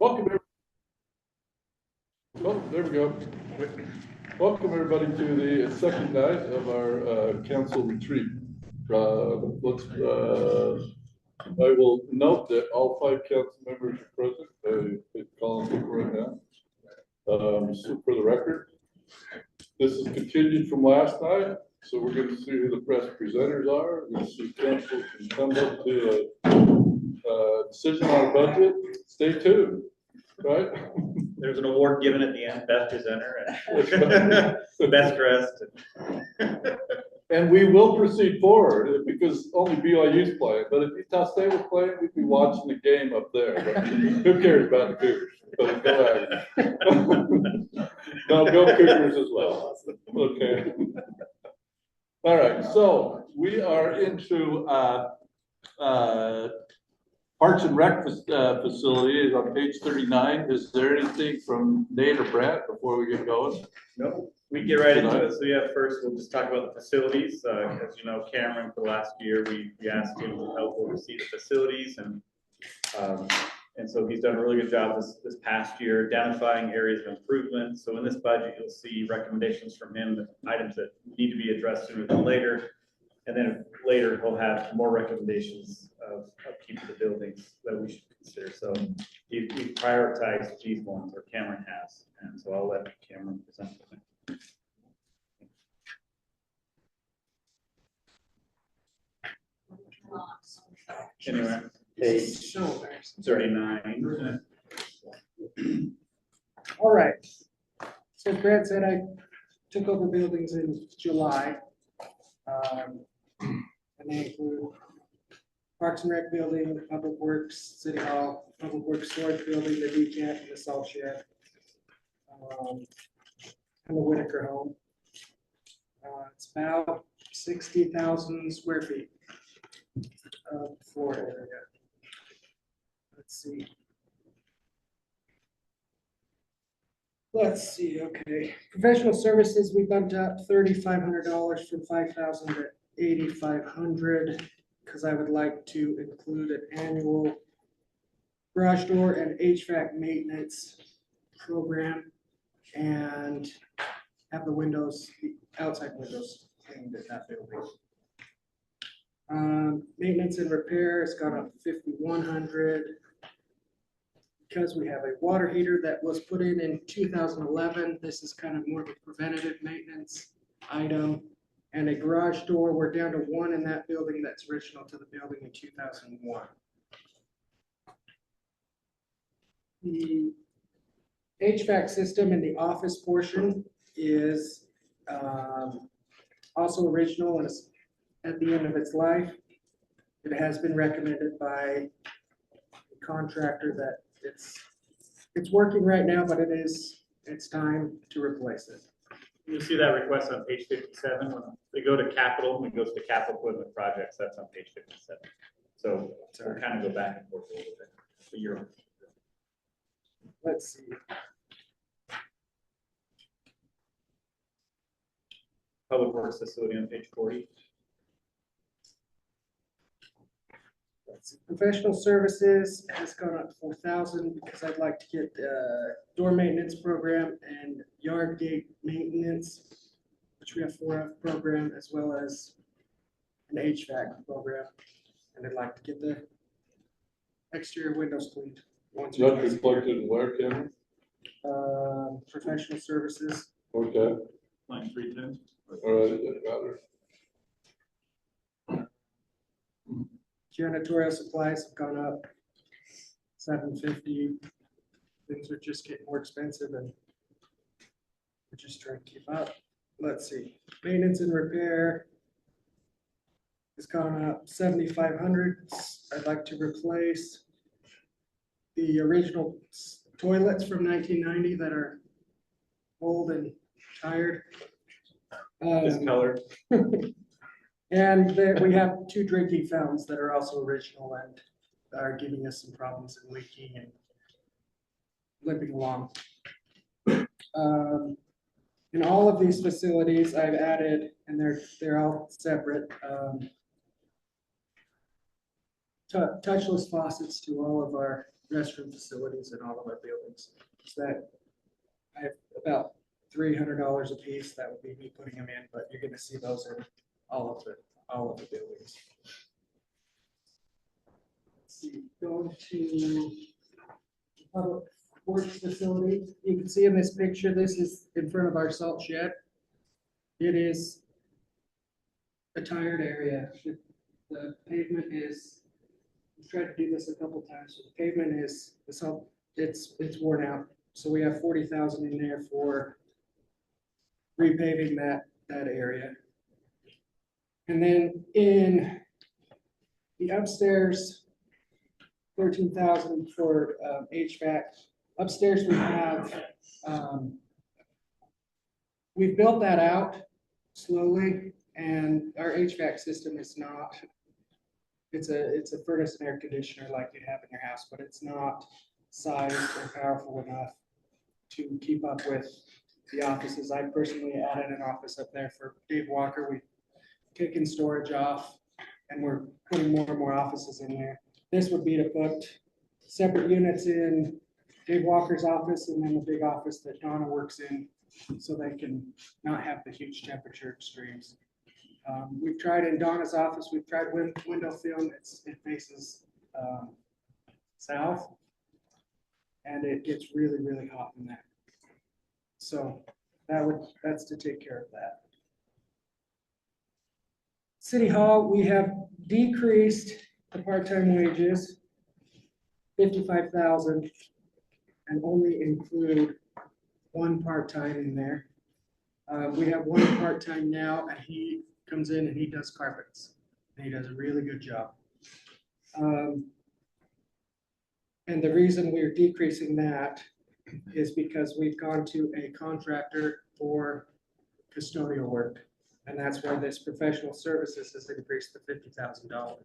Welcome, oh, there we go. Welcome everybody to the second night of our council retreat. I will note that all 5 council members are present. They're calling people right now. So for the record, this is continued from last night. So we're going to see who the press presenters are. We're going to see council can come up to a decision on a budget. Stay tuned. Right? There's an award given at the end, best presenter and best dressed. And we will proceed forward because only BYU's playing. But if Utah State was playing, we'd be watching the game up there. But who cares about the Cougars? But go ahead. No, go Cougars as well. Okay. All right. So we are into Parks and Rec facility is on page 39. Is there anything from Nate or Brett before we get going? No, we get right into it. So yeah, first we'll just talk about the facilities. As you know, Cameron, for the last year, we asked him to help oversee the facilities, and so he's done a really good job this past year identifying areas of improvement. So in this budget, you'll see recommendations from him, items that need to be addressed sooner than later. And then later he'll have more recommendations of keeping the buildings that we should consider. So we prioritized these ones, or Cameron has, and so I'll let Cameron present them. Anyway, page 39. All right. So Brad said I took over buildings in July. And they include Parks and Rec building, Public Works, City Hall, Public Works storage building, the decant, the salt shed, and the Whitaker home. It's about 60,000 square feet of floor area. Let's see, okay. Professional services, we bumped up $3,500 from $5,000 to $8,500 because I would like to include an annual garage door and HVAC maintenance program and have the windows, the outside windows cleaned at that building. Maintenance and repair has gone up $5,100. Because we have a water heater that was put in 2011, this is kind of more of a preventative maintenance item. And a garage door, we're down to 1 in that building that's original to the building in 2001. The HVAC system in the office portion is also original and is at the end of its life. It has been recommended by the contractor that it's working right now, but it's time to replace it. You'll see that request on page 57. When they go to capital, it goes to capital equipment projects. That's on page 57. So we'll kind of go back and forth a little bit. But you're on. Let's see. Public Works facility on page 40. Professional services has gone up 4,000 because I'd like to get door maintenance program and yard gate maintenance, which we have 4 of program, as well as an HVAC program. And I'd like to get the exterior windows cleaned. That's reflected in where, Cameron? Professional services. Okay. Line 310. All right, got it. Janitorial supplies have gone up $750. Things are just getting more expensive and we're just trying to keep up. Let's see. Maintenance and repair has gone up $7,500. I'd like to replace the original toilets from 1990 that are old and tired. Discolored. And we have 2 drinking fountains that are also original and are giving us some problems and leaking and limping along. In all of these facilities, I've added, and they're all separate, touchless faucets to all of our restroom facilities in all of our buildings. So that I have about $300 a piece. That would be me putting them in, but you're gonna see those in all of the buildings. Let's see, going to public works facility. You can see in this picture, this is in front of our salt shed. It is a tired area. The pavement is, we've tried to do this a couple times. So the pavement is, it's worn out. So we have 40,000 in there for repaving that area. And then in the upstairs, 13,000 for HVAC. Upstairs we have, we've built that out slowly, and our HVAC system is not, it's a furnace and air conditioner like you have in your house, but it's not sized or powerful enough to keep up with the offices. I personally added an office up there for Dave Walker. We've taken storage off and we're putting more and more offices in there. This would be to put separate units in Dave Walker's office and then the big office that Donna works in, so they can not have the huge temperature extremes. We've tried in Donna's office, we've tried window film. It faces south, and it gets really, really hot in there. So that's to take care of that. City Hall, we have decreased the part-time wages, 55,000, and only include one part-time in there. We have one part-time now, and he comes in and he does carpets, and he does a really good job. And the reason we're decreasing that is because we've gone to a contractor for custodial work, and that's why this professional services has increased to $50,000.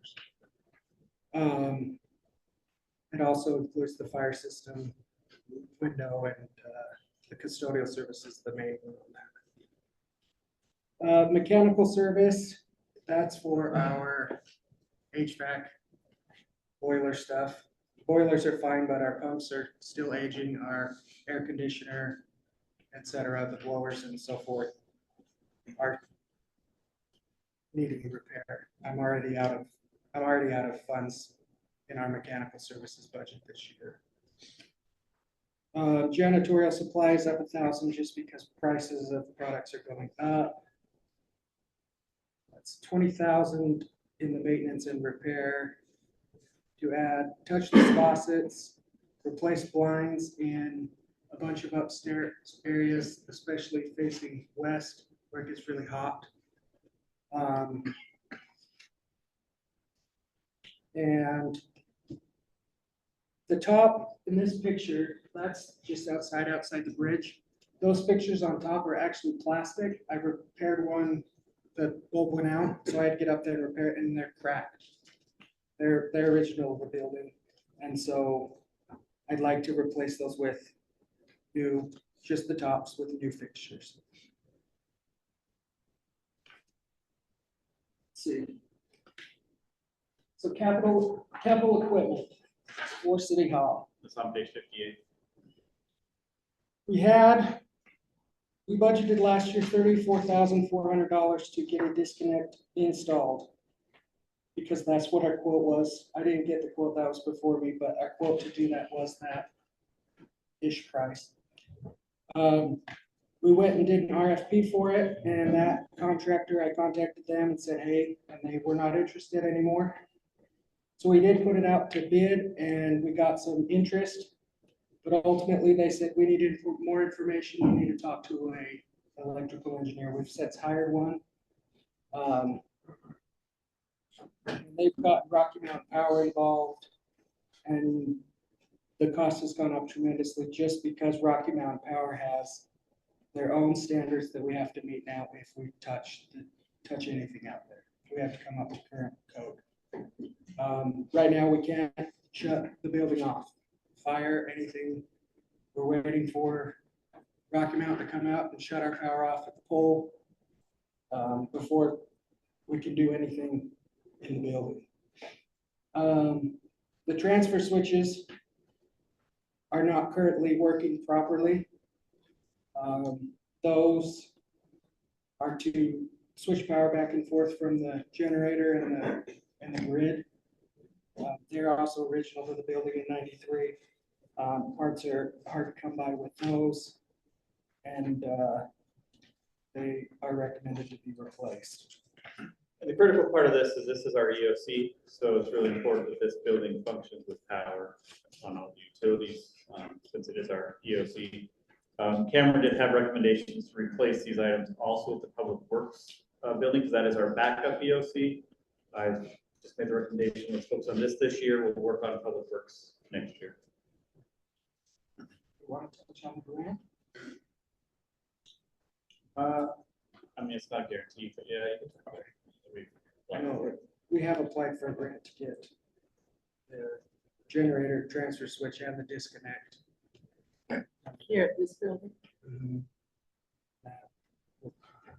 It also includes the fire system, window, and the custodial services, the main one on that. Mechanical service, that's for our HVAC boiler stuff. Boilers are fine, but our pumps are still aging, our air conditioner, etc., the blowers and so forth are needing repair. I'm already out of funds in our mechanical services budget this year. Janitorial supplies up 1,000 just because prices of the products are going up. That's 20,000 in the maintenance and repair. To add touchless faucets, replace blinds in a bunch of upstairs areas, especially facing west where it gets really hot. And the top in this picture, that's just outside the bridge. Those pictures on top are actually plastic. I repaired one, the bulb went out, so I had to get up there and repair it, and they're cracked. They're original of the building, and so I'd like to replace those with new, just the tops with new fixtures. Let's see. So capital equipment for City Hall. It's on page 58. We budgeted last year $34,400 to get a disconnect installed, because that's what our quote was. I didn't get the quote that was before me, but our quote to do that was that-ish price. We went and did an RFP for it, and that contractor, I contacted them and said, hey, and they were not interested anymore. So we did put it out to bid, and we got some interest, but ultimately they said we needed more information. We need to talk to an electrical engineer. We've since hired one. They've got Rocky Mountain Power involved, and the cost has gone up tremendously just because Rocky Mountain Power has their own standards that we have to meet now if we touch anything out there. We have to come up to current code. Right now, we can't shut the building off, fire, anything. We're waiting for Rocky Mountain to come out and shut our power off at the pole before we can do anything in the building. The transfer switches, are not currently working properly. Those are to switch power back and forth from the generator and the grid. They're also original to the building in '93. Parts are hard to come by with those, and they are recommended to be replaced. And the critical part of this is our EOC, so it's really important that this building functions with power on all the utilities, since it is our EOC. Cameron did have recommendations to replace these items also with the Public Works building, because that is our backup EOC. I've just made the recommendation, let's focus on this year, we'll work on Public Works next year. You want to touch on the grant? I mean, it's not guaranteed, but yeah, you can talk about it. I know, we have applied for a grant to get the generator, transfer switch, and the disconnect. Here at this building.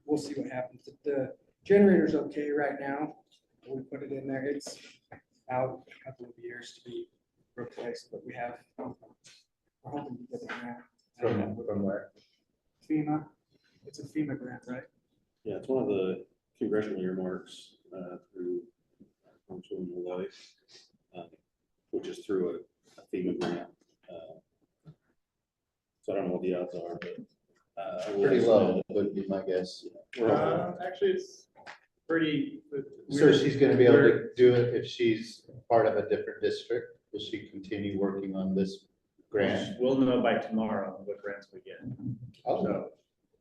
We'll see what happens. The generator's okay right now. We put it in there. It's out a couple of years to be replaced, but we're hoping to get it now. From where? FEMA. It's a FEMA grant, right? Yeah, it's one of the congressional earmarks through Congresswoman Malloy, which is through a FEMA grant. So I don't know what the odds are, but Pretty low, would be my guess. Actually, it's pretty. So she's gonna be able to do it if she's part of a different district? Will she continue working on this grant? We'll know by tomorrow what grants we get. Oh, So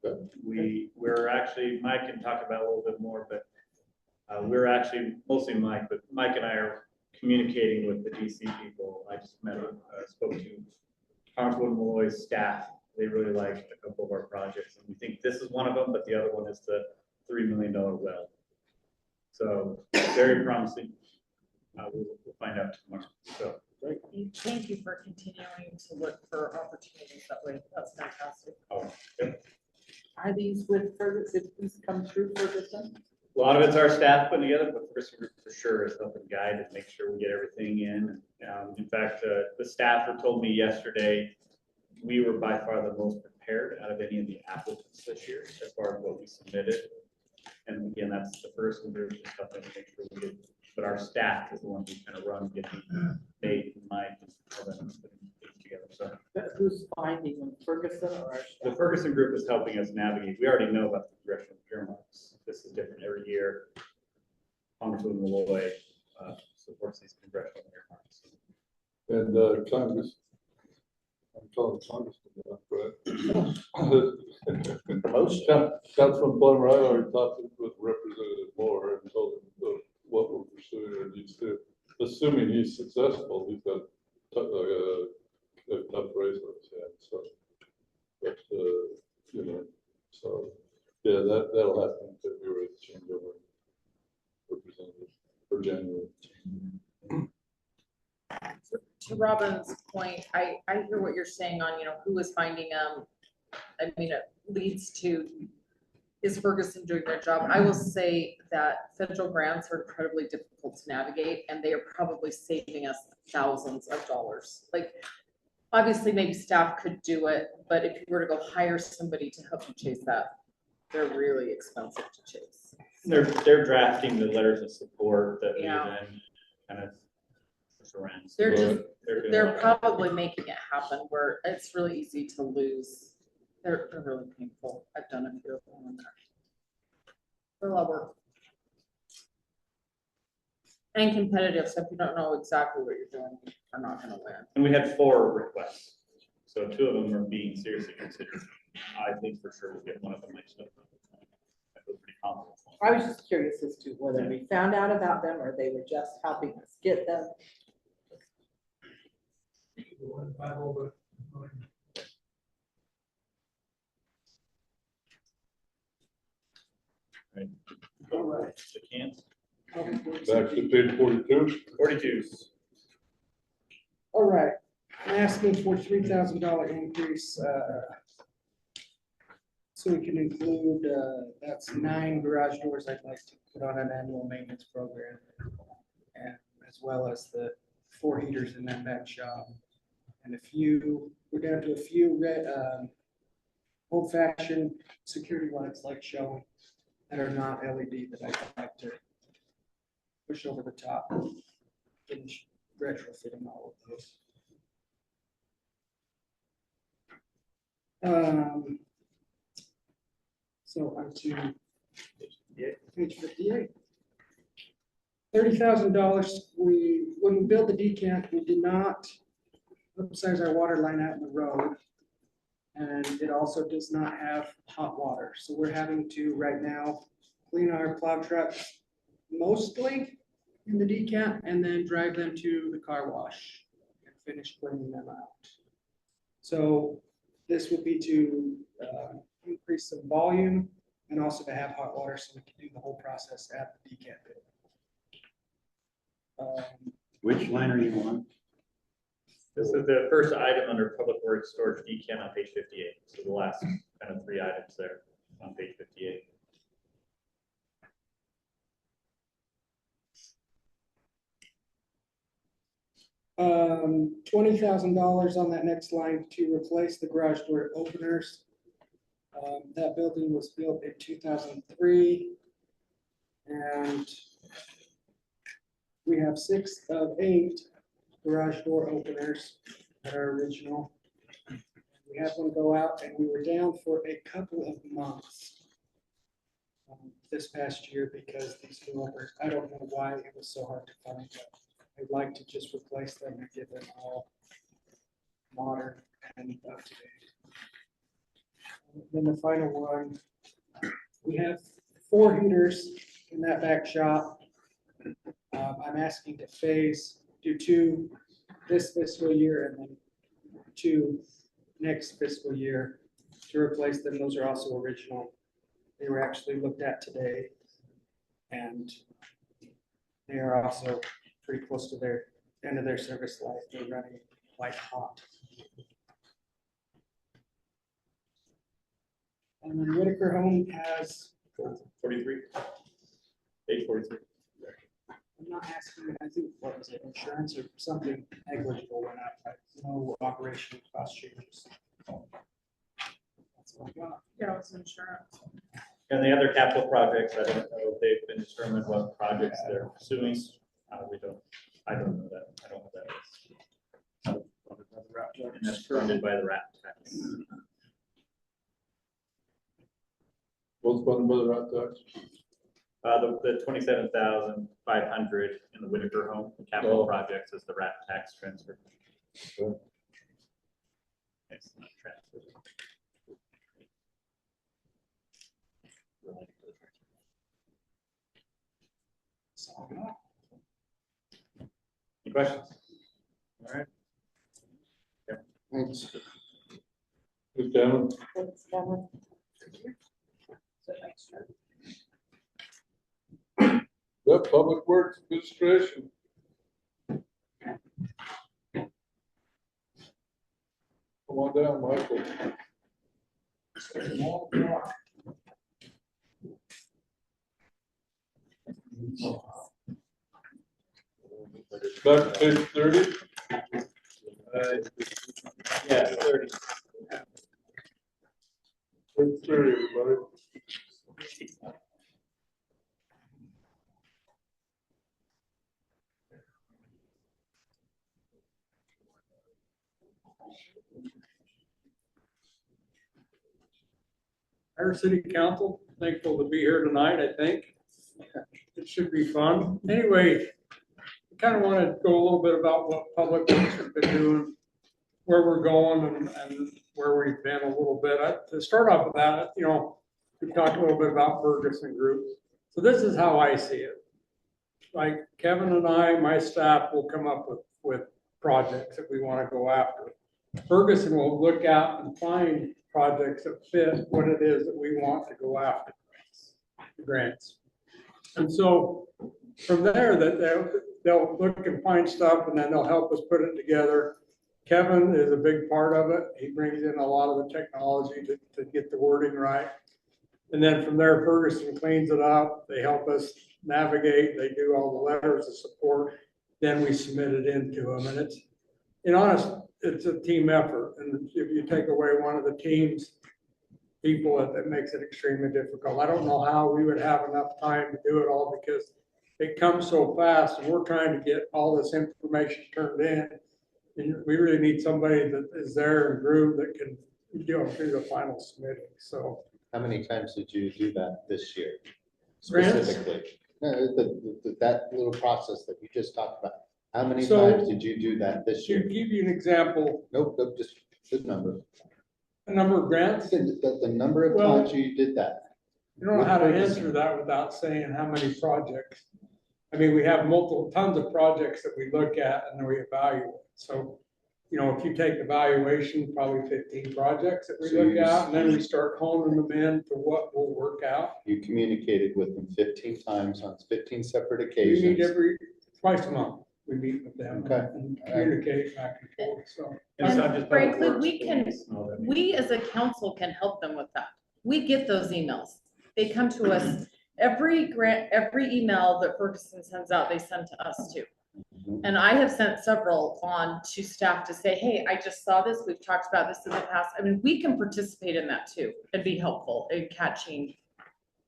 good. we're actually, Mike can talk about it a little bit more, but we're actually, mostly Mike, but Mike and I are communicating with the DC people. I just spoke to Congresswoman Malloy's staff. They really like a couple of our projects, and we think this is one of them, but the other one is the $3 million well. So very promising. We'll find out tomorrow. So Thank you for continuing to look for opportunities that way. That's fantastic. oh, yep. Are these with Ferguson? Did these come through Ferguson? A lot of it's our staff putting together, but Ferguson Group for sure is helping guide and make sure we get everything in. In fact, the staffer told me yesterday, we were by far the most prepared out of any of the applicants this year as far as what we submitted. And again, that's the Ferguson Group is helping to make sure we get, but our staff is the one who kind of run, get Nate and Mike and all that putting things together. So But who's finding them, Ferguson or our the staff? Ferguson Group is helping us navigate. We already know about the congressional earmarks. This is different every year. Congresswoman Malloy supports these congressional earmarks. And Congress, I'm calling Congressman, right? Promotion. Councilman Plummer, I already talked with Representative Moore and told him what we're pursuing or needs to. Assuming he's successful, he's got a tough race on his hands, so. But, you know, so, yeah, that'll happen in February, the changeover representative for January. To Robin's point, I hear what you're saying on, who is finding them. I mean, it leads to, is Ferguson doing their job? I will say that federal grants are incredibly difficult to navigate, and they are probably saving us thousands of dollars. Like, obviously, maybe staff could do it, but if you were to go hire somebody to help you chase that, they're really expensive to chase. They're drafting the letters of support that we Yeah. then kind of push around. So They're just, doing they're all that. probably making it happen where it's really easy to lose. They're really painful. I've done a few of them in there. They're a lot of work. And competitive, so if you don't know exactly what you're doing, you're not gonna win. And we had 4 requests, so 2 of them are being seriously considered. I think for sure we'll get one of them next up. I feel pretty confident. I was just curious as to whether we found out about them or they were just helping us get them. Right. All right. The cans. Back to page 42. 42. All right, I'm asking for $3,000 increase, so we can include, that's 9 garage doors I'd like to put on an annual maintenance program. And as well as the 4 heaters in that back shop and we're down to a few red, old fashioned security lights like showing that are not LED that I'd like to push over the top. Finish retrofitting all of those. So on to page 58. $30,000, when we built the decant, we did not upsize our water line out in the road. And it also does not have hot water. So we're having to right now clean our plow trucks mostly in the decant and then drive them to the car wash and finish cleaning them out. So this would be to increase some volume and also to have hot water so we can do the whole process at the decant pit. Which line are you on? This is the first item under Public Works Storage decant on page 58. So the last kind of 3 items there on page 58. $20,000 on that next line to replace the garage door openers. That building was built in 2003. And we have 6 of 8 garage door openers that are original. We had one go out and we were down for a couple of months this past year because these new openers, I don't know why it was so hard to find, but I'd like to just replace them and get them all modern and up to date. Then the final one, we have 4 heaters in that back shop. I'm asking to do 2 this fiscal year and then 2 next fiscal year to replace them. Those are also original. They were actually looked at today, and they are also pretty close to their end of their service life. They're running quite hot. And then Whitaker Home has 43. Page 43. I'm not asking, I think, what was it, insurance or something negligible went up, but no operational cost changes. That's what I got. Yeah, it's insurance. And the other capital projects, I don't know if they've been determined what projects they're pursuing. I don't know that. I don't know that is. And that's funded by the RAP tax. What's funded by the rat tax? The 27,500 in the Whitaker Home capital Oh. projects is the RAP tax transfer. Okay. It's not transfer. That's all I got. Any questions? All right. Thanks. Who's down? Thanks, Kevin. Yep, Public Works Administration. Come on down, Michael. Back to page 30. Yeah, 30. Page 30, everybody. Our city council, thankful to be here tonight, I think. It should be fun. Anyway, I kind of want to go a little bit about what Public Works has been doing, where we're going and where we've been a little bit. To start off with that, we talked a little bit about Ferguson Group. So this is how I see it. Like Kevin and I, my staff will come up with projects that we want to go after. Ferguson will look out and find projects that fit what it is that we want to go after, grants. And so from there, they'll look and find stuff and then they'll help us put it together. Kevin is a big part of it. He brings in a lot of the technology to get the wording right. And then from there, Ferguson cleans it up. They help us navigate. They do all the letters of support. Then we submit it into them. And it's, it's a team effort, and if you take away one of the team's people, it makes it extremely difficult. I don't know how we would have enough time to do it all because it comes so fast, and we're trying to get all this information turned in. And we really need somebody that is there and groove that can do through the final submitting, so. How many times did you do that this year Grants? specifically? No, that little process that you just talked about, how many So- times did you do that this To year? give you an example, Nope, just the number. a number of grants, The number of Well- times you did that. you don't know how to answer that without saying how many projects. I mean, we have tons of projects that we look at and then we evaluate. So, you know, if you take evaluation, probably 15 projects that we So look you- at, and then we start honing them in to what will work out. You communicated with them 15 times on 15 separate We meet occasions. twice a month, we meet with them Okay. and communicate back and forth, so. And it's not And just public frankly, works, we can- police and all that. We as a council can help them with that. We get those emails. They come to us, every email that Ferguson sends out, they send to us too. Mhm. And I have sent several on to staff to say, hey, I just saw this, we've talked about this in the past. I mean, we can participate in that too and be helpful in catching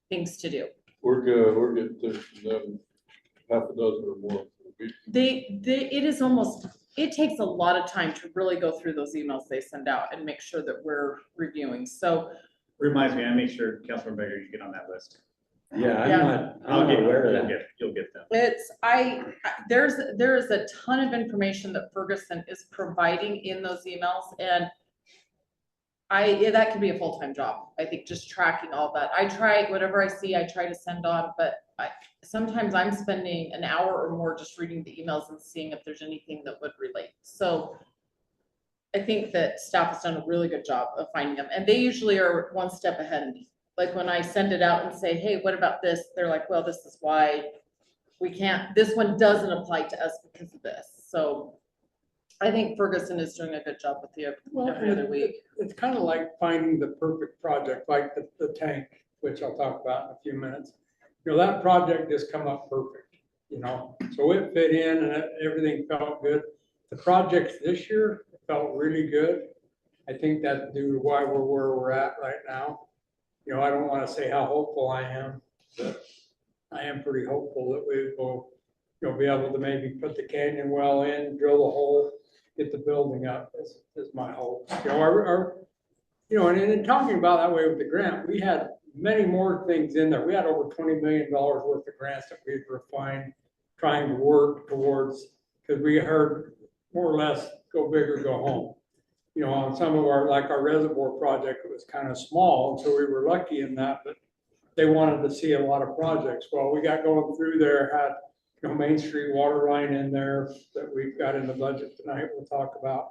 things to do. We're good, we're getting to them half a dozen or more. It takes a lot of time to really go through those emails they send out and make sure that we're reviewing. So Reminds me, I make sure Councilman Baker, you get on that list. Yeah, Yeah. I'll get you'll get them. there is a ton of information that Ferguson is providing in those emails, and that could be a full-time job. I think just tracking all that. I try, whatever I see, I try to send on, but sometimes I'm spending an hour or more just reading the emails and seeing if there's anything that would relate. So I think that staff has done a really good job of finding them, and they usually are one step ahead of me. Like when I send it out and say, hey, what about this? They're like, well, this is why we can't, this one doesn't apply to us because of this. So I think Ferguson is doing a good job with you every other week. It's kind of like finding the perfect project, like the tank, which I'll talk about in a few minutes. You know, that project just come up perfect, you know, so it fit in and everything felt good. The projects this year felt really good. I think that's due to why we're where we're at right now. You know, I don't want to say how hopeful I am, but I am pretty hopeful that we will, you know, be able to maybe put the canyon well in, drill the hole, get the building up is my hope. You know, and in talking about that way with the grant, we had many more things in there. We had over $20 million worth of grants that we've refined, trying to work towards, because we heard more or less go big or go home. You know, on some of our, like our reservoir project, it was kind of small, and so we were lucky in that, but they wanted to see a lot of projects. Well, we got going through there, had, you know, Main Street water line in there that we've got in the budget tonight, we'll talk about.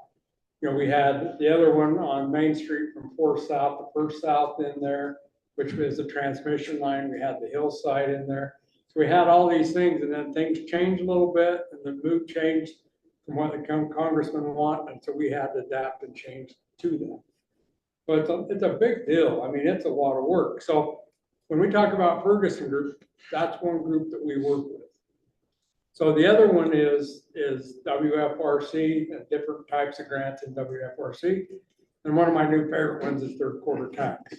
You know, we had the other one on Main Street from 4th South to 1st South in there, which was the transmission line. We had the hillside in there. So we had all these things, and then things changed a little bit, and the mood changed from what the congressmen want, and so we had to adapt and change to that. But it's a big deal. I mean, it's a lot of work. So when we talk about Ferguson Group, that's one group that we work with. So the other one is WFRC, and different types of grants in WFRC. And one of my new favorite ones is third quarter tax.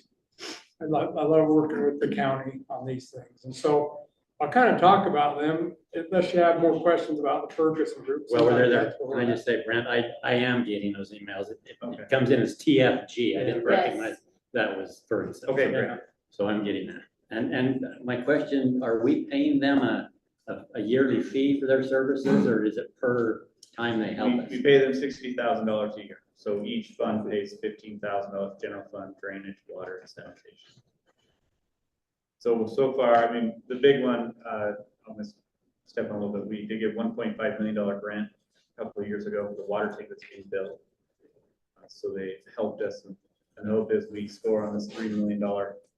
I love working with the county on these things. And so I'll kind of talk about them, unless you have more questions about the Ferguson Group. Well, we're there. That's where Can I we're just say, Brent, I am getting those emails. Okay. It comes in as TFG. I didn't Yes. recognize that was Ferguson. Okay, great. So I'm getting that. And my question, are we paying them a yearly fee for their services, or is it per time they help us? We pay them $60,000 a year. So each fund pays $15,000, general fund, drainage, water, and sanitation. So far, I mean, the big one, I'm gonna step on a little bit. We did get $1.5 million grant a couple of years ago for the water tank that's being built. So they helped us, and the hope is we score on this $3 million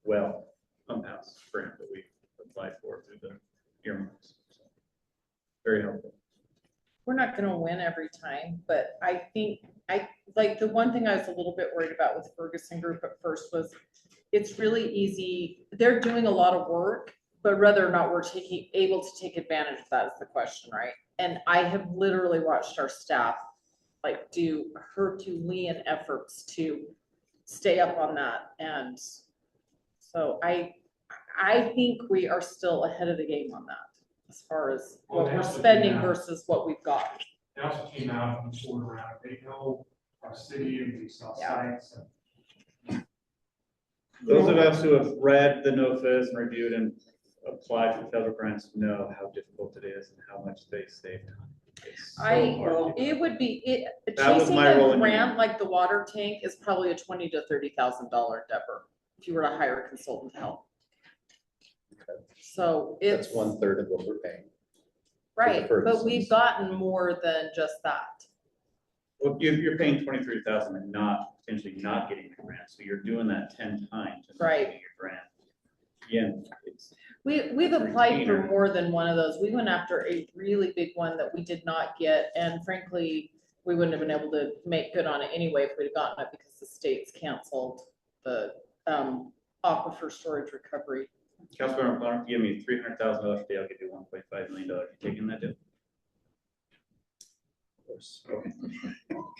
well pump house grant that we applied for through the earmarks. So, very helpful. We're not gonna win every time, but I think, like, the one thing I was a little bit worried about with Ferguson Group at first was it's really easy. They're doing a lot of work, but whether or not we're able to take advantage of that is the question, right? And I have literally watched our staff like do Herculean efforts to stay up on that. And so I think we are still ahead of the game on that as far as Well, what they we're also spending came out- versus what we've got. They also came out and toured around, they know our city and we saw sites and Those of us who have read the NOFAs and reviewed and applied for federal grants know how difficult it is and how much they save time. It's so hard to do. It would be, That was chasing my role a in grant union. like the water tank is probably a $20,000 to $30,000 endeavor if you were to hire a consultant to help. So it's. That's 1/3 of what we're paying. Right, but Ferguson's. we've gotten more than just that. Well, you're paying 23,000 and not, potentially not getting the grant, so you're doing that 10 times. and not Right. getting your grant. Again, it's, We've It's a applied for retainer. more than one of those. We went after a really big one that we did not get, and frankly, we wouldn't have been able to make good on it anyway if we'd have gotten it because the states canceled the aquifer storage recovery. Councilmember Plummer, give me $300,000 today, I'll give you $1.5 million. You taking that deal? Of course.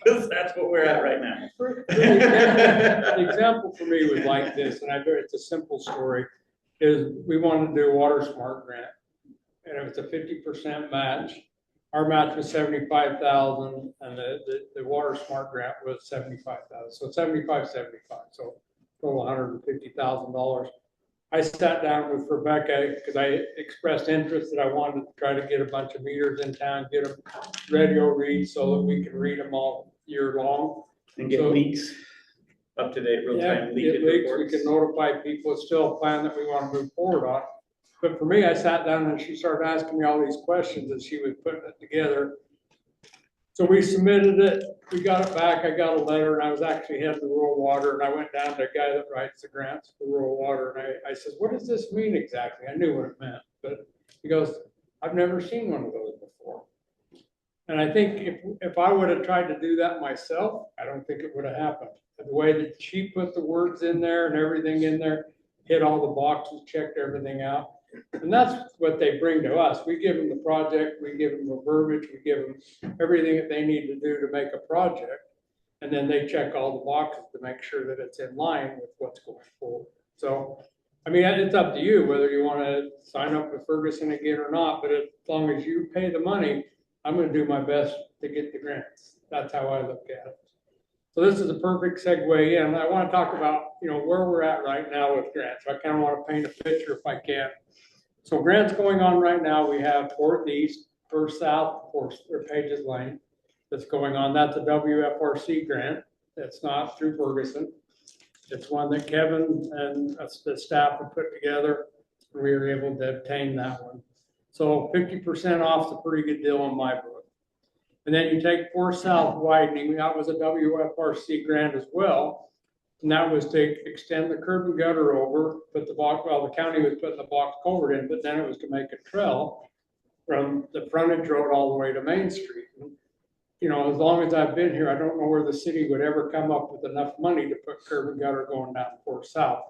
Because that's what we're at right now. The example for me was like this, and it's a simple story, is we wanted to do a water smart grant. And it was a 50% match. Our match was 75,000 and the water smart grant was 75,000. So 75, so total $150,000. I sat down with Rebecca because I expressed interest that I wanted to try to get a bunch of meters in town, get them radio reads so that we can read them all year long. And get So- leaks, up to date, real Yeah, time get leakage leaks, we reports. can notify people, it's still a plan that we want to move forward on. But for me, I sat down and she started asking me all these questions and she was putting it together. So we submitted it, we got it back, I got a letter, and I was actually heading to rural water, and I went down to a guy that writes the grants for rural water, and I said, what does this mean exactly? I knew what it meant, but he goes, I've never seen one of those before. And I think if I would have tried to do that myself, I don't think it would have happened. The way that she put the words in there and everything in there, hit all the boxes, checked everything out. And that's what they bring to us. We give them the project, we give them the verbiage, we give them everything that they need to do to make a project. And then they check all the boxes to make sure that it's in line with what's going forward. So, I mean, it's up to you whether you want to sign up with Ferguson again or not, but as long as you pay the money, I'm going to do my best to get the grants. That's how I look at it. So this is a perfect segue in. I want to talk about, where we're at right now with grants. I kind of want to paint a picture if I can. So grants going on right now, we have Fourth East, First South, or Pages Lane that's going on. That's a WFRC grant. That's not through Ferguson. It's one that Kevin and the staff have put together. We were able to obtain that one. So 50% off is a pretty good deal in my book. And then you take Fourth South widening, that was a WFRC grant as well. And that was to extend the curb and gutter over, put the box, well, the county was putting the box culvert in, but then it was to make a trail from the frontage road all the way to Main Street. As long as I've been here, I don't know where the city would ever come up with enough money to put curb and gutter going down Fourth South.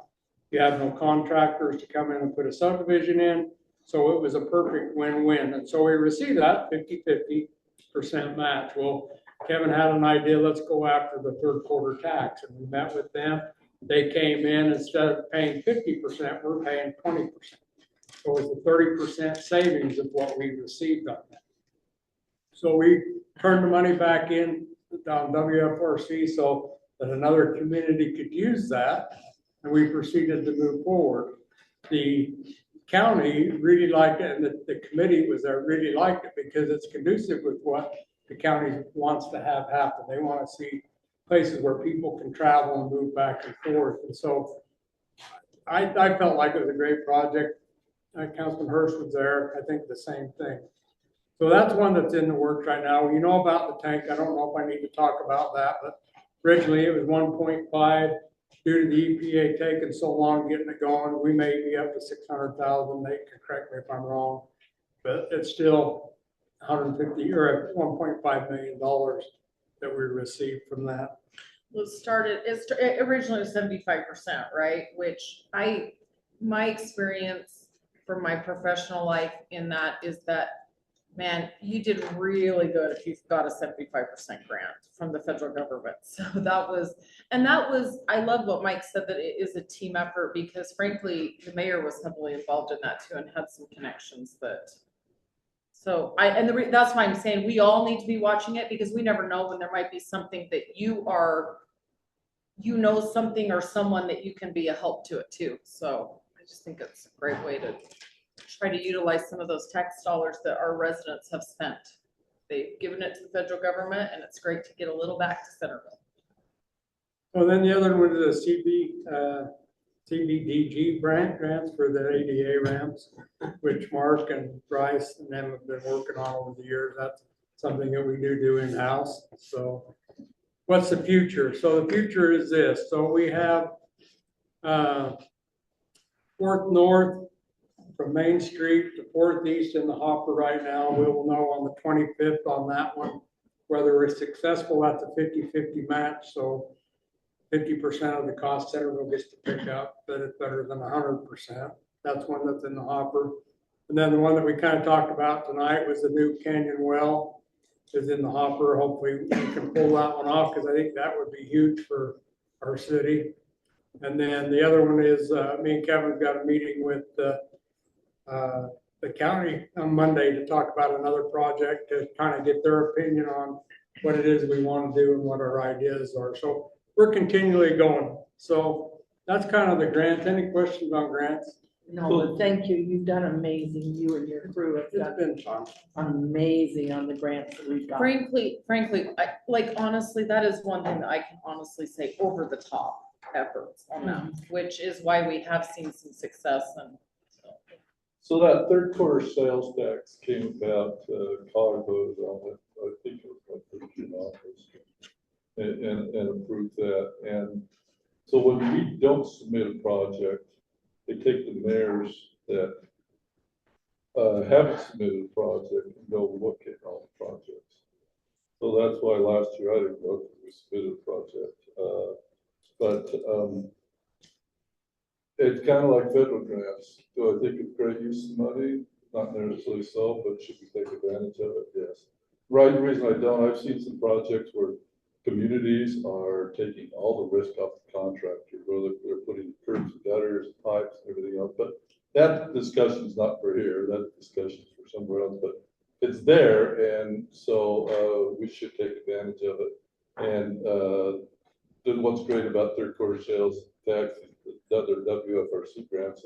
You have no contractors to come in and put a subdivision in, so it was a perfect win-win. And so we received that 50% match. Well, Kevin had an idea, let's go after the third quarter tax, and we met with them. They came in, instead of paying 50%, we're paying 20%. So it's a 30% savings of what we received on that. So we turned the money back in down WFRC so that another community could use that, and we proceeded to move forward. The county really liked it, and the committee was there, really liked it because it's conducive with what the county wants to have happen. They want to see places where people can travel and move back and forth. And so I felt like it was a great project. Councilman Hurst was there. I think the same thing. So that's one that's in the works right now. You know about the tank. I don't know if I need to talk about that, but originally it was 1.5. Due to the EPA taking so long getting it going, we may be up to 600,000. They can correct me if I'm wrong, but it's still 150 or $1.5 million that we received from that. It originally was 75%, right? Which my experience from my professional life in that is that man, you did really good if you've got a 75% grant from the federal government. So I love what Mike said, that it is a team effort, because frankly, the mayor was heavily involved in that too and had some connections that. So that's why I'm saying we all need to be watching it, because we never know when there might be something that something or someone that you can be a help to it too. So I just think it's a great way to try to utilize some of those tax dollars that our residents have spent. They've given it to the federal government, and it's great to get a little back to Centerville. Well, then the other one is the CBDG grants for the ADA ramps, which Mark and Bryce and them have been working on over the years. That's something that we do in-house. So what's the future? So the future is this. So we have 4th North from Main Street to 4th East in the hopper right now. We will know on the 25th on that one, whether we're successful at the 50-50 match. So 50% of the cost Centerville gets to pick up, but it's better than 100%. That's one that's in the hopper. And then the one that we kind of talked about tonight was the new Canyon Well is in the hopper. Hopefully we can pull that one off, because I think that would be huge for our city. And then the other one is me and Kevin's got a meeting with the county on Monday to talk about another project, to kind of get their opinion on what it is we want to do and what our ideas are. So we're continually going. So that's kind of the grants. Any questions on grants? No, but thank you. You've done amazing. You and your crew have It's done been fun. amazing on the grants that we've got. Frankly, honestly, that is one thing that I can honestly say, over the top efforts on that, which is why we have seen some success. And So that third quarter sales tax came about, Collar voted on it, I think it was like 13 office, and approved that. And so when we don't submit a project, they take the mayors that haven't submitted a project and go look at all the projects. So that's why last year I didn't know if we submitted a project. It's kind of like federal grants. Do I think it's great use of money? Not necessarily so, but should we take advantage of it? Yes. Right, the reason I don't, I've seen some projects where communities are taking all the risk off the contractor, where they're putting curbs and gutters, and pipes, and everything else. But that discussion is not for here. That discussion is for somewhere else. But it's there, and so we should take advantage of it. And then what's great about third quarter sales tax, the other WFRC grants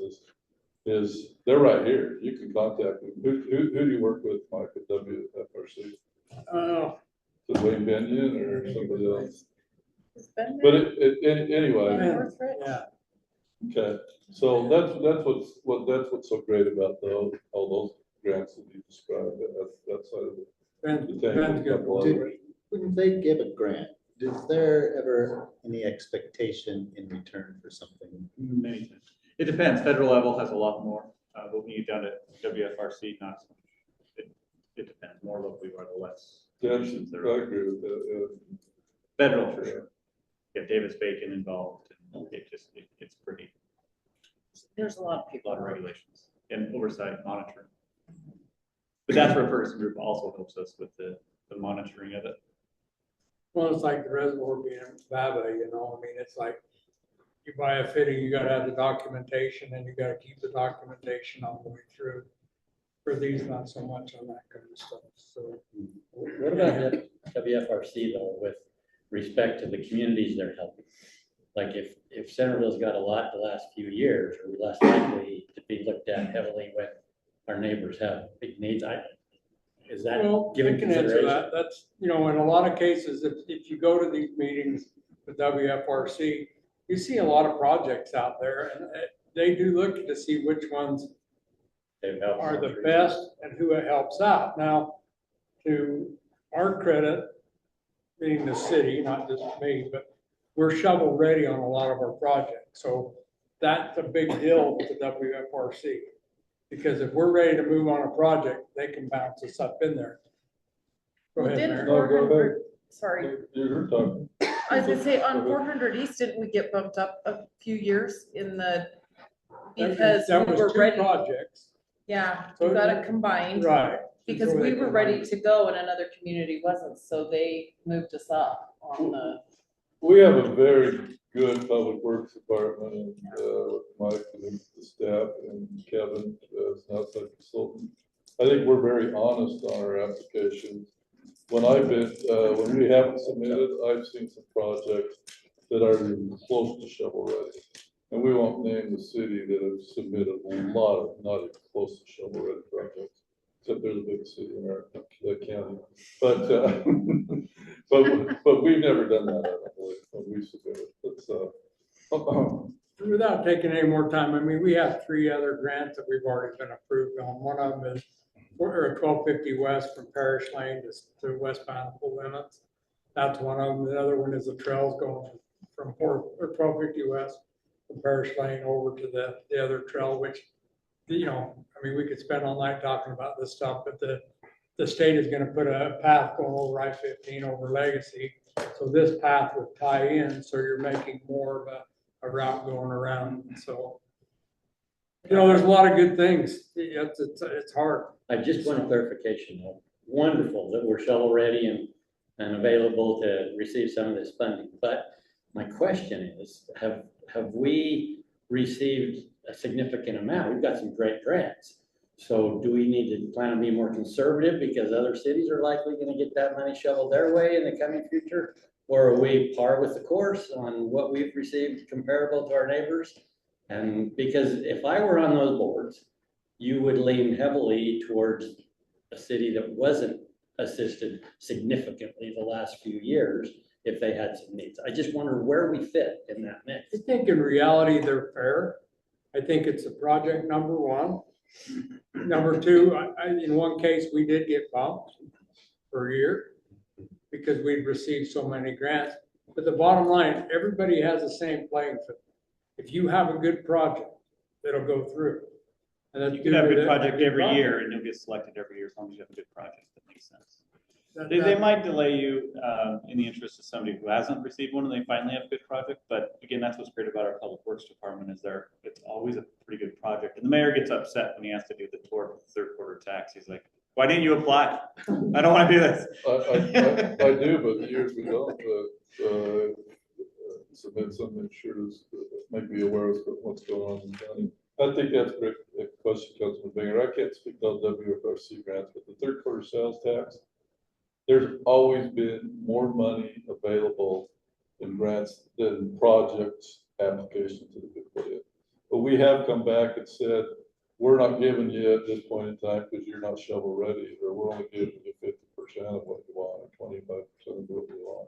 is they're right here. You can contact them. Who do you work with, Mike, at WFRC? Is it Wayne Benyon or somebody else? But anyway. Yeah. Okay, so that's what's so great about all those grants that you described. That side of it. When they give a grant, is there ever any expectation in return for something? Many times. It depends. Federal level has a lot more. But when you done at WFRC, not so much. It depends. More locally are the less. I agree with that. Federal for sure. You have Davis Bacon involved, and it's pretty. there's a lot of A people. lot of regulations and oversight monitoring. But that's where Ferguson Group also helps us with the monitoring of it. Well, it's like the reservoir being in Baba, you know, I mean, it's like you buy a fitting, you gotta have the documentation and you gotta keep the documentation all the way through. For these, not so much on that kind of stuff, so. What about WFRC though, with respect to the communities they're helping? Like if Centerville's got a lot the last few years, are we less likely to be looked at heavily when our neighbors have big needs? Is that Well, given I can answer consideration? that. That's, you know, in a lot of cases, if you go to these meetings with WFRC, you see a lot of projects out there and they do look to see which ones are the best and who it helps out. Now, to our credit, being the city, not just me, but we're shovel ready on a lot of our projects. So that's a big deal to WFRC. Because if we're ready to move on a project, they can bounce us up in there. Go Well, ahead, didn't Mary. No, go ahead. 400, sorry, You're talking. I was gonna say on 400 East, didn't we get bumped up a few years in the, because That we was were two ready, projects. yeah, So we got it combined. Right. Because Before they we were come ready on. to go and another community wasn't, so they moved us up on the, We have a very good public works department and, with Mike and the staff and Kevin as an outside consultant. I think we're very honest on our applications. When when we haven't submitted, I've seen some projects that are close to shovel ready. And we won't name the city that have submitted a lot of not even close to shovel ready projects, except they're the big city in our county. But, but we've never done that, I don't believe, when we submitted. Without taking any more time, I mean, we have 3 other grants that we've already been approved on. One of them is for 1250 West from Parish Lane to westbound full limits. That's one of them. The other one is the trails going from 1250 West from Parish Lane over to the other trail, which, you know, I mean, we could spend all night talking about this stuff, but the state is gonna put a path going over I-15 over Legacy. So this path would tie in, so you're making more of a route going around. So, you know, there's a lot of good things. It's hard. I just want clarification, though. Wonderful that we're shovel ready and available to receive some of this funding. But my question is, have we received a significant amount? We've got some great grants. So do we need to plan to be more conservative because other cities are likely going to get that money shoveled their way in the coming future? Or are we par with the course on what we've received comparable to our neighbors? And because if I were on those boards, you would lean heavily towards a city that wasn't assisted significantly the last few years if they had some needs. I just wonder where we fit in that mix. I think in reality, they're fair. I think it's a project number one. Number two, in one case, we did get bumped for a year because we'd received so many grants. But the bottom line, everybody has the same playing field. If you have a good project, it'll go through. And that's You could have a good project every project. year and you'll get selected every year as long as you have a good project. That makes sense. That- They might delay you in the interest of somebody who hasn't received one and they finally have a good project. But again, that's what's great about our public works department is it's always a pretty good project. And the mayor gets upset when he has to do the tour for the third quarter tax. He's like, why didn't you apply? I don't want to do this. I do, but the years we don't, submit something sure as, make me aware of what's going on in the county. I think that's a great question, Councilman Binger. I can't speak on WFRC grants, but the third quarter sales tax, there's always been more money available in grants than projects applications that have been put in. But we have come back and said, we're not giving you at this point in time because you're not shovel ready, or we're only giving you 50% of what you want, or 25% of what you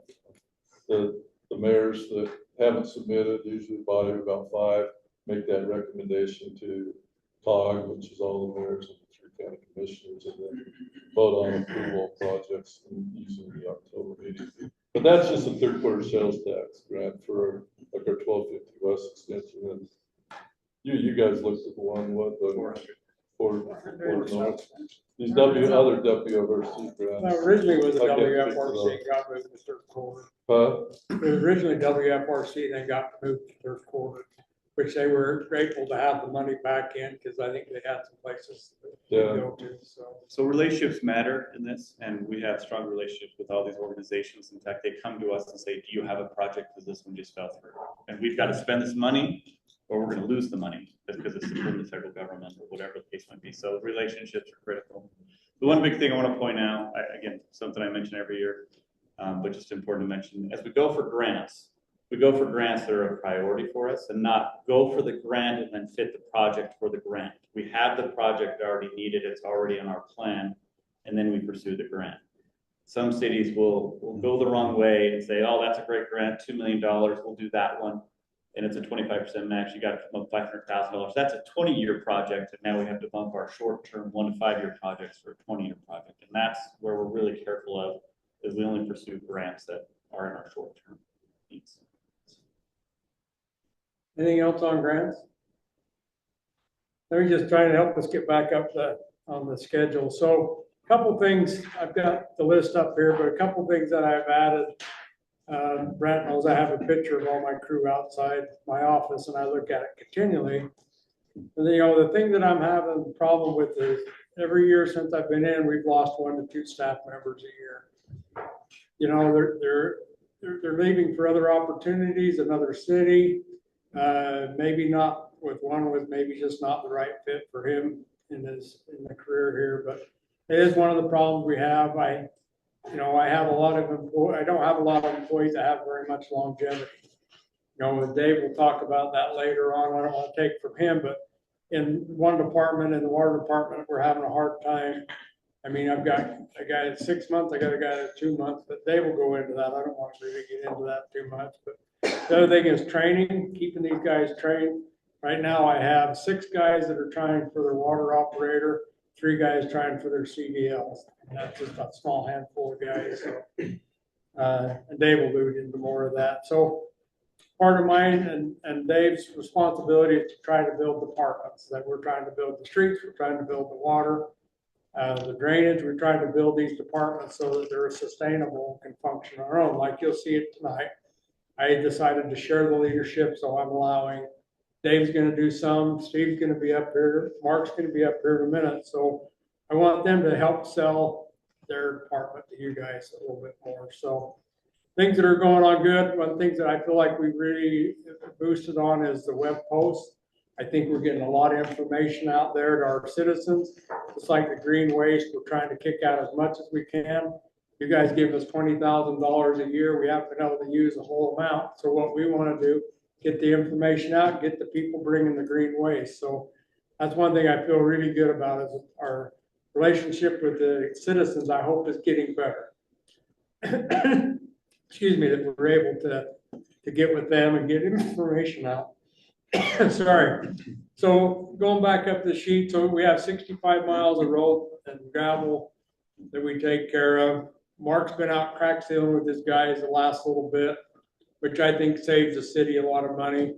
want. The mayors that haven't submitted, usually body of about 5, make that recommendation to TOG, which is all the mayors and the 3 county commissioners, and then vote on approval of projects in usually the October meeting. But that's just a third quarter sales tax grant for like our 1250 West extension. And you guys looked at the one, what, the 400 North. These other WFRC grants. No, originally it was a I can't speak to WFRC, got moved to third quarter. But It was originally WFRC, then got moved to third quarter, which they were grateful to have the money back in because I think they had some places to go to, so. So relationships matter in this, and we have strong relationships with all these organizations. In fact, they come to us and say, do you have a project because this one just fell through? And we've got to spend this money or we're going to lose the money because it's from the federal government or whatever the case might be. So relationships are critical. The one big thing I want to point out, again, something I mention every year, but just important to mention, as we go for grants, we go for grants that are a priority for us and not go for the grant and then fit the project for the grant. We have the project already needed, it's already in our plan, and then we pursue the grant. Some cities will go the wrong way and say, oh, that's a great grant, $2 million, we'll do that one. And it's a 25% match, you got to come up $500,000. That's a 20-year project, and now we have to bump our short-term 1 to 5 year projects for a 20-year project. And that's where we're really careful of, is we only pursue grants that are in our short-term needs. Anything else on grants? Let me just try to help us get back up on the schedule. So a couple things, I've got the list up here, but a couple things that I've added. Brent knows I have a picture of all my crew outside my office and I look at it continually. And you know, the thing that I'm having a problem with is every year since I've been in, we've lost 1 to 2 staff members a year. You know, they're leaving for other opportunities, another city. Maybe not with one was maybe just not the right fit for him in the career here, but it is one of the problems we have. I have a lot of I don't have a lot of employees that have very much longevity. You know, with Dave, we'll talk about that later on. I don't want to take from him, but in one department, in the water department, we're having a hard time. I mean, I've got a guy at 6 months, I got a guy at 2 months, but Dave will go into that. I don't want to really get into that too much, but the other thing is training, keeping these guys trained. Right now, I have 6 guys that are trying for their water operator, 3 guys trying for their CDLs. And that's just a small handful of guys. So, and Dave will allude into more of that. So part of mine and Dave's responsibility is to try to build departments. That we're trying to build the streets, we're trying to build the water, the drainage. We're trying to build these departments so that they're sustainable and can function on their own. Like you'll see it tonight. I decided to share the leadership, so I'm allowing Dave's going to do some, Steve's going to be up here, Mark's going to be up here in a minute. So I want them to help sell their department to you guys a little bit more. So things that are going on good. One of the things that I feel like we really boosted on is the web posts. I think we're getting a lot of information out there to our citizens. Just like the green waste, we're trying to kick out as much as we can. You guys give us $20,000 a year. We haven't been able to use the whole amount. So what we want to do, get the information out, get the people bringing the green waste. So that's one thing I feel really good about is our relationship with the citizens, I hope, is getting better. Excuse me, that we're able to get with them and get information out. Sorry. So going back up the sheet, so we have 65 miles of road and gravel that we take care of. Mark's been out crack sealing with his guys the last little bit, which I think saves the city a lot of money.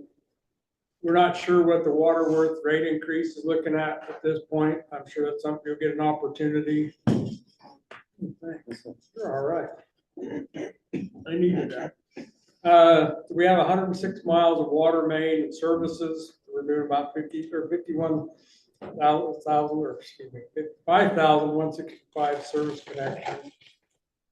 We're not sure what the water worth rate increase is looking at this point. I'm sure that's something you'll get an opportunity. Thanks. You're all right. I needed that. We have 106 miles of water main and services. We're doing about 5,165 service connections.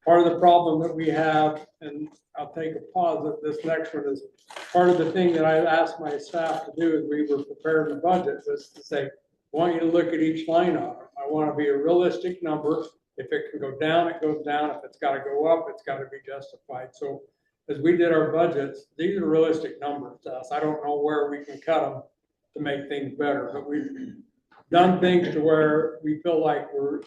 Part of the problem that we have, and I'll take a pause at this next one, is part of the thing that I asked my staff to do as we were preparing the budget was to say, I want you to look at each line item. I want to be a realistic number. If it can go down, it goes down. If it's got to go up, it's got to be justified. So as we did our budgets, these are realistic numbers to us. I don't know where we can cut them to make things better, but we've done things to where we feel like we're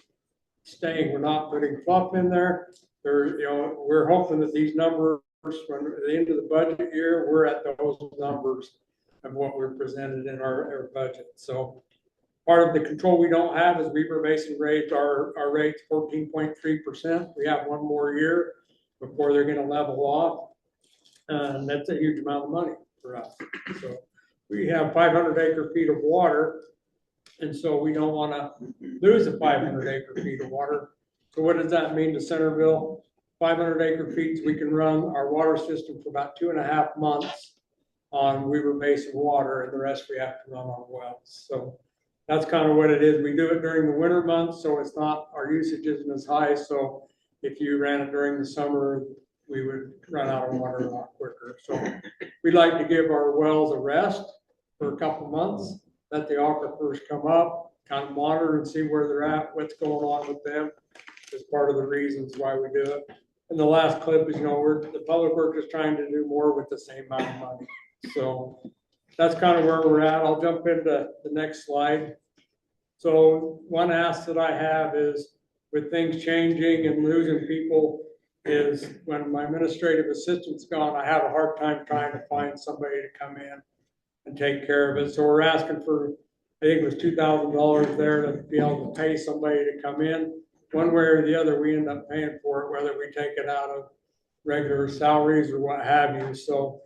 staying, we're not putting fluff in there. We're hoping that these numbers, when at the end of the budget year, we're at those numbers of what we're presented in our budget. So part of the control we don't have is Weaver Basin raised our rates 14.3%. We have one more year before they're going to level off. And that's a huge amount of money for us. So we have 500 acre feet of water. And so we don't want to lose the 500 acre feet of water. So what does that mean to Centerville? 500 acre feet, we can run our water system for about 2.5 months on Weaver Basin water, and the rest we have to run on wells. So that's kind of what it is. We do it during the winter months, so it's not, our usage isn't as high. So if you ran it during the summer, we would run out of water a lot quicker. So we'd like to give our wells a rest for a couple months, let the aquifers come up, kind of monitor and see where they're at, what's going on with them, is part of the reasons why we do it. And the last clip is, the public work is trying to do more with the same amount of money. So that's kind of where we're at. I'll jump into the next slide. So one ask that I have is, with things changing and losing people, is when my administrative assistant's gone, I have a hard time trying to find somebody to come in and take care of it. So we're asking for, I think it was $2,000 there to be able to pay somebody to come in. One way or the other, we end up paying for it, whether we take it out of regular salaries or what have you. So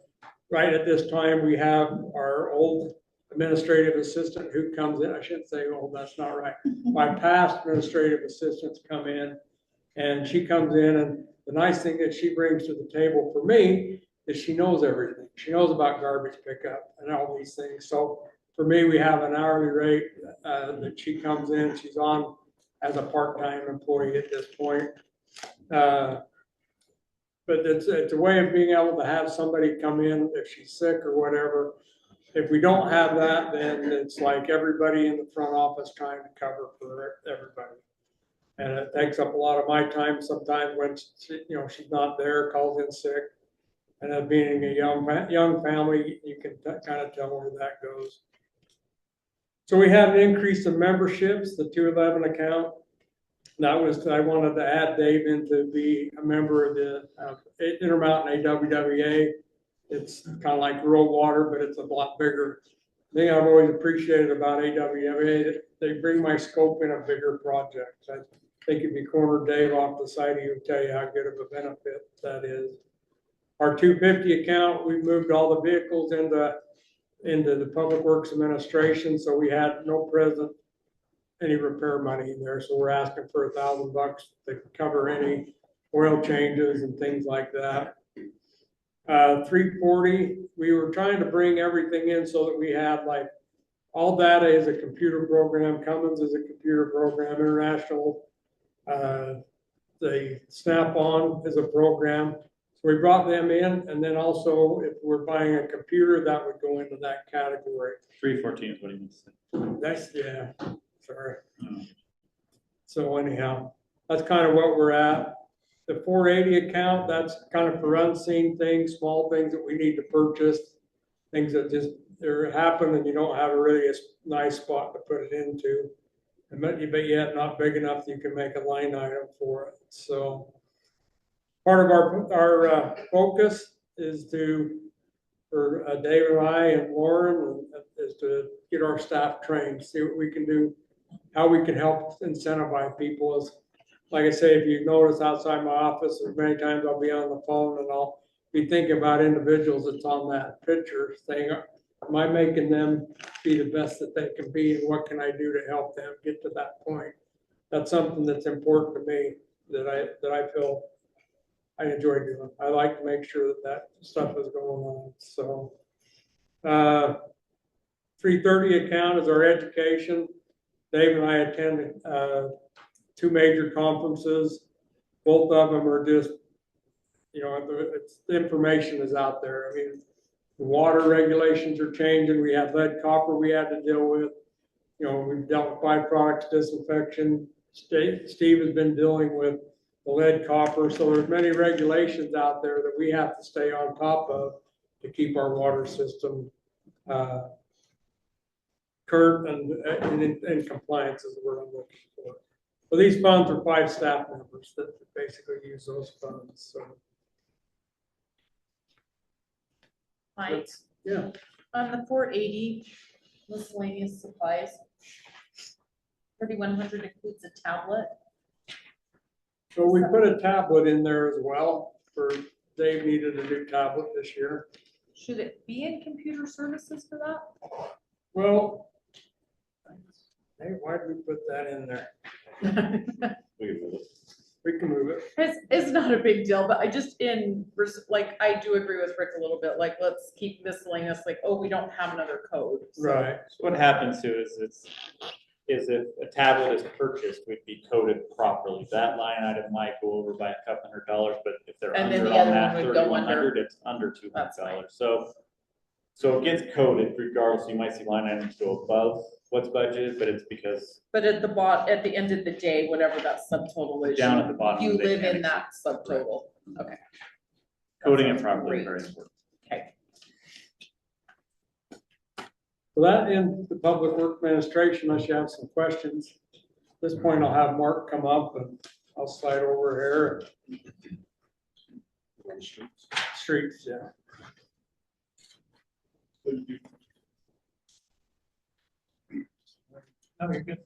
right at this time, we have our old administrative assistant who comes in. I shouldn't say old, that's not right. My past administrative assistants come in, and she comes in, and the nice thing that she brings to the table for me is she knows everything. She knows about garbage pickup and all these things. So for me, we have an hourly rate that she comes in. She's on as a part-time employee at this point. But it's a way of being able to have somebody come in if she's sick or whatever. If we don't have that, then it's like everybody in the front office trying to cover for everybody. And it takes up a lot of my time sometimes when she's not there, calls in sick. And being a young family, you can kind of tell where that goes. So we had an increase in memberships, the 211 account. That was, I wanted to add Dave in to be a member of the Intermountain AWWA. It's kind of like rural water, but it's a lot bigger. The thing I've always appreciated about AWWA, they bring my scope in a bigger project. I think if you corner Dave off the side, he would tell you how good of a benefit that is. Our 250 account, we moved all the vehicles into the Public Works Administration, so we had no present any repair money in there. So we're asking for $1,000 to cover any oil changes and things like that. 340, we were trying to bring everything in so that we had like all data is a computer program, Cummins is a computer program, International, the Snap-on is a program. So we brought them in, and then also if we're buying a computer, that would go into that category. 314 is what he means. That's, yeah, sorry. So anyhow, that's kind of what we're at. The 480 account, that's kind of for unseen things, small things that we need to purchase, things that just happen and you don't have a really nice spot to put it into. But yet not big enough that you can make a line item for it. So part of our focus is for Dave and I and Lauren, is to get our staff trained, see what we can do, how we can help incentivize people. Is like I say, if you notice outside my office, there's many times I'll be on the phone and I'll be thinking about individuals that's on that picture, saying, am I making them be the best that they can be, and what can I do to help them get to that point? That's something that's important to me, that I feel I enjoy doing. I like to make sure that stuff is going on. So 330 account is our education. Dave and I attended 2 major conferences. Both of them are just, the information is out there. I mean, the water regulations are changing. We had lead copper we had to deal with. We've dealt with byproducts disinfection. Steve has been dealing with the lead copper. So there's many regulations out there that we have to stay on top of to keep our water system current and in compliance is the word I'm looking for. Well, these funds are 5 staff members that basically use those funds. So, Mike, yeah. on the 480 miscellaneous supplies, 3,100 includes a tablet. So we put a tablet in there as well. Dave needed a new tablet this year. Should it be in computer services for that? Well, hey, why did we put that in there? We can move it. It's not a big deal, but I just I do agree with Rick a little bit, like, let's keep miscellaneous, like, oh, we don't have another code. So. Right. So what happens too is if a tablet is purchased, would be coded properly. That line item might go over by a couple $100, but if they're And then under the on other that one would go 3,100, it's under $200. So it gets coded regardless. You might see line items go above what's budgeted, but it's because. But at the end of the day, whatever that subtotal is, Down at the bottom, you they live can in that subtotal. Okay. Coding it properly is Great. very important. Okay. So that ends the Public Works Administration, unless you have some questions. At this point, I'll have Mark come up and I'll slide over here. Streets, yeah. Oh, you're good.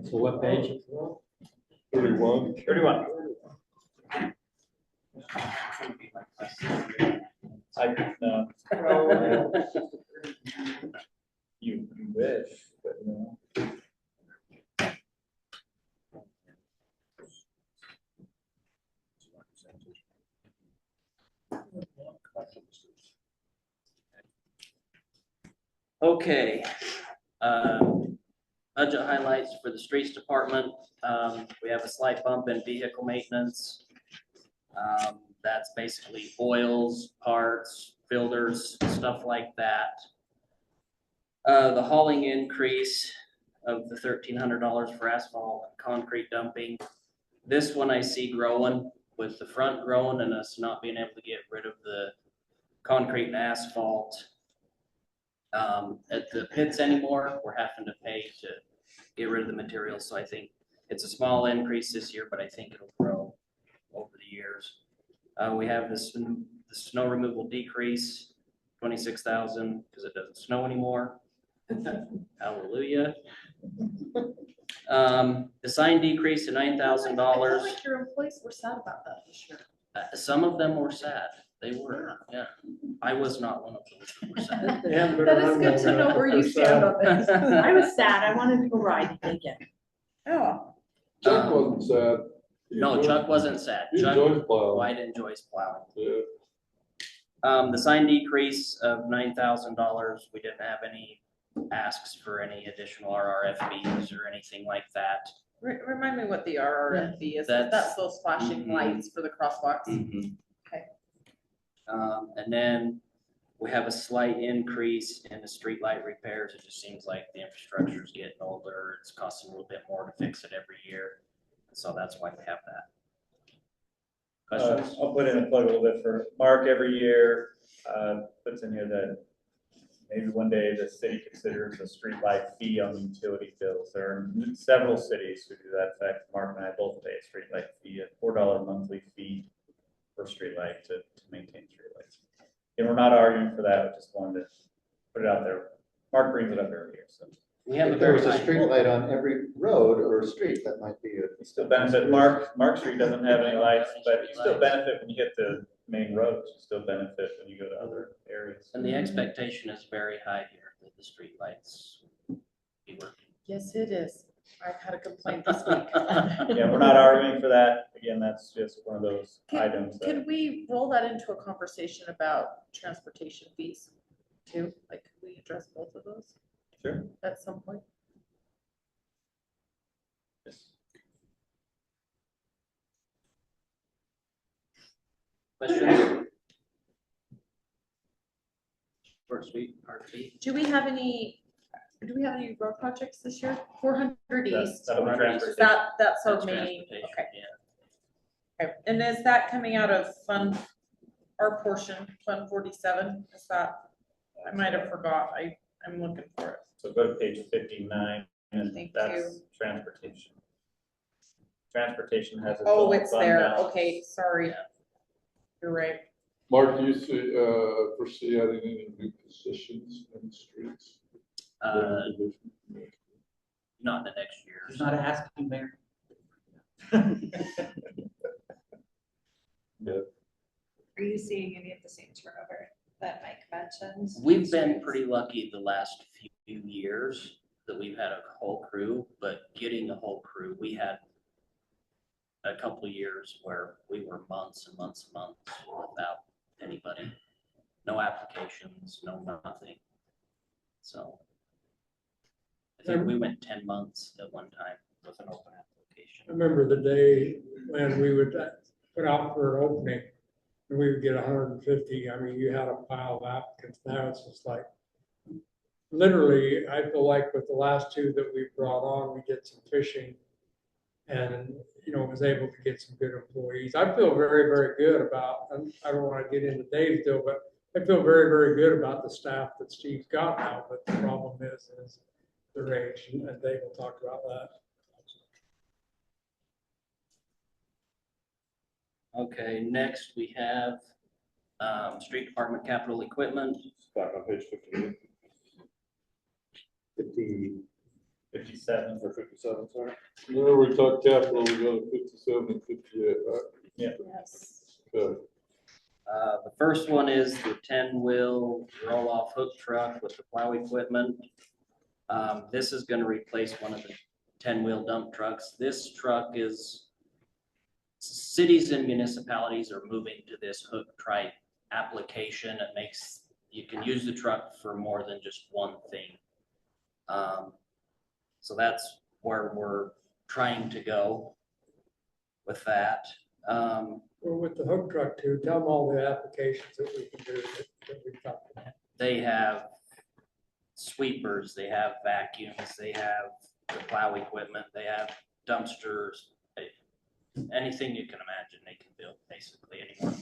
So what page? 31. 31. You wish, but no. Okay. budget highlights for the streets department. We have a slight bump in vehicle maintenance. That's basically oils, parts, filters, stuff like that. The hauling increase of the $1,300 for asphalt and concrete dumping. This one I see growing, with the front growing and us not being able to get rid of the concrete and asphalt at the pits anymore. We're having to pay to get rid of the materials. So I think it's a small increase this year, but I think it'll grow over the years. We have the snow removal decrease, 26,000, because it doesn't snow anymore. Hallelujah. The sign decrease to $9,000. I feel like your employees were sad about that this year. Some of them were sad. They were, yeah. I was not one of those who were sad. They haven't been That is around good long to know enough where that you they're stand sad. on this. I was sad. I wanted to go ride again. Oh, Chuck wasn't sad. He No, enjoyed- Chuck wasn't sad. He Chuck enjoys plowing. White enjoys plowing. Yeah. The sign decrease of $9,000, we didn't have any asks for any additional RRFBs or anything like that. remind me what the RRFB is. That's- That's those flashing Mhm. lights for the crosswalks. Okay. And then we have a slight increase in the streetlight repairs. It just seems like the infrastructure is getting older. It's costing a little bit more to fix it every year. So that's why we have that. Questions? I'll put in a plug a little bit for Mark every year, puts in here that maybe one day the city considers a streetlight fee on utility bills. There are several cities who do that. In fact, Mark and I both pay a streetlight fee, a $4 monthly fee for streetlight to maintain streetlights. And we're not arguing for that, we just wanted to put it out there. Mark brings it up every year, so. We have a If there very was a high. street light on every road or street, that might be a. You still benefit, Mark Street doesn't have any lights, but you still benefit when you hit the main roads, you still benefit when you go to other areas. And the expectation is very high here that the streetlights be working. Yes, it is. I've had a complaint this week. Yeah, we're not arguing for that. Again, that's just one of those items that. Could we roll that into a conversation about transportation fees too? Like, could we address both of those Sure. at some point? Yes. Questions? Short, sweet, hard to beat. Do we have any road projects this year? 400 East. That'll be 400 East. Is transportation. that's our That's main, transportation, okay. yeah. Okay. And is that coming out of our portion, Fund 47? Is that, I might have forgot. I'm looking for it. So go to page 59, and Thank that's you. transportation. Transportation has its Oh, own it's fund there. balance. Okay, sorry. You're right. Mark, do you see, foresee adding any new positions in the streets? Not in the next year. He's not asking, Mayor. Are you seeing any of the same turnover that Mike mentioned? We've been pretty lucky the last few years that we've had a whole crew, but getting a whole crew, we had a couple of years where we were months and months and months without anybody. No applications, no nothing. So I think we went 10 months at one time with an open application. I remember the day when we would put out for an opening and we would get 150. I mean, you had a pile of applicants. Now it's just like, literally, I feel like with the last two that we brought on, we did some fishing and, was able to get some good employees. I feel very, very good about, and I don't want to get into Dave's deal, but I feel very, very good about the staff that Steve's got now. But the problem is the age, and Dave will talk about that. Okay, next we have street department capital equipment. Back on page 58. 57. Or 57, sorry. Whenever we talk capital, we go to 57 and 58, right? Yeah. Yes. Okay. The first one is the 10-wheel roll-off hook truck with the plow equipment. This is gonna replace one of the 10-wheel dump trucks. This truck is, cities and municipalities are moving to this hook trike application. It makes, you can use the truck for more than just one thing. So that's where we're trying to go with that. Well, with the hook truck too, tell them all the applications that we can do that we talked about. They have sweepers, they have vacuums, they have the plow equipment, they have dumpsters. Anything you can imagine they can build basically anymore.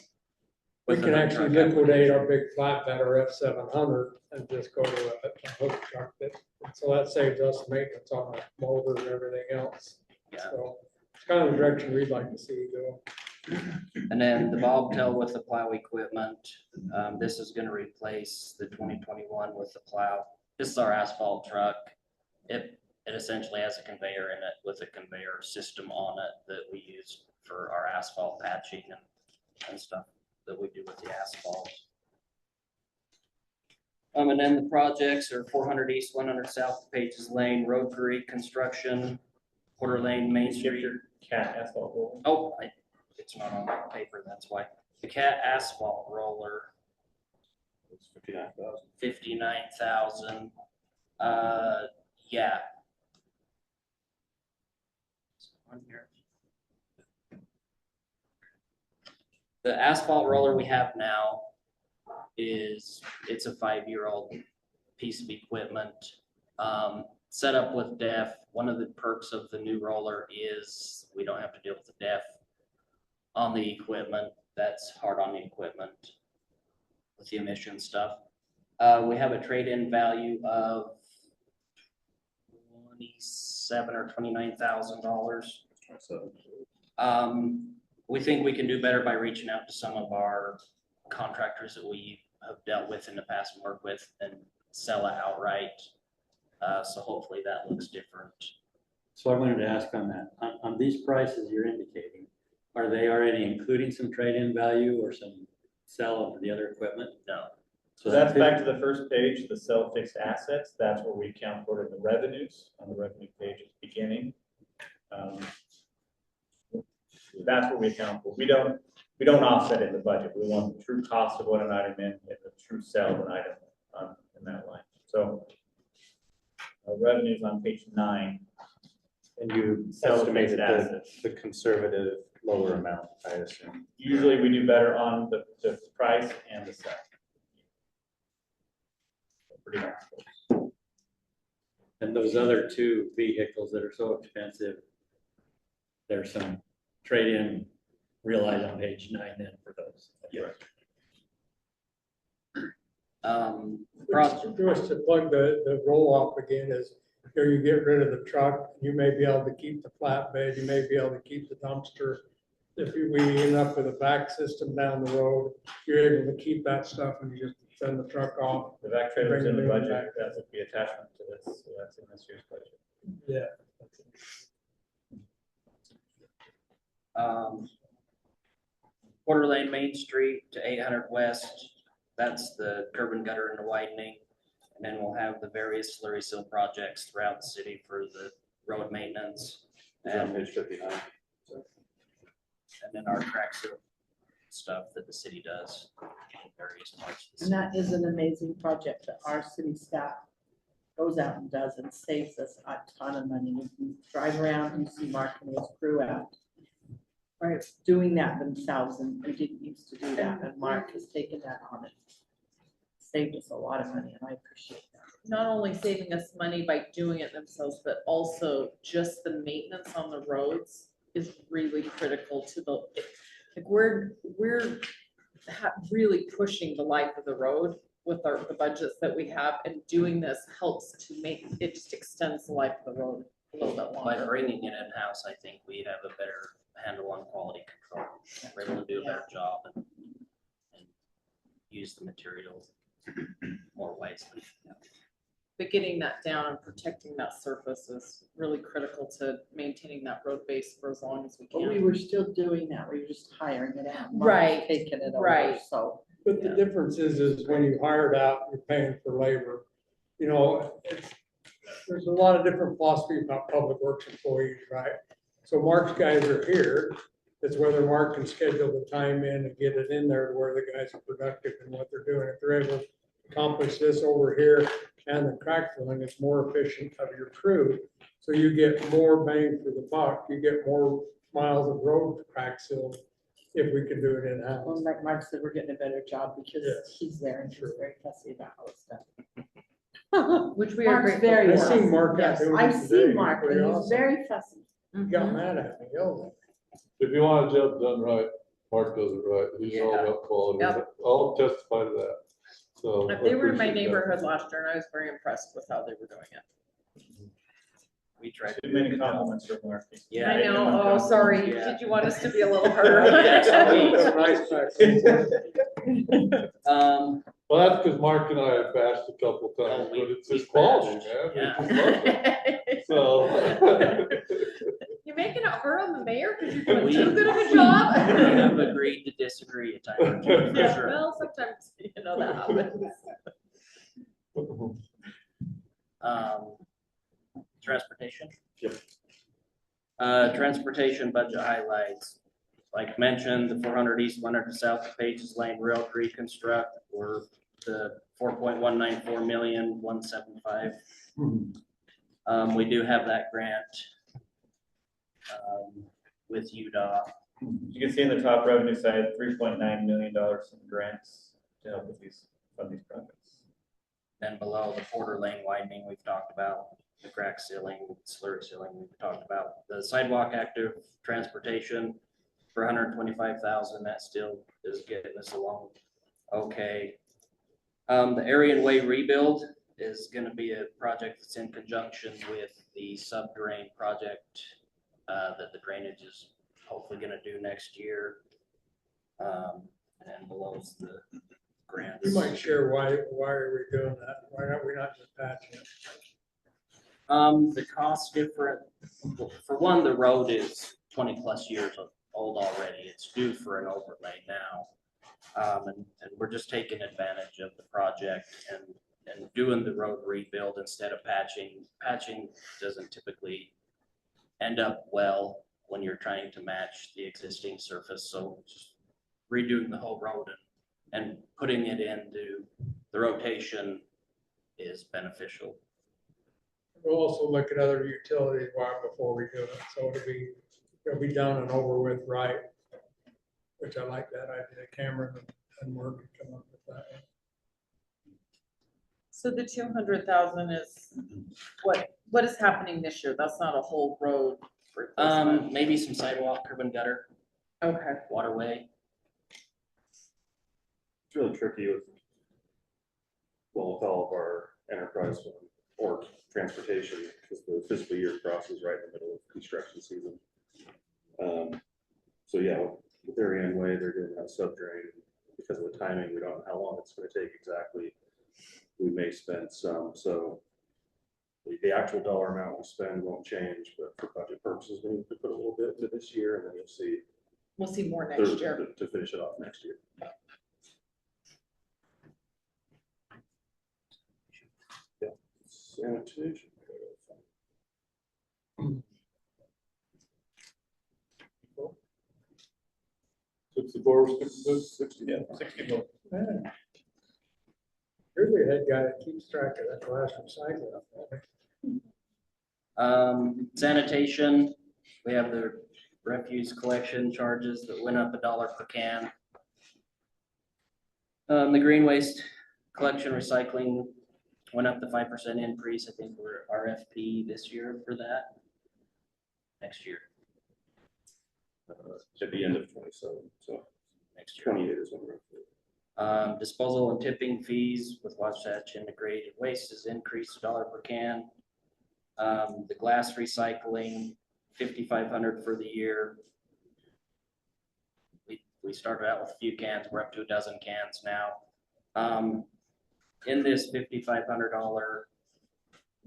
We With can the hook actually truck liquidate our application. big flatbed or F700 and just go to a hook truck that, so that saves us maintenance on our motor and everything else. Yeah. So it's kind of the direction we'd like to see go. And then the bobtail with the plow equipment, this is gonna replace the 2021 with the plow. This is our asphalt truck. It essentially has a conveyor in it with a conveyor system on it that we use for our asphalt patching and stuff that we do with the asphalt. And then the projects are 400 East, 100 South, Pages Lane, Road Creek Construction, Quarter Lane, Main Street. Cat asphalt roll. Oh, it's not on my paper, that's why. The cat asphalt roller, It's 59,000. 59,000. Yeah. On here. The asphalt roller we have now it's a 5-year-old piece of equipment. Set up with DEF. One of the perks of the new roller is we don't have to deal with the DEF on the equipment. That's hard on the equipment with the emission stuff. We have a trade-in value of $27,000 or $29,000. We think we can do better by reaching out to some of our contractors that we have dealt with in the past and worked with and sell it outright. So hopefully that looks different. So I wanted to ask on that, on these prices you're indicating, are they already including some trade-in value or some sell of the other equipment? No. So that's back to the first page, the sell fixed assets. That's where we account for it in the revenues on the revenue page at the beginning. That's where we account for. We don't offset it in the budget. We want the true cost of what an item in and the true sell of an item in that line. So revenues on page 9. And you Sell estimated fixed assets. the conservative lower amount, I assume. Usually we do better on the price and the sell. Pretty much. And those other two vehicles that are so expensive, there's some trade-in realized on page 9 then for those. Just to plug the roll-off again is, here you get rid of the truck, you may be able to keep the flatbed, you may be able to keep the dumpster. If we end up with a back system down the road, you're able to keep that stuff and you just send the truck off. The back trailer's in the Bring it budget. back. That would be attachment to this. So that's in this year's budget. Yeah. Quarter Lane Main Street to 800 West. That's the curb and gutter and the widening. And then we'll have the various slurry seal projects throughout the city for the road maintenance. And And, page 59. and then our crack seal stuff that the city does in various parts of the And city. that is an amazing project that our city staff goes out and does and saves us a ton of money. If you drive around, you see Mark and his crew out. Right, doing that themselves and they didn't used to do that. And Mark has taken that on and saved us a lot of money and I appreciate that. Not only saving us money by doing it themselves, but also just the maintenance on the roads is really critical to the, like, we're really pushing the life of the road with the budgets that we have, and doing this helps to make, it just extends the life of the road a little bit By longer. bringing it in-house, I think we have a better handle on quality control. We're able to do a better job and use the materials more wisely. But getting that down and protecting that surface is really critical to maintaining that road base for as long as we But we can. were still doing that. We were just hiring it out. Mark's Right, taking it over, right. so. But the difference is when you hire it out, you're paying for labor. You know, there's a lot of different philosophy about public works employees, right? So Mark's guys are here. It's whether Mark can schedule the time in and get it in there to where the guys are productive in what they're doing. If they're able to accomplish this over here and the crack filling is more efficient of your crew. So you get more bang for the buck, you get more miles of road crack sealed if we can do it in-house. Well, like Mark said, we're getting a better job because Yes. he's there and she's very fussy about all this stuff. Which we are Mark's grateful very I for. seen Mark out Yes, doing I've it today. seen Mark Pretty and he's awesome. very fussy. He got Mhm. mad at me, yelled at me. If you want a job done right, Mark does it right. He's all Yeah. about quality. Yep. I'll testify to that. So. They were in my I appreciate that. neighborhood last year and I was very impressed with how they were doing it. We tried to Too do a many good job. compliments for Mark. Yeah. I know, oh, sorry, Yeah. did you want us to be a little harder? Nice back. Well, that's because Mark and I have bashed a couple times, Oh, we- but it's we his quality, bashed, man. yeah. We just love it. So. You're making it hard on the mayor because you're doing We- too good of a We job. have agreed to disagree at times, or two, for sure. Well, sometimes, that happens. Transportation? Yep. Transportation budget highlights. Like mentioned, the 400 east, 100 south of Pages Lane Rail reconstruct, or the 4.194 million, 175. We do have that grant with UDOT. You can see in the top revenue side, $3.9 million in grants to help with fund these projects. Then below, the Porter Lane widening, we've talked about, the crack sealing, slurry sealing, we've talked about. The sidewalk active transportation for 125,000, that still is getting us along okay. The Aryan Way rebuild is gonna be a project that's in conjunction with the sub-drain project that the drainage is hopefully gonna do next year. And below's the grants. You might share why are we doing that? Why are we not just patching it? The cost different, for one, the road is 20+ years old already. It's due for an overlay now. And we're just taking advantage of the project and doing the road rebuild instead of patching. Patching doesn't typically end up well when you're trying to match the existing surface. So just redoing the whole road and putting it into the rotation is beneficial. We'll also look at other utilities before we do it, so it'll be done and over with right, which I like that idea. Cameron and Mark can come up with that. So the 200,000 is what is happening this year? That's not a whole road replacement. Maybe some sidewalk, curb and gutter, Okay, waterway. It's really tricky with all of our enterprise fund or transportation, because the fiscal year crosses right in the middle of construction season. So yeah, with Aryan Way, they're doing that sub-drain. Because of the timing, we don't know how long it's gonna take exactly. We may spend some, so the actual dollar amount we spend won't change, but for budget purposes, we need to put a little bit into this year, and then you'll see. we'll see more next year. To finish it off next year. Yeah, sanitation. 64, 60. Yeah, 64. You're the head guy that keeps track of that glass recycling. Sanitation, we have the refuse collection charges that went up $1 per can. The green waste collection recycling went up the 5% increase. I think we're RFP this year for that. Next year. At the end of 27, so Next year. 28 is when we're. Disposal and tipping fees with Wasatch Integrated Waste has increased $1 per can. The glass recycling, 5,500 for the year. We started out with a few cans, we're up to a dozen cans now. In this $5,500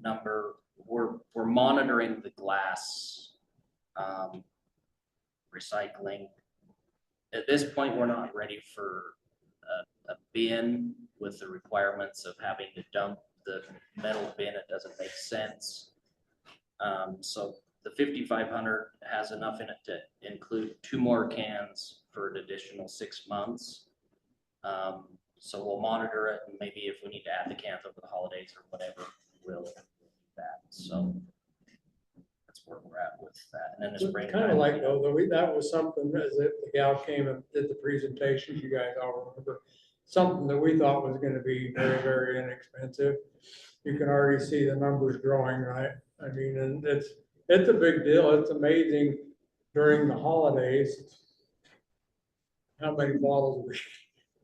number, we're monitoring the glass recycling. At this point, we're not ready for a bin with the requirements of having to dump the metal bin. It doesn't make sense. So the 5,500 has enough in it to include 2 more cans for an additional 6 months. So we'll monitor it, and maybe if we need to add the cans over the holidays or whatever, we'll do that. So that's where we're at with that. And then the spring. Kind of like though, that was something as the gal came and did the presentation, you guys all remember, something that we thought was gonna be very, very inexpensive. You can already see the numbers growing, right? I mean, and it's a big deal. It's amazing during the holidays how many bottles we,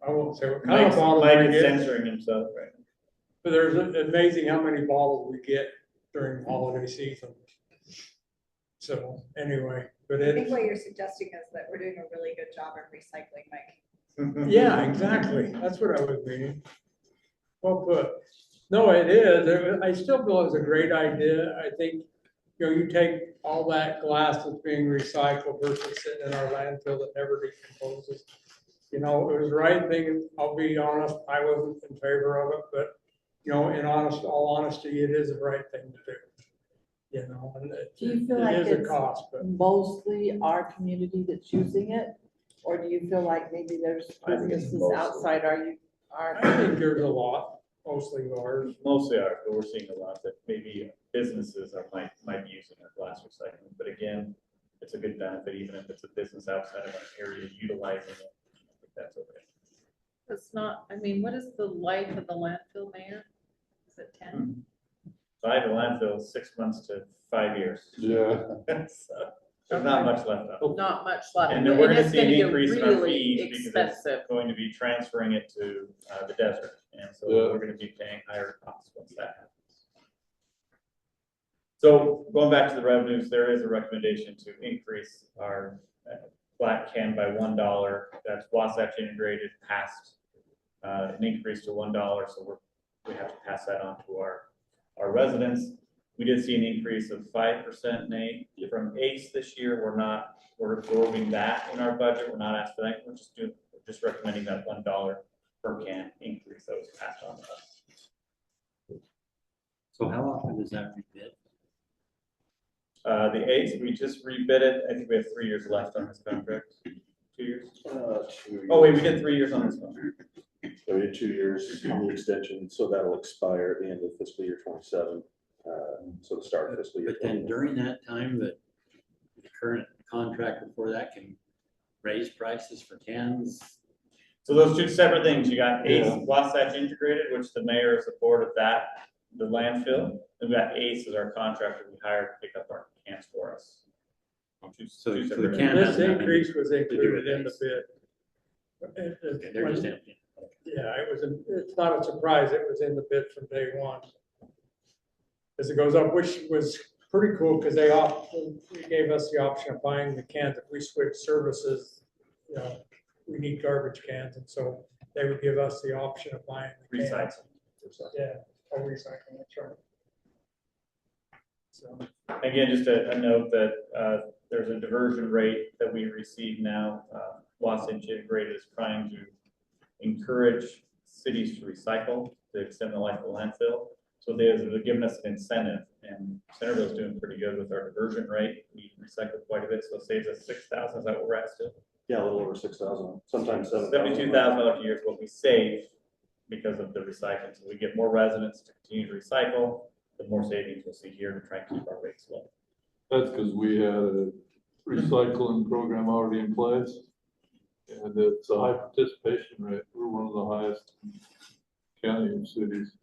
I won't say what kind of bottles Mike we is get, censoring himself, right? but there's amazing how many bottles we get during the holiday season. So anyway, but I think it's, what you're suggesting is that we're doing a really good job at recycling, Mike. yeah, exactly. That's what I was meaning. Well put. No, it is. I still feel it's a great idea. I think, you know, you take all that glass that's being recycled versus sitting in our landfill that never decomposes. You know, it was the right thing. I'll be honest, I wasn't in favor of it, but, you know, in all honesty, it is the right thing to do. You know, and Do you feel like it is a it's cost, but mostly our community that's using it? Or do you feel like maybe there's I think it's businesses mostly. outside I think there's a lot, mostly ours. Mostly ours, but we're seeing a lot that maybe businesses might be using our glass recycling. But again, it's a good benefit, even if it's a business outside of an area utilizing it. I think that's okay. It's not, I mean, what is the life of the landfill, Mayor? Is it 10? So I have a landfill 6 months to 5 years. Yeah. So there's not much left of it. Not much left. And then we're gonna it's see an get increase in our really fees because it's expensive. going to be transferring it to the desert. And so Yeah. we're gonna be paying higher costs once that happens. So going back to the revenues, there is a recommendation to increase our flat can by $1. That's Wasatch Integrated passed an increase to $1. So we have to pass that on to our residents. We did see an increase of 5%, Nate, from ACE this year. We're absorbing that in our budget. We're not asking for that. We're just recommending that $1 per can increase that was passed on to us. So how often does that rebid? The ACE, we just rebid it. I think we have 3 years left on this contract. 2 years? 2 years. Oh, wait, we did 3 years on this one. So we had 2 years on the extension, so that'll expire at the end of fiscal year 27. So the start of fiscal year. But then during that time, the current contract before that can raise prices for cans. So those two separate things, you got ACE, Yeah. Wasatch Integrated, which the mayor supported that, the landfill. And we got ACE as our contractor we hired to pick up our cans for us. So Two the separate can entities. this has nothing increase was do included with in the ACE. bid. Okay, they're just empty. Yeah, it's not a surprise, it was in the bid from day one. As it goes up, which was pretty cool, because they gave us the option of buying the cans. If we switch services, you know, we need garbage cans, and so they would give us the option of buying the cans. Recycling. Yeah, or recycling, that's right. So, Again, just a note that there's a diversion rate that we receive now. Wasatch Integrated is trying to encourage cities to recycle, to extend the life of the landfill. So they've given us an incentive, and Centerville's doing pretty good with our diversion rate. We recycle quite a bit, so it saves us $6,000. Is that what we're at still? Yeah, a little over 6,000, sometimes 7,000. $72,000 a year is what we save because of the recycling. So we get more residents to continue to recycle, the more savings we'll see here to try and keep our rates low. That's because we had a recycling program already in place. And it's a high participation rate. We're one of the highest county and cities.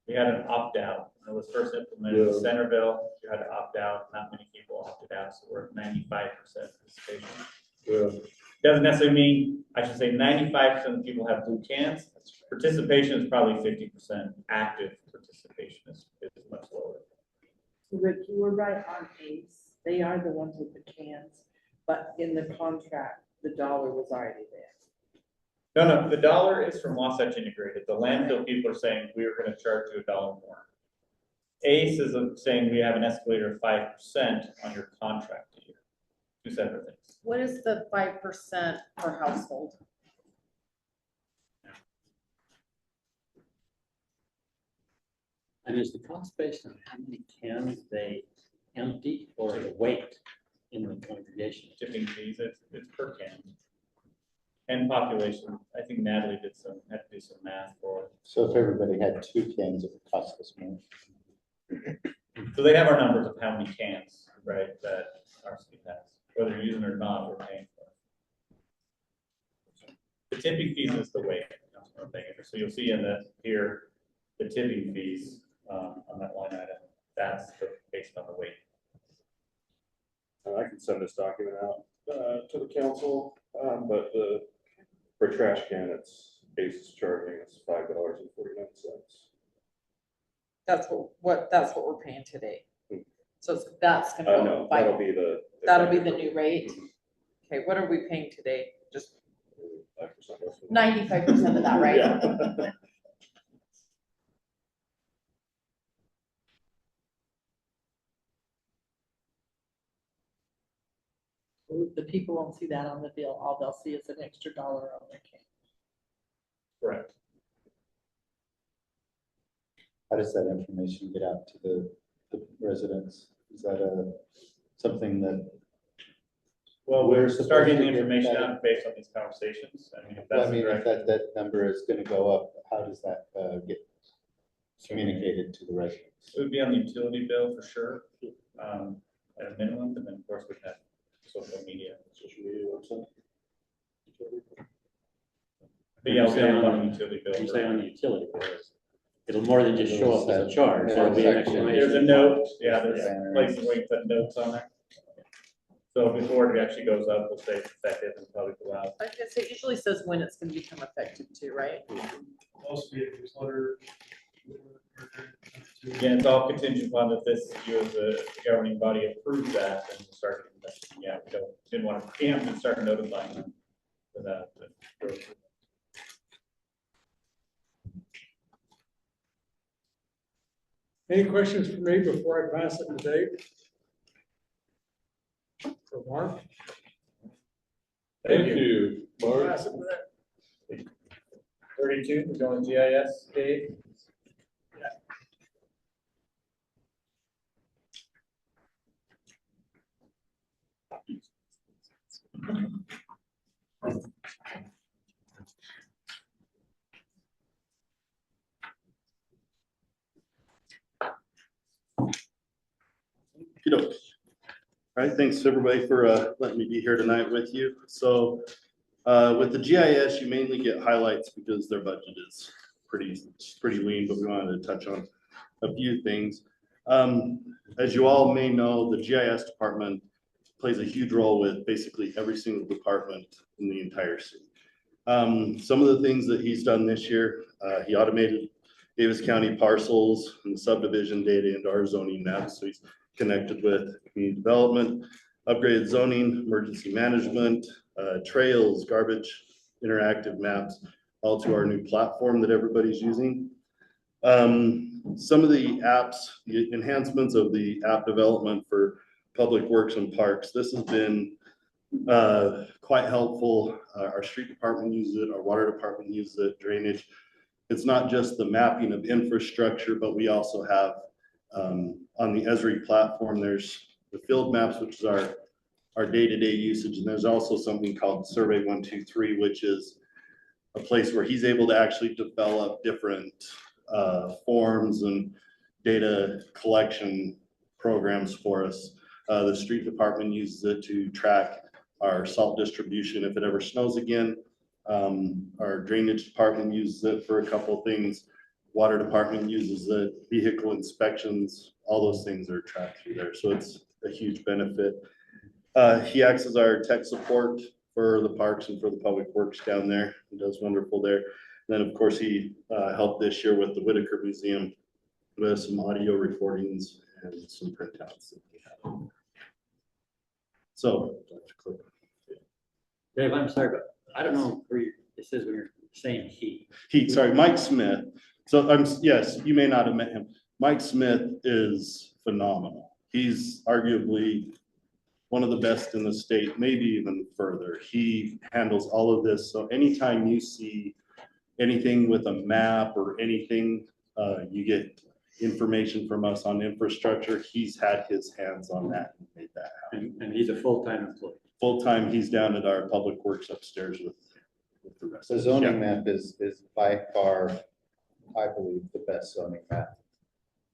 We had an opt-out. When it was first implemented in Yeah. Centerville, you had to opt out. Not many people opted out, so we're at 95% participation. Yeah. Doesn't necessarily mean, I should say 95% of the people have blue cans. Participation is probably 50%. Active participation is much lower. Rick, you were right on ACE. They are the ones with the cans, but in the contract, the dollar was already there. No, the dollar is from Wasatch Integrated. The landfill people are saying we are going to charge you $1 more. ACE is saying we have an escalator of 5% on your contract a year. Two separate things. What is the 5% per household? And is the cost based on how many cans they empty or the weight in the congregation? Tipping fees, it's per can. And population, I think Natalie had to do some math for it. So if everybody had 2 cans, it would cost us more. So they have our numbers of how many cans, right, that our city has, whether you're using it or not, we're paying for it. The tipping fees is the way, so you'll see in the, here, the tipping fees, on that line item, that's based on the weight. I can send this document out to the council, but for trash can, it's Ace charging us $5.49. That's that's what we're paying today. So that's gonna go No, by, that'll be the. that'll be the new rate. Okay, what are we paying today? Just 95% of that, right? Yeah. The people won't see that on the bill. All they'll see is an extra $1 on their can. Correct. How does that information get out to the residents? Is that something that? Well, We're we're supposed starting to the get information that- out based on these conversations. I mean, if Well, that's I mean, the if direction. that number is gonna go up, how does that get communicated to the residents? It would be on the utility bill for sure, at a minimum, and then of course we have social media. website. But yeah, we'll Say have on on the utility bill. You say on the utility bills, it'll more than just show up as a charge, there'll be an explanation. There's a note, yeah, there's Banner. places where you put notes on there. So before it actually goes up, we'll say it's effective and probably go out. I guess it usually says when it's gonna become effective too, right? Also be a newsletter. Again, it's all contingent upon that this, you as a governing body approve that, and we'll start investing. Yeah, we didn't want to preempt and start notifying them for that. But- Any questions for me before I pass it to Dave? For Mark? Thank you, Mark. Pass it to that. 32, we're going GIS, Dave. All right, thanks everybody for letting me be here tonight with you. So with the GIS, you mainly get highlights because their budget is pretty lean, but we wanted to touch on a few things. As you all may know, the GIS department plays a huge role with basically every single department in the entire city. Some of the things that he's done this year, he automated Davis County parcels and subdivision data into our zoning maps. So he's connected with community development, upgraded zoning, emergency management, trails, garbage, interactive maps, all to our new platform that everybody's using. Some of the apps, the enhancements of the app development for public works and parks, this has been quite helpful. Our street department uses it, our water department uses it, drainage. It's not just the mapping of infrastructure, but we also have on the Esri platform, there's the field maps, which is our day-to-day usage. And there's also something called Survey 123, which is a place where he's able to actually develop different forms and data collection programs for us. The street department uses it to track our salt distribution if it ever snows again. Our drainage department uses it for a couple of things. Water department uses it, vehicle inspections, all those things are tracked through there. So it's a huge benefit. He acts as our tech support for the parks and for the public works down there. He does wonderful there. And then of course he helped this year with the Whitaker Museum with some audio recordings and some printouts that we have. So, Dave, I'm sorry, but I don't know where it says when you're saying he. Sorry, Mike Smith. So yes, you may not have met him. Mike Smith is phenomenal. He's arguably one of the best in the state, maybe even further. He handles all of this. So anytime you see anything with a map or anything, you get information from us on infrastructure. He's had his hands on that and made that happen. And he's a full-time employee. Full-time, he's down at our public works upstairs with with the rest. The of it. zoning map is by far, I believe, the best zoning map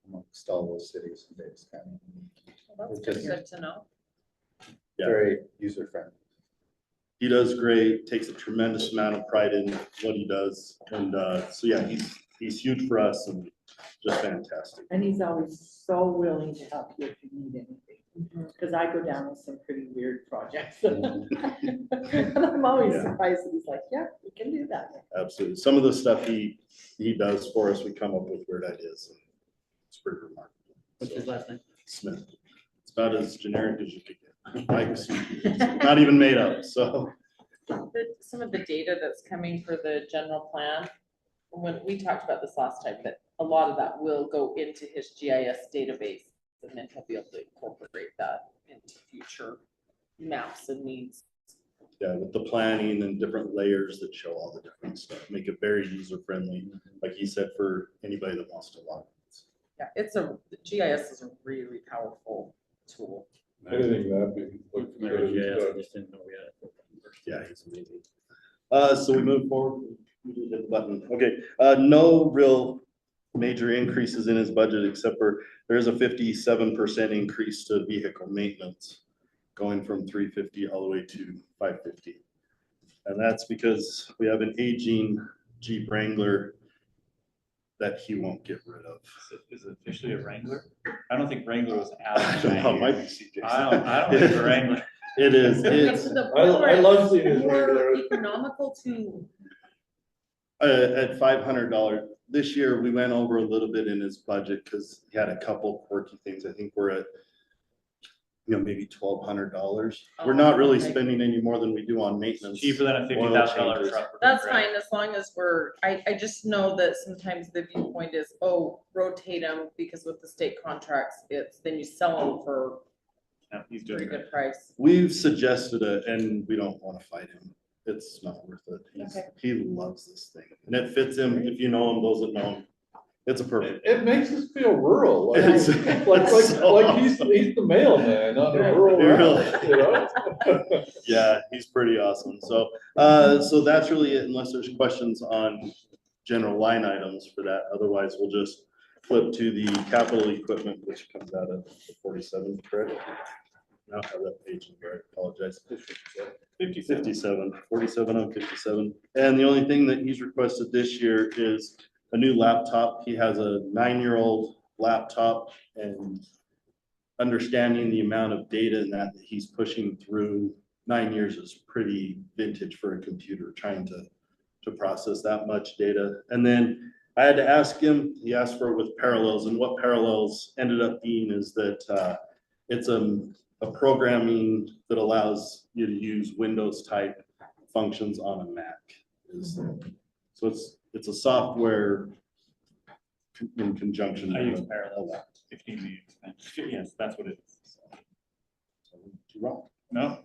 amongst all those cities in Davis County. Well, that's It's pretty just- good to know. Yeah. Very user friendly. He does great, takes a tremendous amount of pride in what he does. And so, yeah, he's huge for us and just fantastic. And he's always so willing to help you if you need anything. Because I go down with some pretty weird projects. And I'm always Yeah. surprised that he's like, yeah, we can do that. Absolutely. Some of the stuff he does for us, we come up with weird ideas. And it's pretty remarkable. What's his last name? Smith. It's about as generic as you could get. Not even made up, so. Some of the data that's coming for the general plan, when we talked about this last time, that a lot of that will go into his GIS database. And then he'll be able to incorporate that into future maps and needs. Yeah, with the planning and different layers that show all the different stuff, make it very user friendly, like he said, for anybody that wants to log. Yeah, the GIS is a really powerful tool. Anything mapping. looks There was, good. yeah, I just didn't know we had it. Yeah, he's amazing. So we move forward. We did hit the button. Okay, no real major increases in his budget except for there is a 57% increase to vehicle maintenance, going from 350 all the way to 550. And that's because we have an aging Jeep Wrangler that he won't get rid of. Is it officially a Wrangler? I don't think Wrangler was out. I don't know, it might be CJ. I don't think it's a Wrangler. It is, Okay, it's so the I love Wrangler seeing is his more Wrangler. economical to, at $500. This year, we went over a little bit in his budget because he had a couple quirky things. I think we're at, maybe $1,200. We're not really okay. spending any more than we do on maintenance. Cheaper than a Oil $50,000 changes. truck. that's fine, as long as I just know that sometimes the viewpoint is, rotate them, because with the state contracts, then you sell them for Yeah, he's a doing pretty great. good price. We've suggested it and we don't want to fight him. It's not worth it. Okay. He loves this thing and it fits him. If you know him, those that know him, it's a perfect. It makes us feel rural, like, It's- like he's the mailman on a rural route, you know? Yeah, he's pretty awesome. So, so that's really it unless there's questions on general line items for that. Otherwise, we'll just flip to the capital equipment, which comes out of the 47, correct? I don't have that page in here, I apologize. 57, 47 on 57. And the only thing that he's requested this year is a new laptop. He has a 9-year-old laptop and understanding the amount of data in that he's pushing through 9 years is pretty vintage for a computer, trying to process that much data. And then I had to ask him, he asked for it with Parallels, and what Parallels ended up being is that it's a programming that allows you to use Windows type functions on a Mac. So it's a software in conjunction. I use with Parallels. 15 minutes. Yes, that's what it is. Too wrong. No.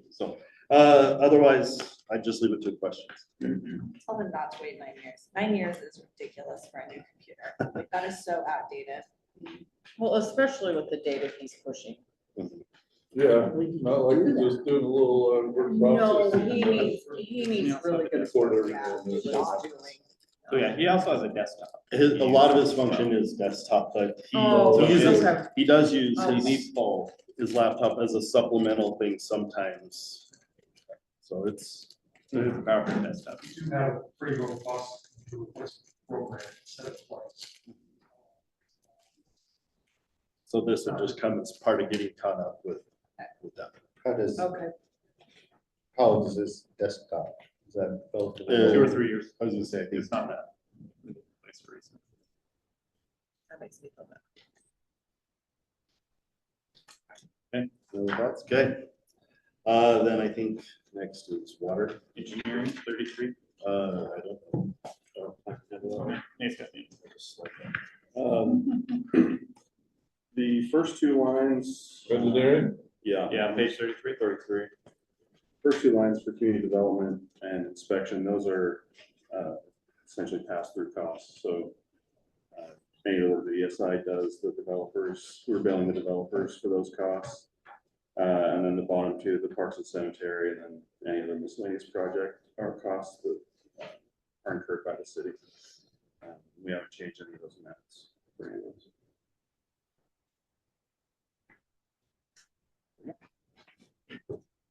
So, otherwise, I just leave it to questions. Tell them not to wait 9 years. 9 years is ridiculous for a new computer. Like, that is so outdated. Well, especially with the data he's pushing. Yeah, not like we're just doing a little word No, processing. he needs really good. Record support. everything. What he's doing. So yeah, he also has a desktop. A lot of his function is desktop, but Oh, he uses, okay. he does use Oh. his laptop as a supplemental thing sometimes. So it's, So it's a powerful desktop. We do have a pretty robust program set up twice. so this would just come as part of getting caught up with that. Okay. How old is this desktop? Is that both? 2 or 3 years. I was gonna say, I think It's not that. It's recent. That makes me feel better. so that's good. Then I think next is water. Engineering, 33. I don't know. It's got me. The first two lines. Engineering? Yeah. Yeah, page 33. 33. First two lines for community development and inspection, those are essentially pass-through costs. So any of the ESI does, the developers, we're billing the developers for those costs. And then the bottom two, the parks and cemetery, and then any of the miscellaneous project our costs that are incurred by the city. We haven't changed any of those amounts for ambulance.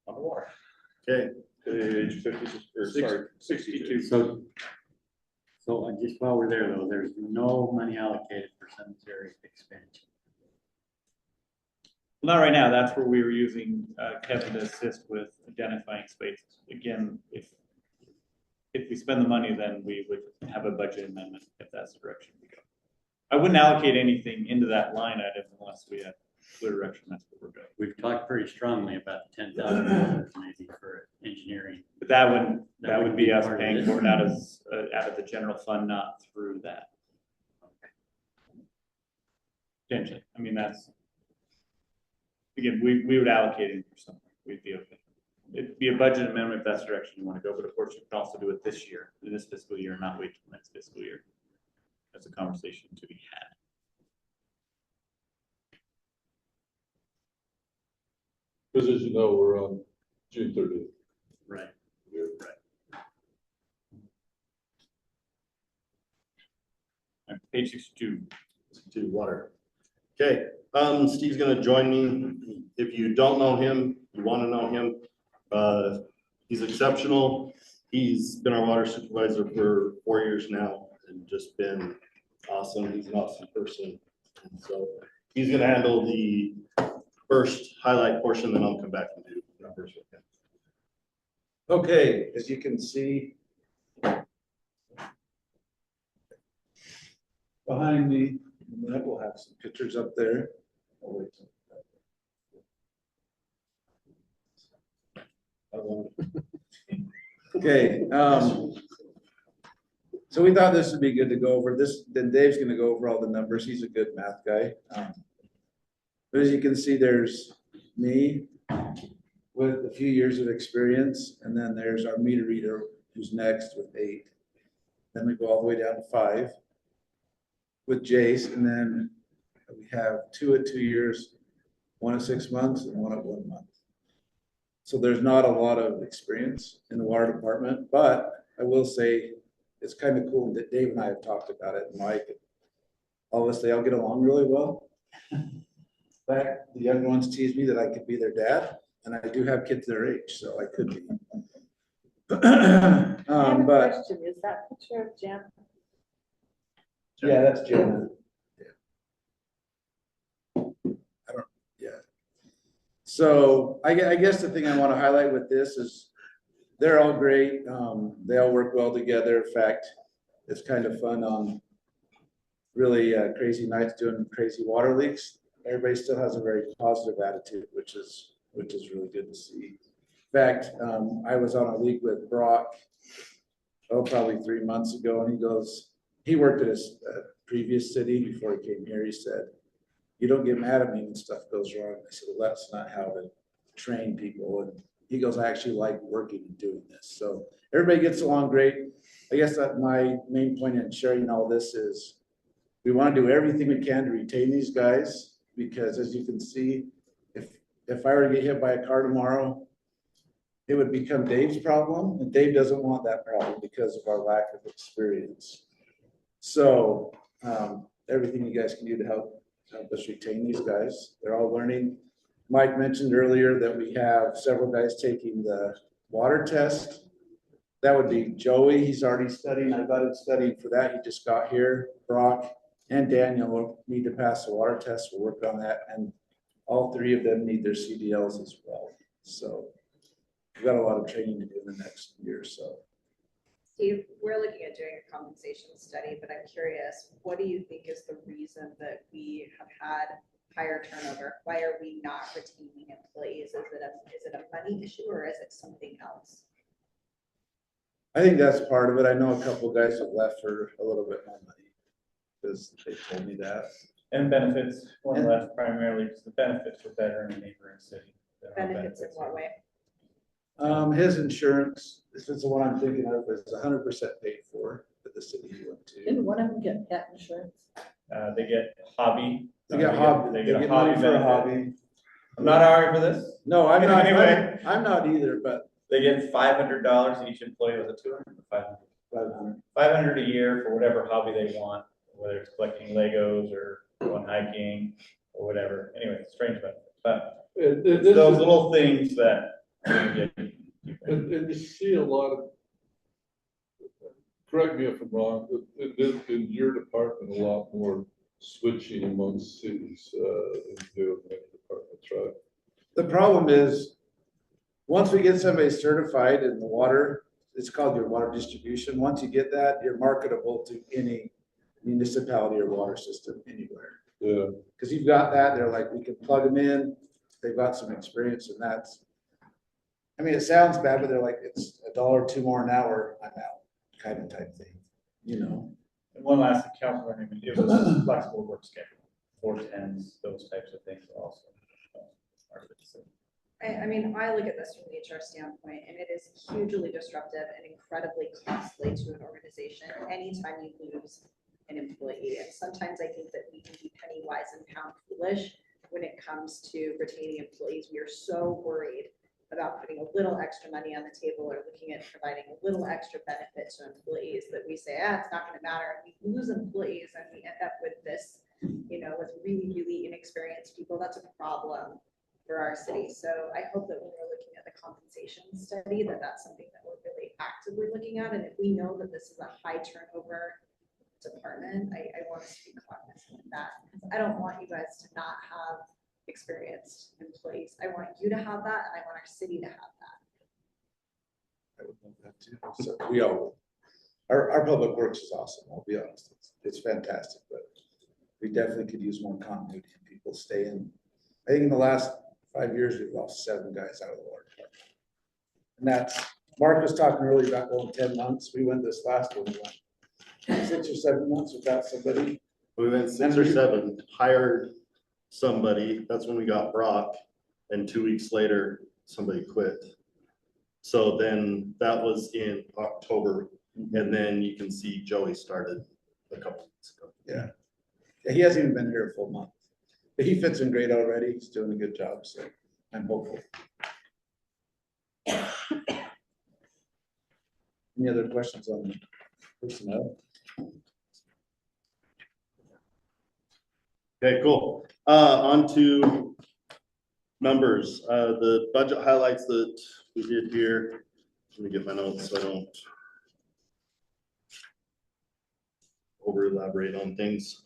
On the water. Okay, page 50, or sorry, 62. So just while we're there though, there's no money allocated for cemetery expansion. Not right now, that's where we were using Kevin to assist with identifying spaces. Again, if we spend the money, then we would have a budget amendment if that's the direction we go. I wouldn't allocate anything into that line item unless we have clear direction, that's what we're doing. We've talked pretty strongly about the $10,000 maybe for engineering. But that would be us part of paying this. for it out of the general fund, not through that. Potentially, I mean, that's, again, we would allocate it for something, we'd be okay. It'd be a budget amendment if that's the direction you want to go, but of course you can also do it this year, in this fiscal year, and not wait till next fiscal year. That's a conversation to be had. Because as you know, we're on June 30th. Right. Page 62. To water. Okay, Steve's gonna join me. If you don't know him, you want to know him, he's exceptional. He's been our water supervisor for 4 years now and just been awesome. He's an awesome person. And so he's gonna handle the first highlight portion, then I'll come back and do numbers with him. Okay, as you can see behind me, we'll have some pictures up there. I'll wait till- Okay, so we thought this would be good to go over this, then Dave's gonna go over all the numbers. He's a good math guy. But as you can see, there's me with a few years of experience, and then there's our meter reader who's next with 8. Then we go all the way down to 5 with Jace, and then we have 2 at 2 years, 1 at 6 months, and 1 at 1 month. So there's not a lot of experience in the water department, but I will say it's kind of cool that Dave and I have talked about it, and Mike, all of us, they all get along really well. In fact, the younger ones tease me that I could be their dad, and I do have kids their age, so I could be. I have a But question, is that picture of Jen? yeah, that's Jim. So I guess the thing I want to highlight with this is they're all great. They all work well together. In fact, it's kind of fun on really crazy nights doing crazy water leaks. Everybody still has a very positive attitude, which is really good to see. In fact, I was on a leak with Brock, probably 3 months ago, and he worked at his previous city before he came here. He said, "You don't get mad at me when stuff goes wrong." I said, "Well, that's not how to train people." And he goes, "I actually like working and doing this." So everybody gets along great. I guess that my main point in sharing all this is we want to do everything we can to retain these guys, because as you can see, if I were to get hit by a car tomorrow, it would become Dave's problem, and Dave doesn't want that problem because of our lack of experience. So everything you guys can do to help us retain these guys. They're all learning. Mike mentioned earlier that we have several guys taking the water test. That would be Joey. He's already studying. I got him studying for that. He just got here. Brock and Daniel will need to pass the water test. We'll work on that. And all 3 of them need their CDLs as well. So we've got a lot of training to do in the next year or so. Steve, we're looking at doing a compensation study, but I'm curious, what do you think is the reason that we have had higher turnover? Why are we not retaining employees? Is it a money issue or is it something else? I think that's part of it. I know a couple of guys have left for a little bit more money because they told me that. And benefits, one left primarily because the benefits were better in a neighboring city. Benefits in what way? His insurance, this is the one I'm thinking of, is 100% paid for at the city he went to. Didn't one of them get pet insurance? They get hobby. They get hobby. They They get a get money hobby for a benefit. hobby. I'm not arguing for this. No, I'm not. Anyway. I'm not either. But They get $500 each employee, was it 200 or 500? 500. 500 a year for whatever hobby they want, whether it's collecting Legos or going hiking or whatever. Anyway, strange, but it's those little things that. And you see a lot of, correct me if I'm wrong, but it is in your department, a lot more switching among cities, in the departments, right? The problem is, once we get somebody certified in the water, it's called your water distribution. Once you get that, you're marketable to any municipality or water system anywhere. Yeah. Because you've got that, they're like, we can plug them in, they've got some experience, and that's, I mean, it sounds bad, but they're like, it's $1 or $2 more an hour, I'm out, kind of type thing, you know? And one last thing, Councilor, it was flexible work schedule, 410s, those types of things also. I mean, I look at this from the HR standpoint, and it is hugely disruptive and incredibly costly to an organization anytime you lose an employee. And sometimes I think that we can be penny wise and pound foolish when it comes to retaining employees. We are so worried about putting a little extra money on the table or looking at providing a little extra benefit to employees that we say, it's not going to matter. And we lose employees and we end up with this, you know, with really, really inexperienced people. That's a problem for our city. So I hope that when we're looking at the compensation study, that's something that we're really actively looking at. And if we know that this is a high turnover department, I want us to be cognizant of that. I don't want you guys to not have experienced employees. I want you to have that, and I want our city to have that. I would love that too. So we all, our public works is awesome, I'll be honest. It's fantastic, but we definitely could use more continuity and people stay in. I think in the last 5 years, we've lost 7 guys out of the water department. And that's, Mark was talking earlier about going 10 months. We went this last one, we went 6 or 7 months without somebody. We went 6 or 7, hired somebody, that's when we got Brock, and 2 weeks later, somebody quit. So then that was in October, and then you can see Joey started a couple weeks ago. Yeah. He hasn't even been here a full month, but he fits in great already. He's doing a good job, so I'm hopeful. Any other questions on personnel? Okay, cool. On to numbers. The budget highlights that we did here. Let me get my notes so I don't over elaborate on things.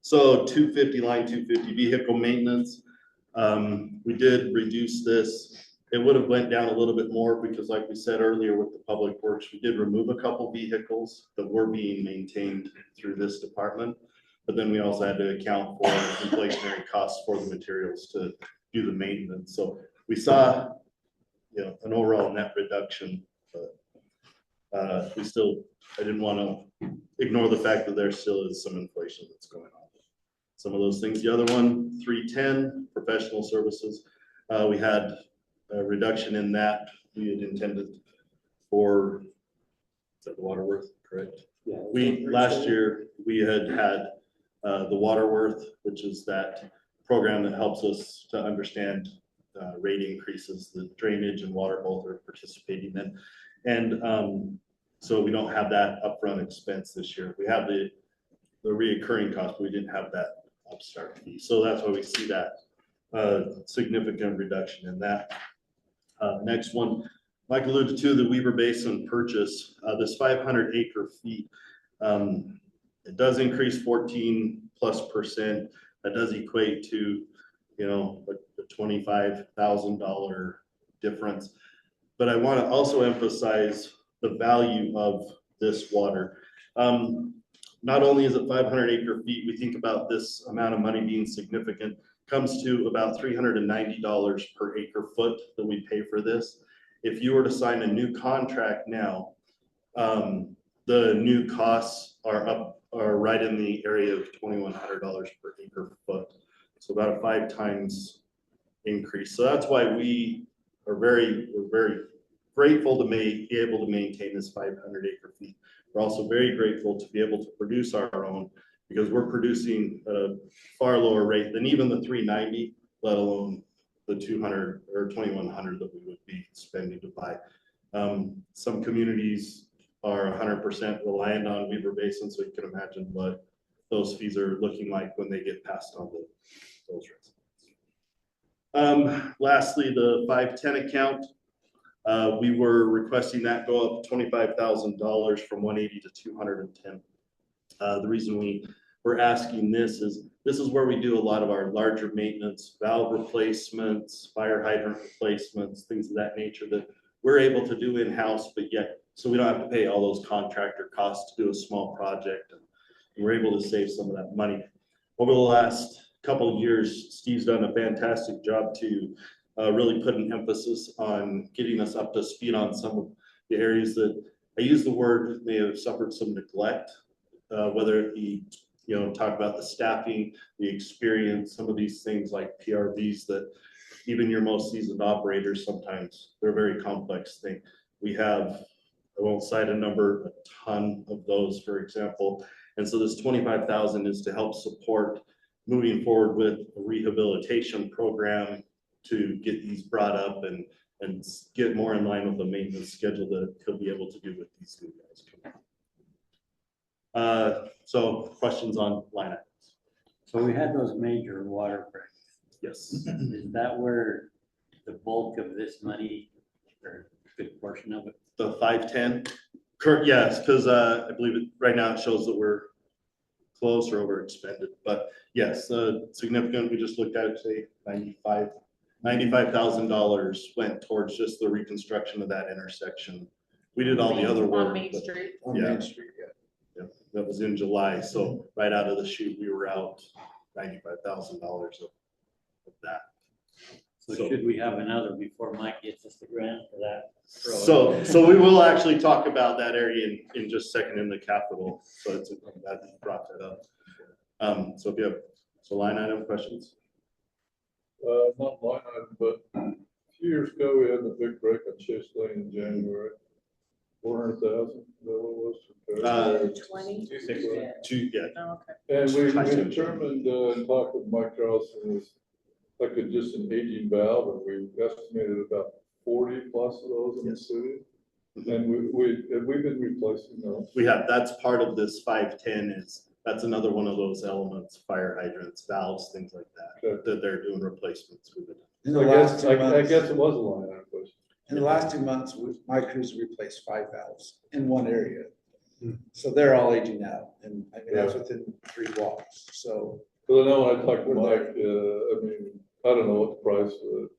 So 250, line 250, vehicle maintenance. We did reduce this. It would have went down a little bit more because like we said earlier with the public works, we did remove a couple vehicles that were being maintained through this department. But then we also had to account for inflationary costs for the materials to do the maintenance. So we saw, you know, an overall net reduction, but we still, I didn't want to ignore the fact that there still is some inflation that's going on. Some of those things. The other one, 310, professional services. We had a reduction in that. We had intended for, is that the Waterworth, correct? Yeah. Last year, we had the Waterworth, which is that program that helps us to understand rate increases, the drainage and water both are participating in. And so we don't have that upfront expense this year. We have the reoccurring cost, but we didn't have that upstart fee. So that's why we see that significant reduction in that. Next one, Mike alluded to the Weaver Basin purchase, this 500 acre feet. It does increase 14+%. That does equate to, you know, a $25,000 difference. But I want to also emphasize the value of this water. Not only is it 500 acre feet, we think about this amount of money being significant, comes to about $390 per acre foot that we pay for this. If you were to sign a new contract now, the new costs are right in the area of $2,100 per acre foot. So about a 5 times increase. So that's why we're very grateful to be able to maintain this 500 acre feet. We're also very grateful to be able to produce our own because we're producing at a far lower rate than even the 390, let alone the 200 or 2,100 that we would be spending to buy. Some communities are 100% reliant on Weaver Basin, so you can imagine what those fees are looking like when they get passed on to those residents. Lastly, the 510 account, we were requesting that go up $25,000 from 180 to 210. The reason we're asking this is where we do a lot of our larger maintenance, valve replacements, fire hydrant replacements, things of that nature that we're able to do in-house, but yet, so we don't have to pay all those contractor costs to do a small project. And we're able to save some of that money. Over the last couple of years, Steve's done a fantastic job to really put an emphasis on getting us up to speed on some of the areas that I use the word may have suffered some neglect, whether it be, talk about the staffing, the experience, some of these things like PRVs that even your most seasoned operators, sometimes they're a very complex thing. We have, I won't cite a number, a ton of those, for example. And so this 25,000 is to help support moving forward with a rehabilitation program to get these brought up and get more in line with the maintenance schedule that he'll be able to do with these new guys. So questions on line items? So we had those major water breaks. Yes. Is that where the bulk of this money, or a good portion of it? The 510? Correct, yes, because I believe right now it shows that we're close or over expended, but yes, significant. We just looked at it today, $95,000 went towards just the reconstruction of that intersection. We did all the other work. On Main Street. On Main Street, yeah. Yeah, that was in July, so right out of the chute, we were out $95,000 of that. So should we have another before Mike gets us the grant for that? So we will actually talk about that area in just a second in the capital. So it's glad that you brought that up. So if you have line item questions. Not line item, but a few years ago, we had a big break on Chase Lane in January. 400,000, that what it was? 20? 260. Yeah. Oh, okay. And we determined, and talked with Mike Carlson, is like just an aging valve, and we estimated about 40 plus of those in the city. And we've been replacing those. We have, that's part of this 510 that's another one of those elements, fire hydrants, valves, things like that, Okay. that they're doing replacements with it. In the last 2 I months, guess it was a line item question. in the last 2 months, my crews replaced 5 valves in one area. So they're all aging out, and I mean, that's within 3 walks, so. Because I know when I talked to Mike, I mean, I don't know what the price was.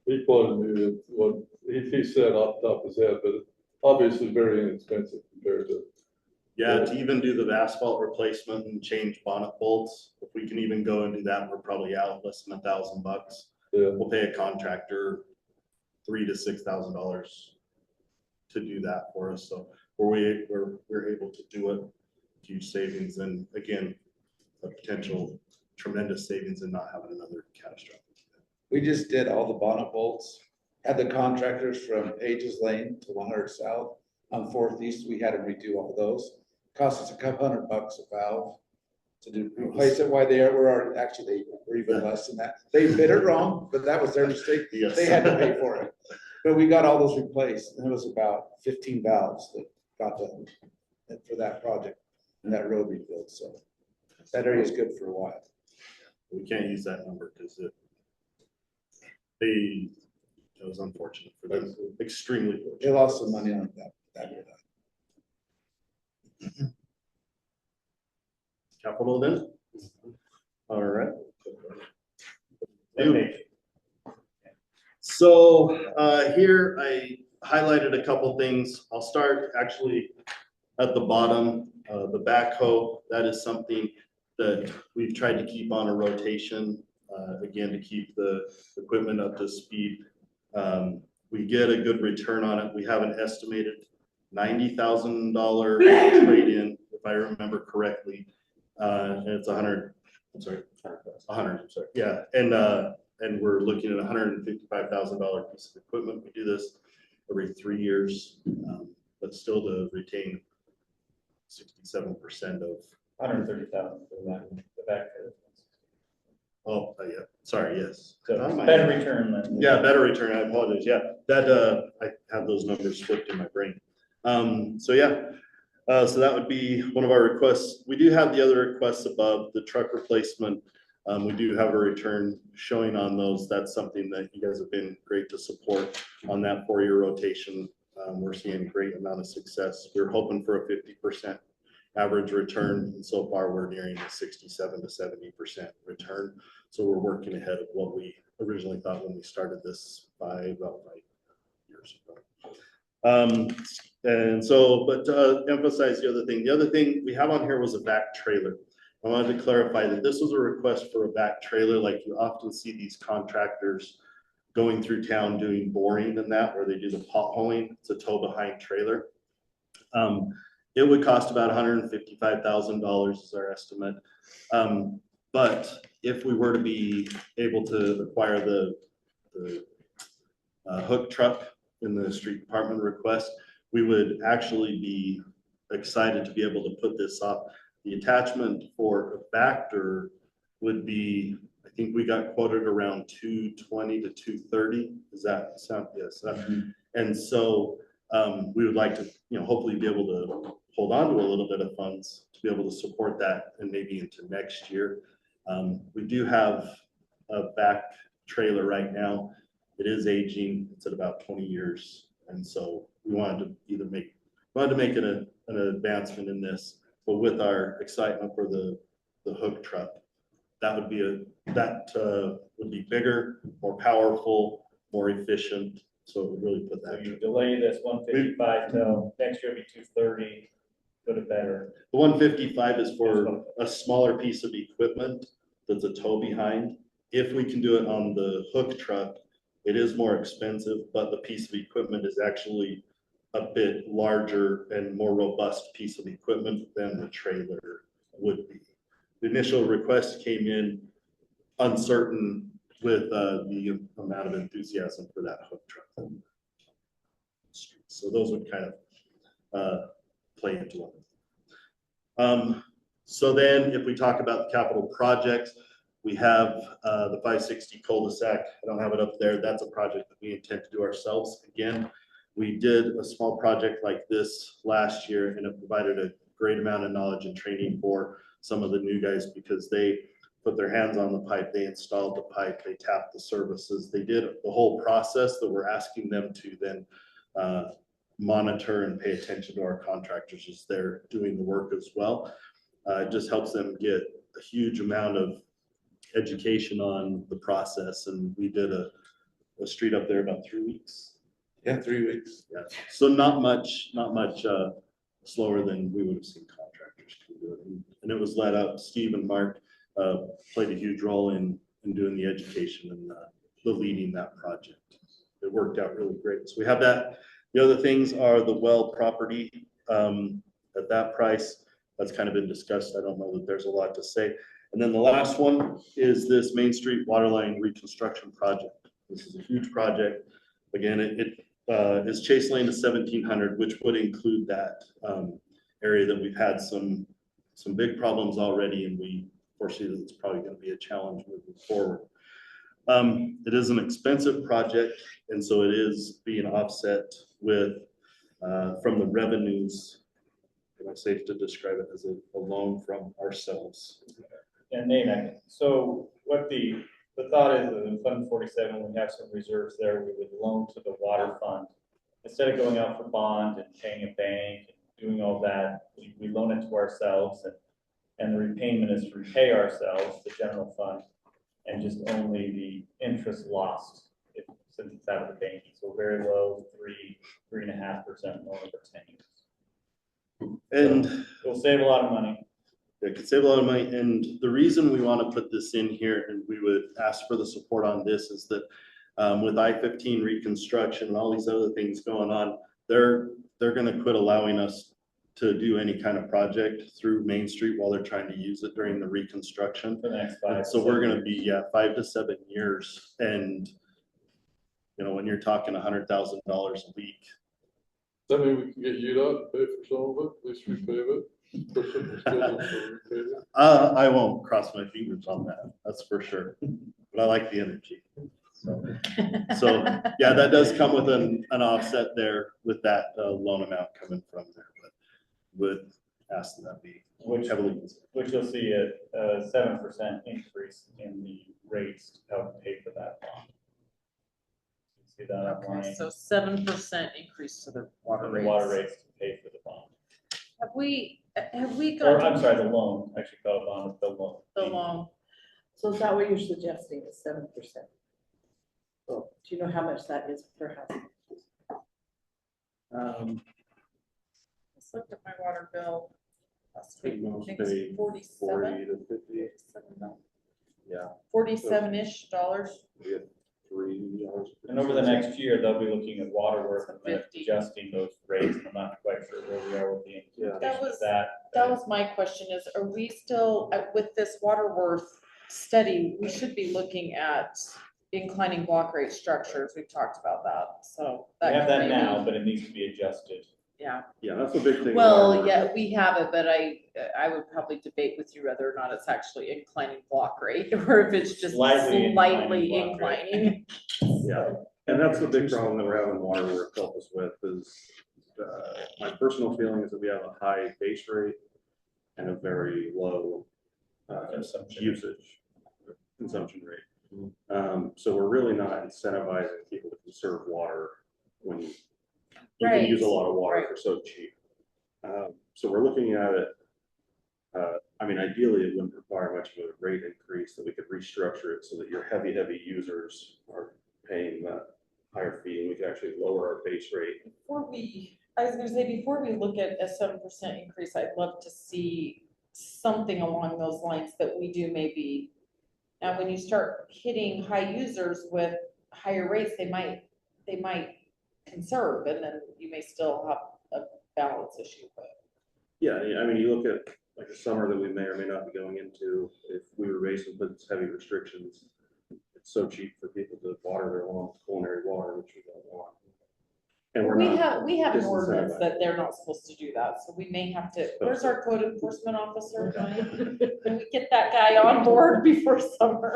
He quoted me what he said off the top of his head, but obviously very inexpensive compared to. Yeah, to even do the asphalt replacement and change bonnet bolts, if we can even go and do that, we're probably out less than $1,000. Yeah. We'll pay a contractor $3,000 to $6,000 to do that for us. So we're able to do it, huge savings, and again, a potential tremendous savings in not having another catastrophic. We just did all the bonnet bolts, had the contractors from Pages Lane to 100 South on 4th East, we had them redo all those. Cost us a couple $100 a valve to do, replace it. Why they were actually, they were even less than that. They bid it wrong, but that was their mistake. Yes. They had to pay for it. But we got all those replaced, and it was about 15 valves that got done for that project and that road rebuild, so that area is good for a while. We can't use that number because it was unfortunate for them, extremely fortunate. They lost some money on that. Capital then? All right. So here I highlighted a couple things. I'll start actually at the bottom, the backhoe. That is something that we've tried to keep on a rotation, again, to keep the equipment up to speed. We get a good return on it. We have an estimated $90,000 trade-in, if I remember correctly. And it's 100, I'm sorry, 100, I'm sorry. Yeah, and we're looking at $155,000 piece of equipment. We do this every 3 years, but still to retain 67% of 130,000 for the back. Oh, yeah, sorry, yes. So better return than. Yeah, better return, I apologize, yeah, that, I have those numbers flipped in my brain. So yeah, so that would be one of our requests. We do have the other requests above, the truck replacement. We do have a return showing on those. That's something that you guys have been great to support on that 4-year rotation. We're seeing a great amount of success. We're hoping for a 50% average return, and so far we're nearing a 67 to 70% return. So we're working ahead of what we originally thought when we started this about 5 years ago. And so, but to emphasize the other thing we have on here was a back trailer. I wanted to clarify that this was a request for a back trailer, like you often see these contractors going through town doing boring and that, where they do the potholing. It's a tow behind trailer. It would cost about $155,000 is our estimate. But if we were to be able to acquire the hook truck in the street department request, we would actually be excited to be able to put this up. The attachment for a Vector would be, I think we got quoted around 220 to 230. Does that sound? Yes. And so we would like to, hopefully be able to hold on to a little bit of funds to be able to support that and maybe into next year. We do have a back trailer right now. It is aging. It's at about 20 years. And so we wanted to make an advancement in this, but with our excitement for the hook truck, that would be bigger, more powerful, more efficient. So it would really put that. So you delay this 155 till next year, be 230, put it better. The 155 is for a smaller piece of equipment that's a tow behind. If we can do it on the hook truck, it is more expensive, but the piece of equipment is actually a bit larger and more robust piece of equipment than the trailer would be. The initial request came in uncertain with the amount of enthusiasm for that hook truck. So those would kind of play into it. So then if we talk about the capital projects, we have the 560 cul-de-sac. I don't have it up there. That's a project that we intend to do ourselves. Again, we did a small project like this last year, and it provided a great amount of knowledge and training for some of the new guys because they put their hands on the pipe, they installed the pipe, they tapped the services, they did the whole process that we're asking them to then monitor and pay attention to our contractors as they're doing the work as well. It just helps them get a huge amount of education on the process, and we did a street up there about 3 weeks. Yeah, 3 weeks. Yeah, so not much slower than we would have seen contractors do it. And it was led up. Steve and Mark played a huge role in doing the education and the leading that project. It worked out really great. So we have that. The other things are the well property at that price. That's kind of been discussed. I don't know that there's a lot to say. And then the last one is this Main Street Waterline Reconstruction Project. This is a huge project. Again, it is Chase Lane to 1700, which would include that area that we've had some big problems already, and we foresee that it's probably going to be a challenge moving forward. It is an expensive project, and so it is being offset with from the revenues. Am I safe to describe it as a loan from ourselves? And Nate, so what the thought is that in Fund 47, we have some reserves there, we would loan to the water fund. Instead of going out for bond and paying a bank and doing all that, we loan it to ourselves, and the repayment is to repay ourselves, the general fund, and just only the interest lost since it's out of the banking. So very low, 3.5% loan over 10 years. And so it'll save a lot of money. It could save a lot of money. And the reason we want to put this in here and we would ask for the support on this is that with I-15 reconstruction and all these other things going on, they're going to quit allowing us to do any kind of project through Main Street while they're trying to use it during the reconstruction. For the next 5 so we're going to be 5 to 7 years. And when you're talking $100,000 a week. Does that mean we can get UDOT to pay for some of it, at least repave it? I won't cross my fingers on that, that's for sure, but I like the energy. So, yeah, that does come with an offset there with that loan amount coming from there, but would ask that be heavily considered. Which you'll see a 7% increase in the rates to help pay for that bond. You see that Okay, online, so 7% increase to the water and the water rates. rates to pay for the bond. Have we Or, I'm got sorry, the loan, actually called bond, the loan. the loan? So is that what you're suggesting is 7%? So do you know how much that is per house? Let's look at my water bill. Last week, I Most think it's pay 40 47. to 50, yeah, $47-ish dollars. we have $3. And over the next year, they'll be looking at water work So and 50. adjusting those rates, and I'm not quite sure where we are with the implementation of that. That was my question is, are we still, with this water worth study, we should be looking at inclining block rate structures. We've talked about that, so. We have that could now, maybe- but it needs to be adjusted. Yeah, Yeah, that's a big thing. well, yeah, we have it, but I would probably debate with you whether or not it's actually inclining block rate, or if it's just Slightly slightly inclining block rate. inclining. Yeah, and that's the big problem that we're having water work help us with is, my personal feeling is that we have a high base rate and a very low consumption rate. So we're really not incentivizing people to conserve water when you can use a lot of water for so cheap. So we're looking at it, I mean, ideally, it wouldn't require much of a rate increase, that we could restructure it so that your heavy users are paying that higher fee, and we could actually lower our base rate. I was gonna say, before we look at a 7% increase, I'd love to see something along those lines that we do maybe. Now, when you start hitting high users with higher rates, they might conserve, and then you may still have a balance issue, but. Yeah, I mean, you look at like a summer that we may or may not be going into, if we were basically putting heavy restrictions, it's so cheap for people to water their lawn, culinary water, which we don't want. And we're not. We have an disincentivizing. ordinance that they're not supposed to do that, so we may have to, where's our code enforcement officer? Can we get that guy on board before summer?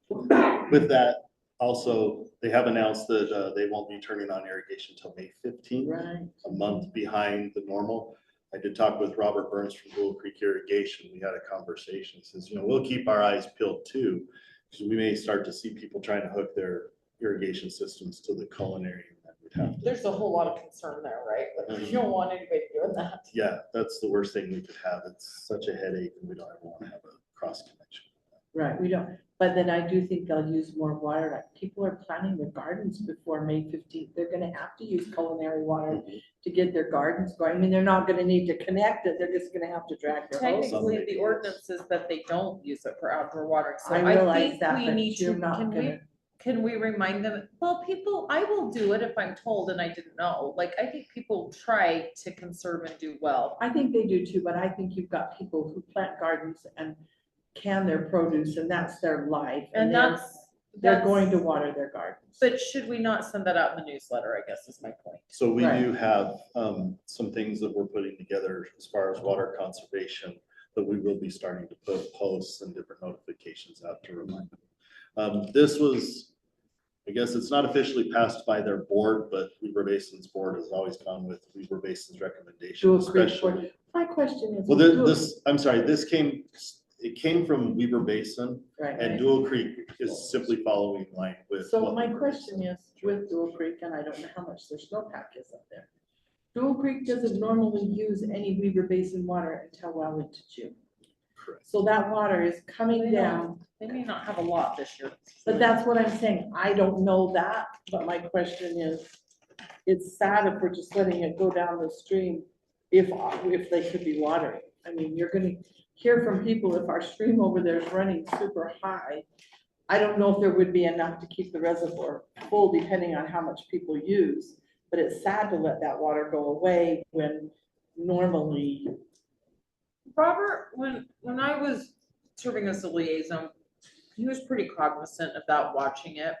With that, also, they have announced that they won't be turning on irrigation until May 15th. Right. A month behind the normal. I did talk with Robert Burns from Bull Creek Irrigation. We had a conversation. He says, we'll keep our eyes peeled too, because we may start to see people trying to hook their irrigation systems to the culinary. There's a whole lot of concern there, right? Like, you don't want anybody doing that. Yeah, that's the worst thing we could have. It's such a headache, and we don't ever want to have a cross connection. Right, we don't, but then I do think they'll use more water, like people are planting their gardens before May 15th, they're gonna have to use culinary water to get their gardens going, I mean, they're not gonna need to connect it, they're just gonna have to drag their hose. Technically, the ordinance is that they don't use it for outdoor watering, so I I realize think that, we but need you're to, not gonna. can we remind them, well, people, I will do it if I'm told and I didn't know, like, I think people try to conserve and do well. I think they do too, but I think you've got people who plant gardens and can their produce, and that's their life. And they're going to water their gardens. But should we not send that out in the newsletter, I guess is my point. So we Right. do have some things that we're putting together as far as water conservation, that we will be starting to put posts and different notifications out to remind them. This was, I guess it's not officially passed by their board, but Weaver Basin's board has always gone with Weaver Basin's recommendation, Dual Creek especially. board. My question is. Well, I'm sorry, it came from Weaver Basin, Right. and Dual Creek is simply following in line with. So what my Weaver question is, with Dual Creek, and I don't know how much their snowpack is up there. Dual Creek doesn't normally use any Weaver Basin water until well into June. Correct. So that water is coming down, They may not have a lot this year. but that's what I'm saying. I don't know that, but my question is, it's sad if we're just letting it go down the stream if they could be watering. I mean, you're gonna hear from people if our stream over there is running super high. I don't know if there would be enough to keep the reservoir full depending on how much people use, but it's sad to let that water go away when normally. Robert, when I was serving as a liaison, he was pretty cognizant about watching it.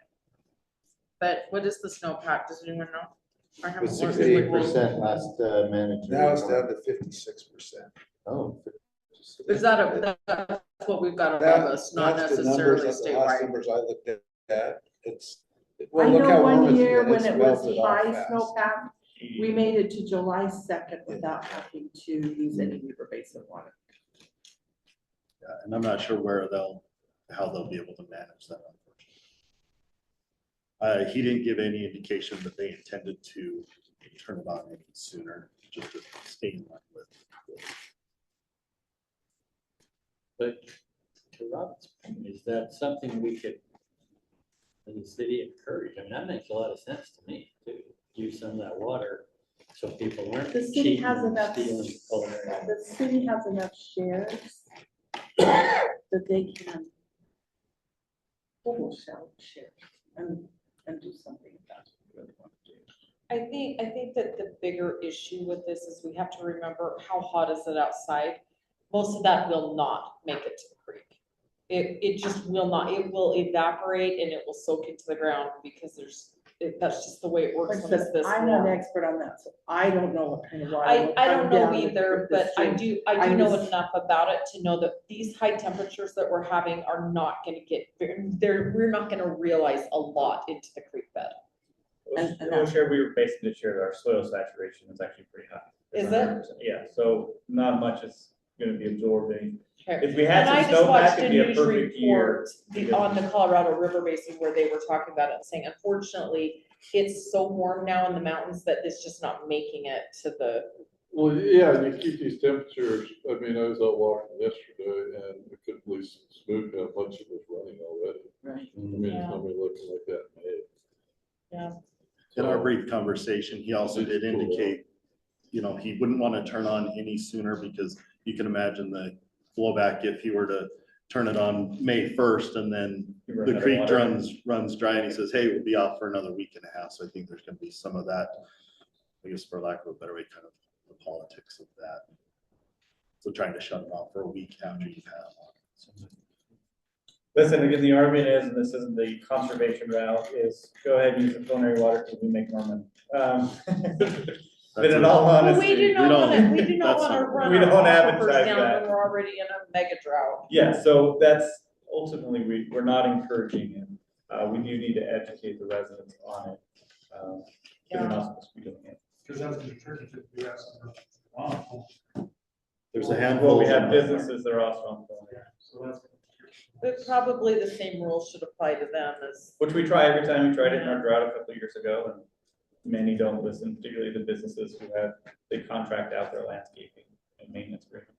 But what is the snowpack? Does anyone know? I It haven't was looked. 68% last manager. Now it's report. down to 56%. Oh. Is that's what we've got above us, not That's the necessarily numbers, the last statewide? numbers I looked at, it's. I Well, look know how warm one it's year been, when it's it was melted off high fast. snowpack, we made it to July 2nd without having to use any Weaver Basin water. Yeah, and I'm not sure how they'll be able to manage that, unfortunately. He didn't give any indication that they intended to turn it on any sooner, just to stay in line with. But to Rob's point, is that something we could, as a city, encourage? I mean, that makes a lot of sense to me, to use some of that water so people aren't The city cheating has and enough, stealing culinary. the city has enough shares that they can total share and do something about it. If they really want to do. I think that the bigger issue with this is we have to remember how hot is it outside? Most of that will not make it to the creek. It just will not, it will evaporate and it will soak into the ground because that's just the way it works Like I when it's said, this I'm not an warm. expert on that, so I don't know what kind of water. I will don't come know down either, the but I stream. do I'm know just- enough about it to know that these high temperatures that we're having are not gonna get, we're not gonna realize a lot into the creek bed. And This year, we were basing this year, our soil saturation is actually pretty high. It's Is it? 100%. Yeah, so not much is gonna be absorbing. Okay. If we had And I some just snowpack, watched a it'd be a news perfect year. report on the Colorado River Basin where they were talking about it and saying, unfortunately, it's so warm now in the mountains that it's just not making it to the, Well, yeah, you keep these temperatures, I mean, I was out walking yesterday and we couldn't believe smooth how much it was running already. Right. I mean, it's not really looking like that in May. yeah. In our brief conversation, he also did It's cool. indicate, he wouldn't want to turn on any sooner because you can imagine the flowback if he were to turn it on May 1st and then You run the out of creek water. runs dry and he says, hey, we'll be off for another week and a half. So I think there's gonna be some of that, I guess for lack of a better way, kind of the politics of that. So trying to shut it off for a week after you've had one. So, Listen, again, the argument is, and this isn't the conservation route, is go ahead and use the culinary water because we make more money. But in all Well, honesty. we do not that's wanna not- run we our don't aquifers advertise down that. when we're already in a mega drought. Yeah, so that's ultimately, we're not encouraging it. We do need to educate the residents on it. They're not supposed to be doing it. Because that's the tricky to do that. Wow. There's a handful. Well, we have businesses that are also on. Yeah, so that's. But probably the same rules should apply to them as, Which we try every time. We tried it in our drought a couple of years ago, and many don't listen, particularly the businesses who they contract out their landscaping and maintenance agreements.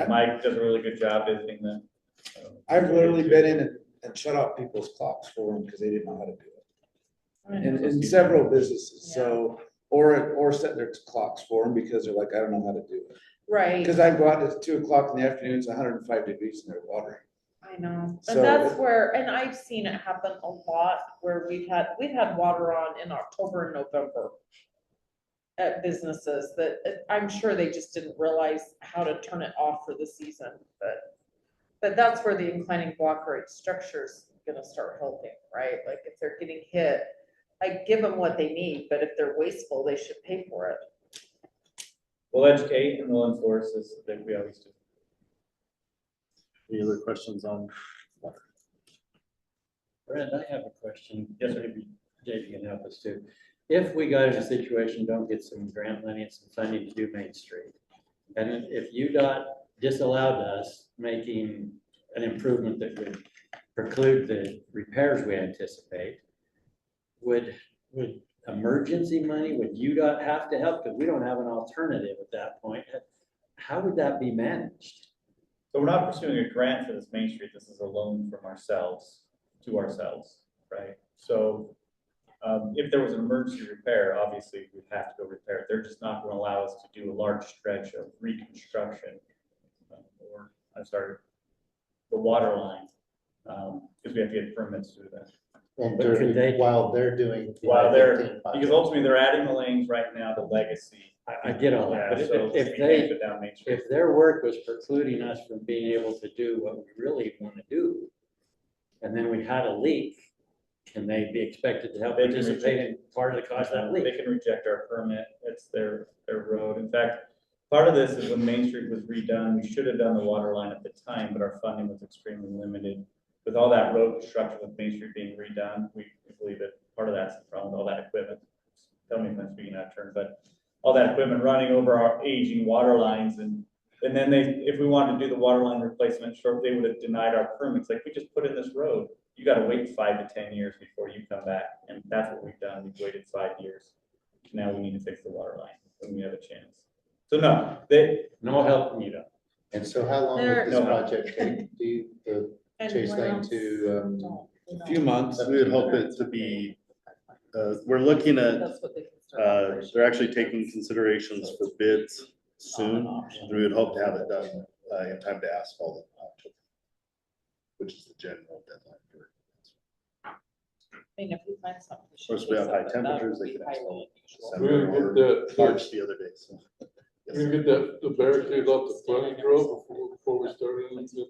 Mike does a really good job visiting them. I've literally been in and shut off people's clocks for them because they didn't know how to do it. In several businesses, so, or set their clocks for them because they're like, I don't know how to do it. right, Because I go out at 2 o'clock in the afternoon, it's 105 degrees in their water. I know, So- and that's where, and I've seen it happen a lot where we've had water on in October and November at businesses that I'm sure they just didn't realize how to turn it off for the season, but that's where the inclining block rate structure's gonna start helping, right? Like if they're getting hit, I give them what they need, but if they're wasteful, they should pay for it. We'll educate and we'll enforce as that we always do. Any other questions on water? Brad, I have a question. Yes, sir. Maybe Dave, you can help us too. If we got in a situation, don't get some grant money and some funding to do Main Street, and if UDOT disallowed us making an improvement that would preclude the repairs we anticipate, would emergency money, would UDOT have to help? Because we don't have an alternative at that point. How would that be managed? So we're not pursuing a grant for this Main Street. This is a loan from ourselves to ourselves, right? So if there was an emergency repair, obviously we'd have to go repair it. They're just not going to allow us to do a large stretch of reconstruction the water line, because we have to get permits to do that. And But could they- while they're doing. the While I-15 because ultimately they're adding the lanes right now, the legacy. I get all that, but Yeah, so if we they, can't go down Main Street. if their work was precluding us from being able to do what we really want to do, and then we had a leak, can they be expected to help They can participate in part of the cost of that They leak? can reject our permit, it's their road. In fact, part of this is when Main Street was redone, we should have done the water line at the time, but our funding was extremely limited. With all that road construction with Main Street being redone, we believe that part of that's the problem, with all that equipment. Tell me if I'm speaking out of turn, but all that equipment running over our aging water lines and then if we wanted to do the water line replacement, sure, they would have denied our permits. Like, we just put in this road, you gotta wait 5 to 10 years before you come back. And that's what we've done. We've waited 5 years. Now we need to fix the water line when we have a chance. So no, No help from UDOT. And so how long There- would this No. project take? Do you, the Chase Lane to, A few months. We would hope it to be, we're looking at, That's what they can start. they're actually taking considerations for bids soon. And we would hope to have it done in time to asphalt it, in October, which is the general deadline for. I mean, if we find something. Of course, we have high temperatures, they could asphalt We're December gonna or get that, March the other day, so. Yes, we're gonna sir. get the barricade off the frontage road before we start into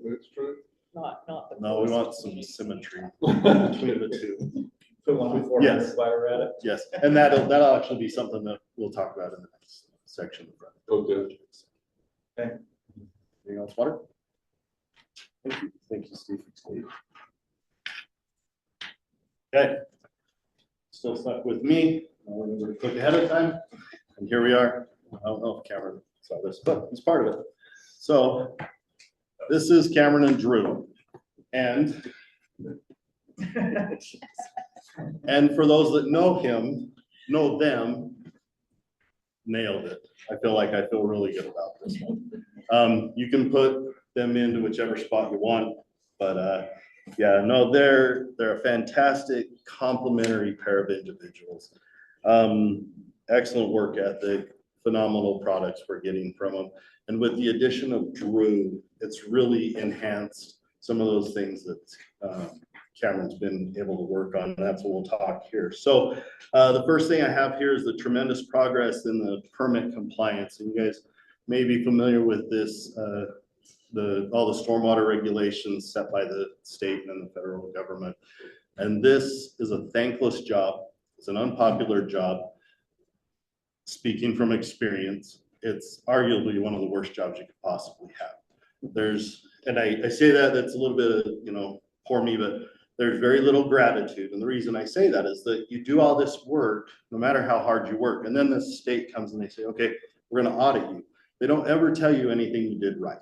Main Street. Not the. No, we want some symmetry between the two. put one on 400 Yes. while we're at it. Yes, and that'll actually be something that we'll talk about in the next section. Okay. Anything else, Water? Thank you, Steve. Okay. Still stuck with me. We're gonna click ahead of time, and here we are. I don't know if Cameron saw this, but it's part of it. So this is Cameron and Drew. And for those that know him, know them, nailed it. I feel really good about this one. You can put them into whichever spot you want, but yeah, no, they're a fantastic complementary pair of individuals. Excellent work ethic, phenomenal products we're getting from them. And with the addition of Drew, it's really enhanced some of those things that Cameron's been able to work on. And that's what we'll talk here. So the first thing I have here is the tremendous progress in the permit compliance. And you guys may be familiar with this, all the stormwater regulations set by the state and the federal government. And this is a thankless job. It's an unpopular job. Speaking from experience, it's arguably one of the worst jobs you could possibly have. And I say that's a little bit of, poor me, but there's very little gratitude. And the reason I say that is that you do all this work, no matter how hard you work. And then the state comes and they say, okay, we're going to audit you. They don't ever tell you anything you did right.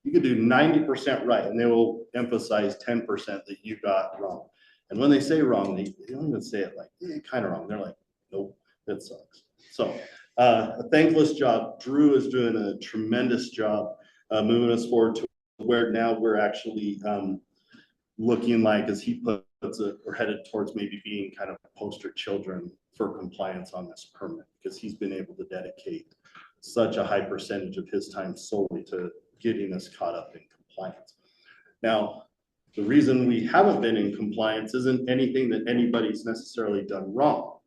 You could do 90% right, and they will emphasize 10% that you got wrong. And when they say wrong, they don't even say it like, kind of wrong. They're like, nope, that sucks. So a thankless job. Drew is doing a tremendous job moving us forward to where now we're actually looking like, as he puts it, we're headed towards maybe being kind of poster children for compliance on this permit, because he's been able to dedicate such a high percentage of his time solely to getting us caught up in compliance. Now, the reason we haven't been in compliance isn't anything that anybody's necessarily done wrong,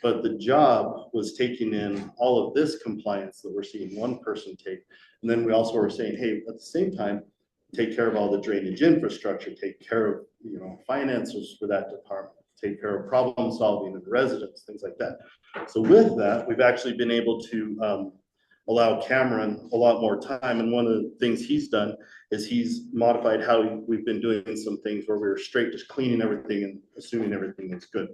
but the job was taking in all of this compliance that we're seeing one person take. And then we also were saying, hey, at the same time, take care of all the drainage infrastructure, take care of, finances for that department, take care of problem solving and residents, things like that. So with that, we've actually been able to allow Cameron a lot more time. And one of the things he's done is he's modified how we've been doing some things where we were straight just cleaning everything and assuming everything was good.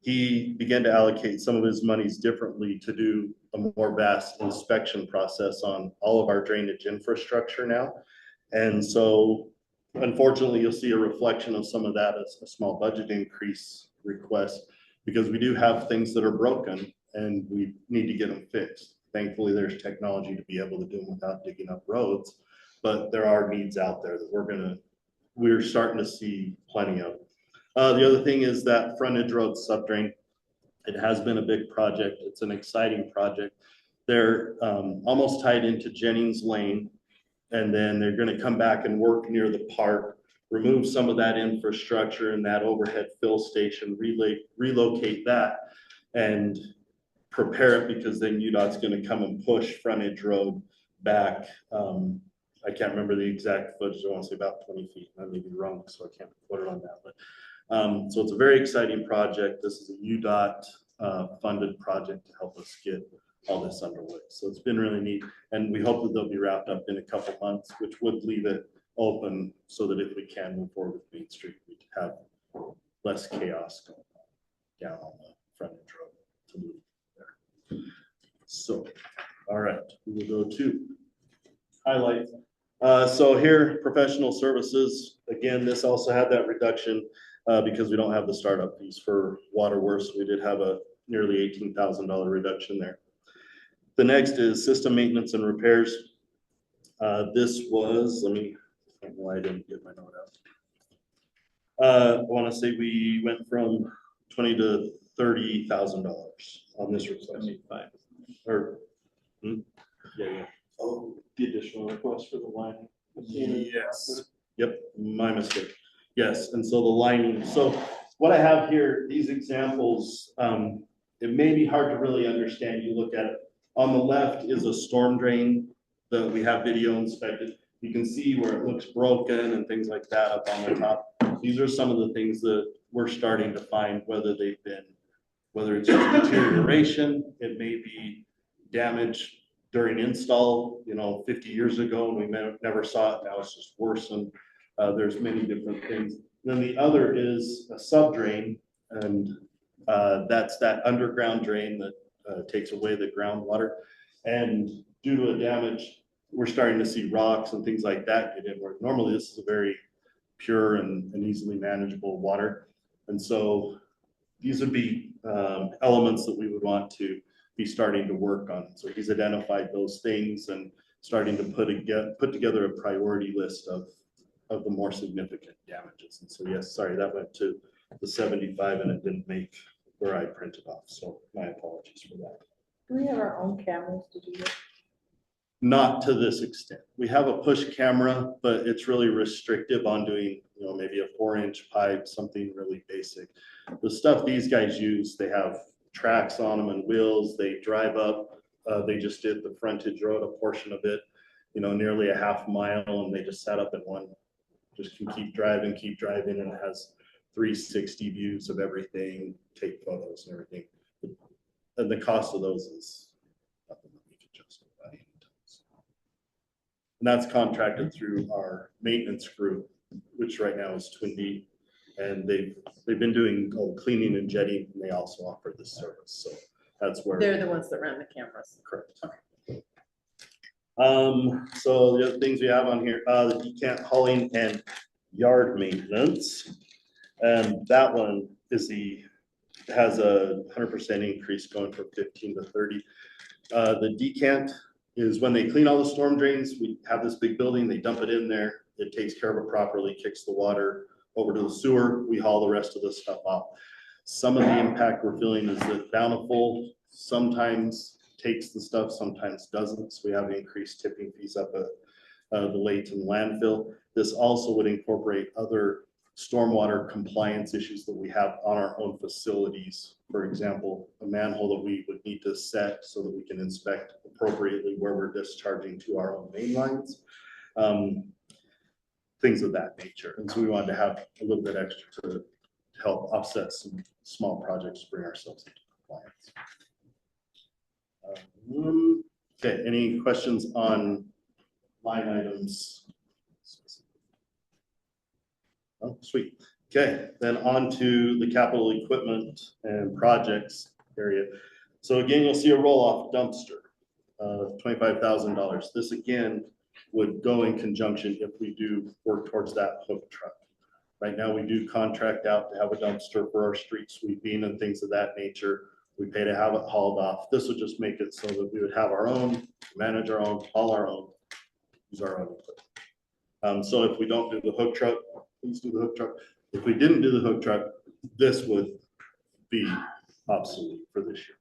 He began to allocate some of his monies differently to do a more vast inspection process on all of our drainage infrastructure now. And so unfortunately, you'll see a reflection of some of that as a small budget increase request, because we do have things that are broken and we need to get them fixed. Thankfully, there's technology to be able to do them without digging up roads, but there are needs out there that we're starting to see plenty of. The other thing is that frontage road subdrain. It has been a big project. It's an exciting project. They're almost tied into Jennings Lane, and then they're going to come back and work near the park, remove some of that infrastructure and that overhead fill station, relocate that, and prepare it, because then UDOT's going to come and push frontage road back. I can't remember the exact footage. I want to say about 20 feet. I may be wrong, so I can't put it on that. But So it's a very exciting project. This is a UDOT funded project to help us get all this underway. So it's been really neat. And we hope that they'll be wrapped up in a couple months, which would leave it open so that if we can move forward with Main Street, we'd have less chaos going on down on the frontage road to move there. So, all right, we will go to highlights. So here, professional services, again, this also had that reduction because we don't have the startup fees for Waterworks. We did have a nearly $18,000 reduction there. The next is system maintenance and repairs. This was, I don't know why I didn't get my note out. I want to say we went from $20,000 to $30,000 on this request. 75. Or, yeah. Oh, the additional request for the lining. Yes. Yep, my mistake. Yes, and so the lining. So what I have here, these examples, it may be hard to really understand. You look at it. On the left is a storm drain that we have video inspected. You can see where it looks broken and things like that up on the top. These are some of the things that we're starting to find, whether it's just deterioration, it may be damage during install, 50 years ago, and we never saw it. Now it's just worsened. There's many different things. Then the other is a subdrain, and that's that underground drain that takes away the groundwater. And due to a damage, we're starting to see rocks and things like that get in where normally this is a very pure and easily manageable water. And so these would be elements that we would want to be starting to work on. So he's identified those things and starting to put together a priority list of the more significant damages. And so, yes, sorry, that went to the 75 and it didn't make where I printed off. So my apologies for that. Do we have our own cameras to do this? Not to this extent. We have a push camera, but it's really restrictive on doing, maybe a 4-inch pipe, something really basic. The stuff these guys use, they have tracks on them and wheels. They drive up. They just did the frontage road, a portion of it, nearly a half mile, and they just sat up in one. Just can keep driving, and it has 360 views of everything, take photos and everything. And the cost of those is nothing that we can justify. And that's contracted through our maintenance group, which right now is Twindy. And they've been doing all the cleaning and jetting, and they also offer this service. So that's where They're the ones that run the cameras. correct. Okay. So the other things we have on here, the decant hauling and yard maintenance. And that one has a 100% increase going from 15 to 30. The decant is when they clean all the storm drains. We have this big building, they dump it in there. It takes care of it properly, kicks the water over to the sewer. We haul the rest of the stuff off. Some of the impact we're feeling is that Bountiful sometimes takes the stuff, sometimes doesn't. So we have increased tipping fees up at the Layton landfill. This also would incorporate other stormwater compliance issues that we have on our own facilities. For example, a manhole that we would need to set so that we can inspect appropriately where we're discharging to our own main lines. Things of that nature. And so we wanted to have a little bit extra to help offset some small projects to bring ourselves into compliance. Okay, any questions on line items? Oh, sweet. Okay, then on to the capital equipment and projects area. So again, you'll see a roll-off dumpster, $25,000. This again would go in conjunction if we do work towards that hook truck. Right now, we do contract out to have a dumpster for our street sweeping and things of that nature. We pay to have it hauled off. This would just make it so that we would have our own, manage our own, haul our own, use our own equipment. So if we don't do the hook truck, please do the hook truck. If we didn't do the hook truck, this would be obsolete for this year.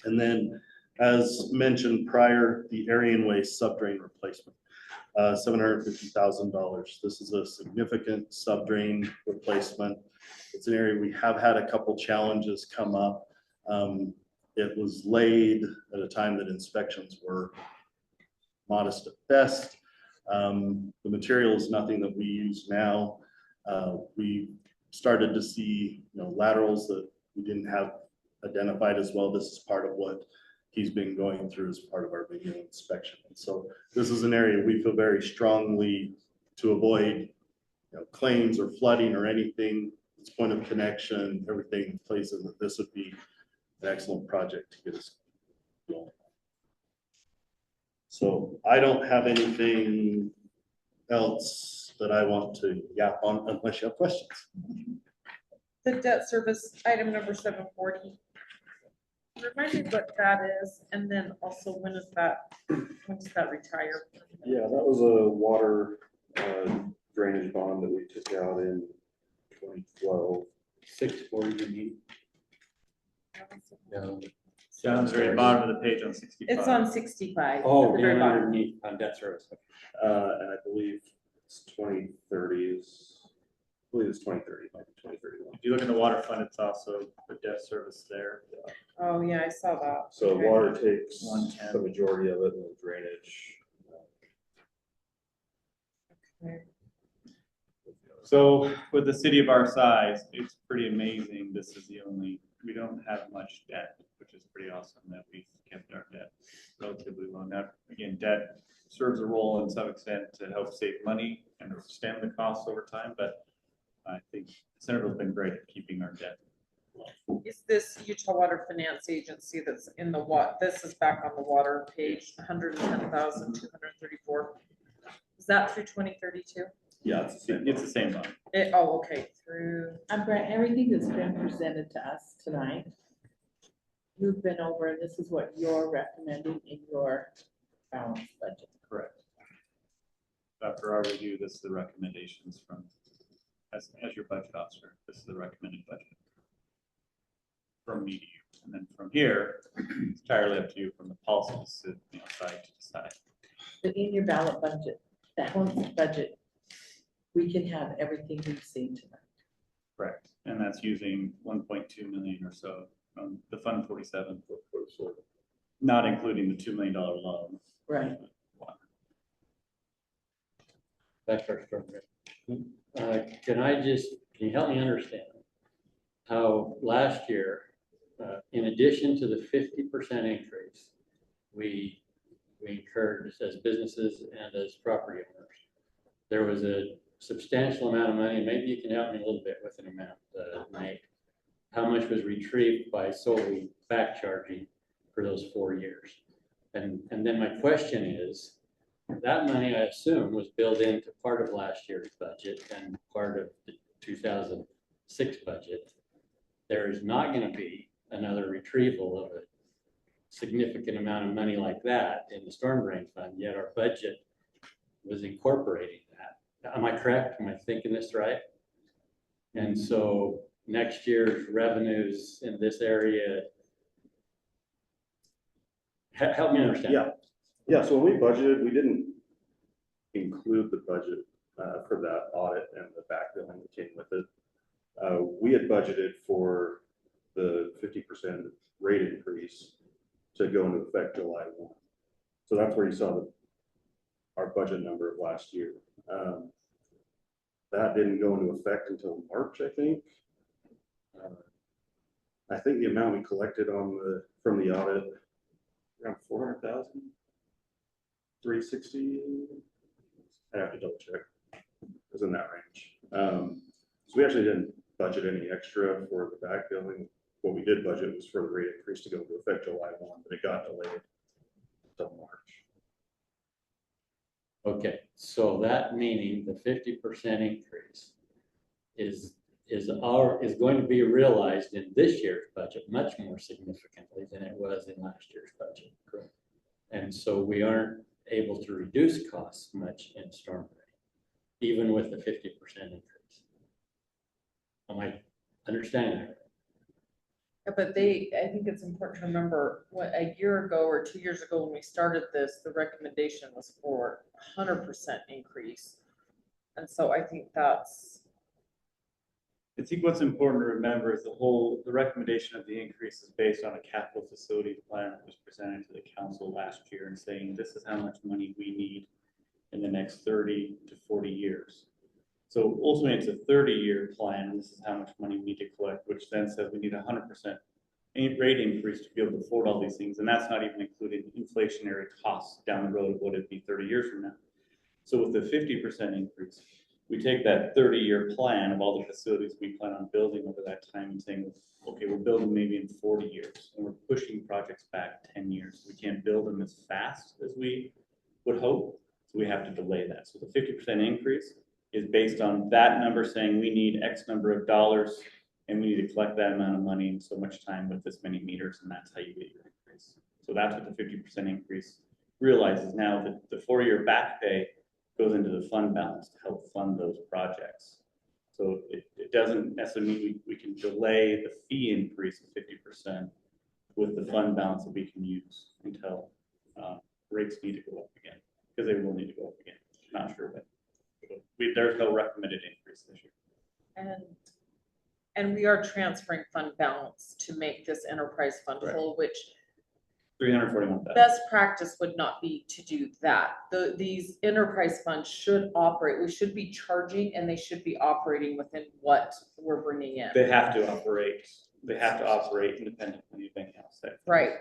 And then, as mentioned prior, the area and waste subdrain replacement, $750,000. This is a significant subdrain replacement. It's an area we have had a couple challenges come up. It was laid at a time that inspections were modest at best. The material is nothing that we use now. We started to see, laterals that we didn't have identified as well. This is part of what he's been going through as part of our video inspection. And so this is an area we feel very strongly to avoid, claims or flooding or anything. It's point of connection, everything in place, and that this would be an excellent project to get us going. So I don't have anything else that I want to yap on unless you have questions. The debt service, item number 740. Remind me what that is, and then also when does that retire? Yeah, that was a water drainage bond that we took out in 2012. 640 you need. Down the very bottom of the page on 65. It's on 65. Oh, at the very down bottom. underneath on debt service. And I believe it's 2030s. I believe it's 2030, might be 2031. If you look in the water fund, it's also the debt service there. Oh, yeah, I saw that. So Okay. water takes 110. the majority of it, and the drainage. Okay. So with the city of our size, it's pretty amazing. This is the only, we don't have much debt, which is pretty awesome that we've kept our debt relatively low. Now, again, debt serves a role in some extent to help save money and extend the costs over time, but I think Centerville's been great at keeping our debt low. Is this Utah Water Finance Agency that's in the this is back on the water page, 110,234. Is that through 2032? Yeah, it's It's the same one. Oh, okay, through, Brent, everything that's been presented to us tonight, you've been over, and this is what you're recommending in your balanced budget. Correct. After our review, this is the recommendations from, as your budget officer, this is the recommended budget from me to you. And then from here, it's entirely up to you from the policies to, side to decide. But in your ballot budget, that one's budget, we can have everything we've seen tonight. Correct. And that's using 1.2 million or so from the Fund 47, not including the $2 million loan. Right. Back to our storm drain. Can you help me understand how last year, in addition to the 50% increase, we incurred as businesses and as property owners, there was a substantial amount of money. Maybe you can help me a little bit with an amount, Nate. How much was retrieved by solely back charging for those 4 years? And then my question is, that money, I assume, was built into part of last year's budget and part of the 2006 budget. There is not going to be another retrieval of a significant amount of money like that in the storm drain fund, yet our budget was incorporating that. Am I correct? Am I thinking this right? And so next year's revenues in this area, help me understand. Yeah, so when we budgeted, we didn't include the budget for that audit and the back billing that came with it. We had budgeted for the 50% rate increase to go into effect July 1. So that's where you saw our budget number of last year. That didn't go into effect until March, I think. I think the amount we collected from the audit, around 400,000, 360. I have to double check. It was in that range. So we actually didn't budget any extra for the back billing. What we did budget was for the rate increase to go into effect July 1, but it got delayed until March. Okay, so that meaning the 50% increase is going to be realized in this year's budget much more significantly than it was in last year's budget. Correct. And so we aren't able to reduce costs much in storm drain, even with the 50% increase. Am I understanding that? but I think it's important to remember what a year ago or 2 years ago when we started this, the recommendation was for 100% increase. And so I think I think what's important to remember is the recommendation of the increase is based on a capital facilities plan that was presented to the council last year and saying this is how much money we need in the next 30 to 40 years. So ultimately, it's a 30-year plan, and this is how much money we need to collect, which then says we need 100% rate increase to be able to afford all these things, and that's not even including inflationary costs down the road of what it'd be 30 years from now. So with the 50% increase, we take that 30-year plan of all the facilities we plan on building over that time and saying, okay, we're building maybe in 40 years, and we're pushing projects back 10 years. We can't build them as fast as we would hope, so we have to delay that. So the 50% increase is based on that number saying we need X number of dollars, and we need to collect that amount of money in so much time with this many meters, and that's how you get your increase. So that's what the 50% increase realizes now. That the 4-year back pay goes into the fund balance to help fund those projects. So it doesn't necessarily mean we can delay the fee increase of 50% with the fund balance that we can use until rates need to go up again, because they will need to go up again. Not sure, but there's no recommended increase this year. And we are transferring fund balance to make this enterprise fund whole, which 341,000. best practice would not be to do that. These enterprise funds should operate, we should be charging, and they should be operating within what we're bringing in. They have to operate independently of anything else. Right.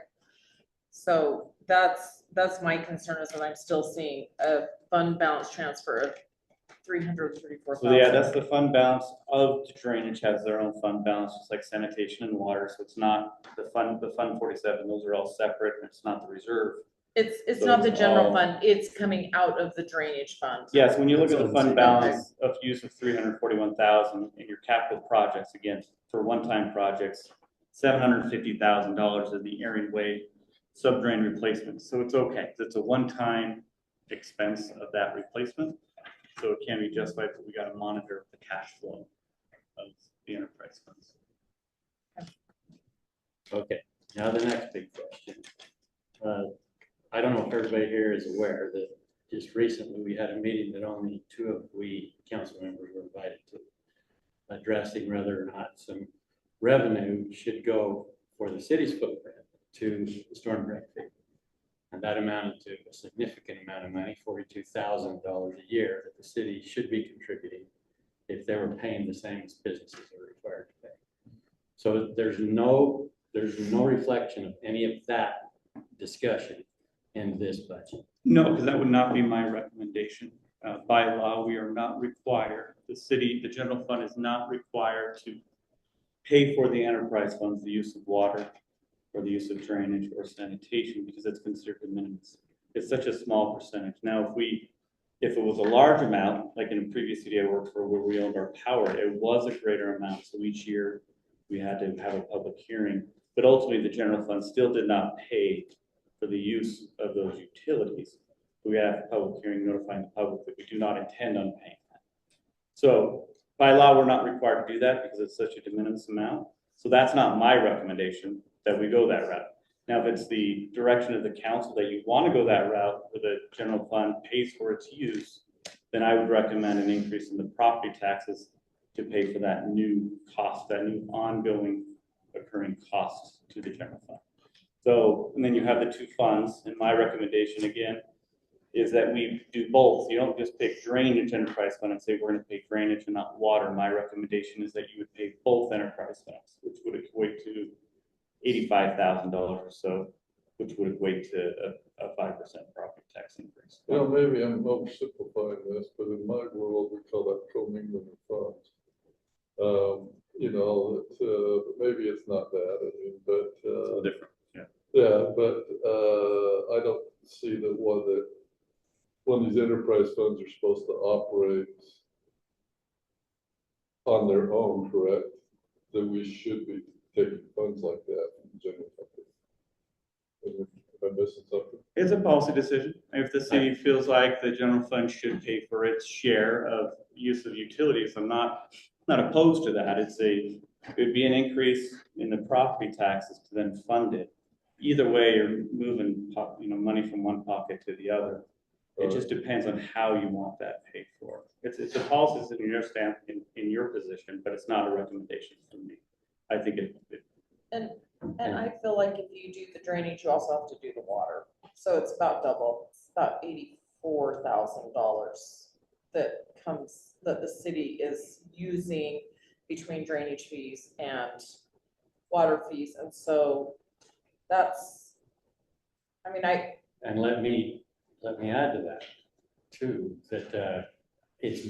So that's my concern, is that I'm still seeing a fund balance transfer of 334,000. So yeah, that's the fund balance of the drainage has their own fund balance, just like sanitation and water. So it's not the fund 47, those are all separate, and it's not the reserve. It's So not the it's general all- fund, it's coming out of the drainage fund. Yes, when you look at the fund Okay. balance of use of 341,000 in your capital projects, again, for one-time projects, $750,000 is the Erin Way sub-drain replacement. So it's okay, it's a one-time expense of that replacement. So it can be justified, but we got to monitor the cash flow of the enterprise funds. Okay, now the next big question. I don't know if everybody here is aware that just recently we had a meeting that only 2 of we council members were invited to, addressing whether or not some revenue should go for the city's footprint to the storm drain fee. And that amounted to a significant amount of money, $42,000 a year, that the city should be contributing if they were paying the same as businesses are required to pay. So there's no reflection of any of that discussion in this budget. No, because that would not be my recommendation. By law, we are not required, the general fund is not required to pay for the enterprise funds, the use of water, or the use of drainage or sanitation, because it's considered de minimis. It's such a small percentage. Now, if it was a large amount, like in a previous city I worked for where we owned our power, it was a greater amount. So each year we had to have a public hearing, but ultimately the general fund still did not pay for the use of those utilities. We have a public hearing notifying the public that we do not intend on paying that. So by law, we're not required to do that because it's such a de minimis amount. So that's not my recommendation, that we go that route. Now, if it's the direction of the council that you want to go that route, where the general fund pays for its use, then I would recommend an increase in the property taxes to pay for that new cost, that new ongoing occurring cost to the general fund. So, and then you have the 2 funds, and my recommendation again is that we do both. You don't just pick drainage enterprise fund and say we're going to pay drainage and not water. My recommendation is that you would pay both enterprise funds, which would equate to $85,000 or so, which would equate to a 5% property tax increase. Well, maybe I'm oversimplifying this, but in my world, we call that commingling of funds. Maybe it's not that, but. It's a little different, yeah. Yeah, but I don't see that when these enterprise funds are supposed to operate on their own, correct? That we should be taking funds like that from the general fund. Am I missing something? It's a policy decision. If the city feels like the general fund should pay for its share of use of utilities, I'm not opposed to that. It would be an increase in the property taxes to then fund it. Either way, you're moving money from one pocket to the other. It just depends on how you want that paid for. It's a policy decision in your stamp in your position, but it's not a recommendation from me. I think And I feel like if you do the drainage, you also have to do the water. So it's about double. It's about $84,000 that comes, that the city is using between drainage fees and water fees, and so that's, I mean, And let me add to that too, that it's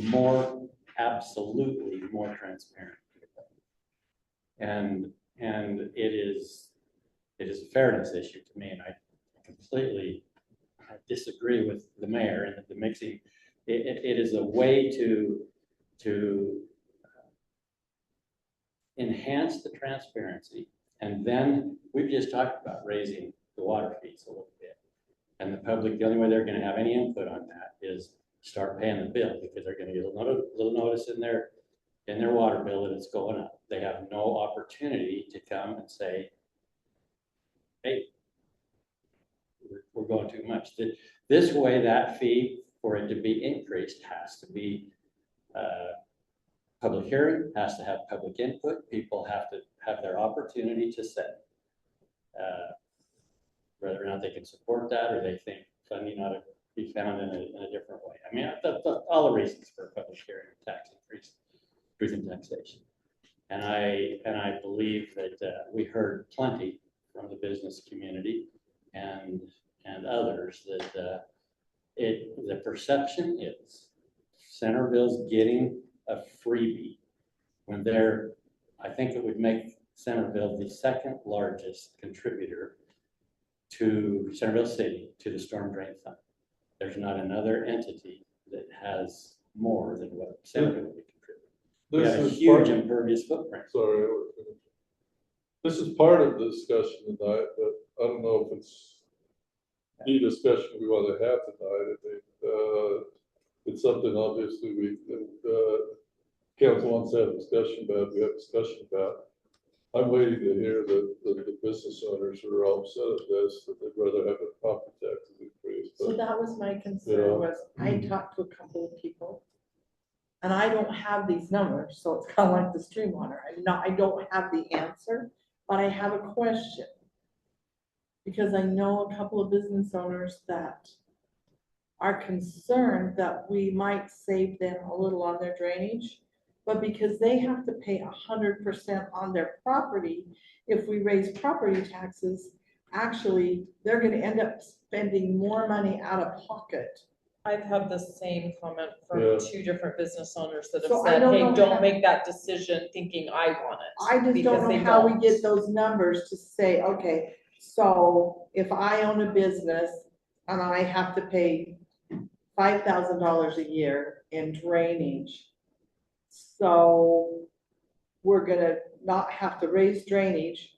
absolutely more transparent. And it is a fairness issue to me, and I completely disagree with the mayor and the mixing. It is a way to enhance the transparency. And then we've just talked about raising the water fees a little bit. And the public, the only way they're gonna have any input on that is start paying the bill, because they're gonna get a little notice in their water bill that it's going up. They have no opportunity to come and say, hey, we're going too much. This way, that fee, for it to be increased, has to be public hearing, has to have public input. People have to have their opportunity to say whether or not they can support that, or they think funding ought to be found in a different way. I mean, all the reasons for a public hearing, tax increase, truth in taxation. And I believe that we heard plenty from the business community and others that the perception is Centerville's getting a freebie when I think it would make Centerville the second largest contributor to Centerville City, to the storm drain fund. There's not another entity that has more than what Centerville would contribute. We have a huge impervious footprint. Sorry, this is part of the discussion tonight, but I don't know if it's the discussion we want to have tonight. I think it's something obviously council wants to have a discussion about, we have discussion about. I'm waiting to hear that the business owners who are all upset at this, that they'd rather have a property taxes increased. So that was my concern, was I talked to a couple of people, and I don't have these numbers, so it's kind of like the stream water. I don't have the answer, but I have a question. Because I know a couple of business owners that are concerned that we might save them a little on their drainage, but because they have to pay 100% on their property, if we raise property taxes, actually, they're gonna end up spending more money out of pocket. I've had the same comment from Yeah. 2 different business owners that have So I said, don't hey, know don't how- make that decision thinking I want it. I just because don't they know how we don't. get those numbers to say, okay, so if I own a business and I have to pay $5,000 a year in drainage, so we're gonna not have to raise drainage,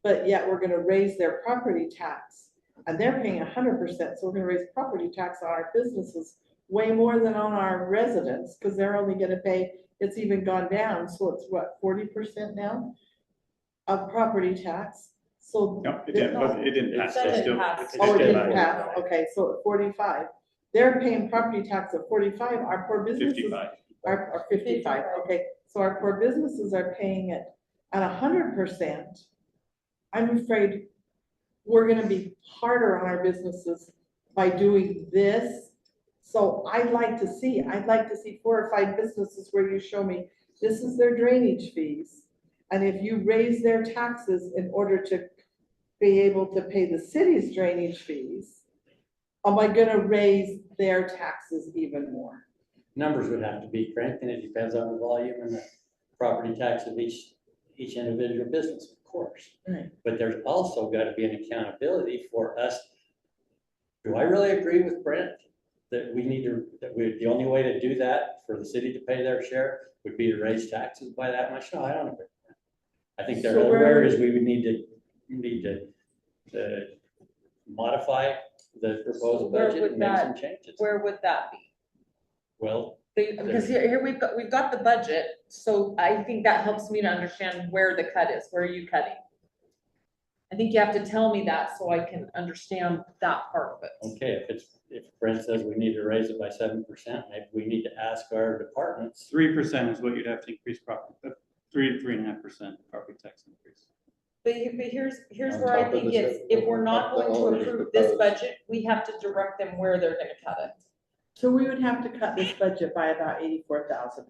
but yet we're gonna raise their property tax, and they're paying 100%, so we're gonna raise property tax on our businesses way more than on our residents, because they're only gonna pay, it's even gone down, so it's what, 40% now of property tax, so. No, it didn't pass. It They still- passed. it's Oh, it still didn't back. pass, okay, so at 45, they're paying property tax of 45, our poor businesses. 55. Or 55, okay, so our poor businesses are paying it at 100%. I'm afraid we're gonna be harder on our businesses by doing this. So I'd like to see 4 or 5 businesses where you show me, this is their drainage fees. And if you raise their taxes in order to be able to pay the city's drainage fees, am I gonna raise their taxes even more? Numbers would have to be cranked, and it depends on the volume and the property tax of each individual business, of course. Right. But there's also got to be an accountability for us. Do I really agree with Brent that the only way to do that for the city to pay their share would be to raise taxes by that much? No, I don't agree with that. I think there are So other where- areas we would need to modify the proposed Where budget would and make some that- changes. Where would that be? Well, Because here we've got the budget, so I think that helps me to understand where the cut is. Where are you cutting? I think you have to tell me that so I can understand that part of it. okay, if Brent says we need to raise it by 7%, maybe we need to ask our departments. 3% is what you'd have to increase property, 3 to 3.5% property tax increase. But here's On where I top of think the it's, seven- if we're on not top of going all to these approve this proposed- budget, we have to direct them where they're gonna cut it. So we would have to cut this budget by about $84,000.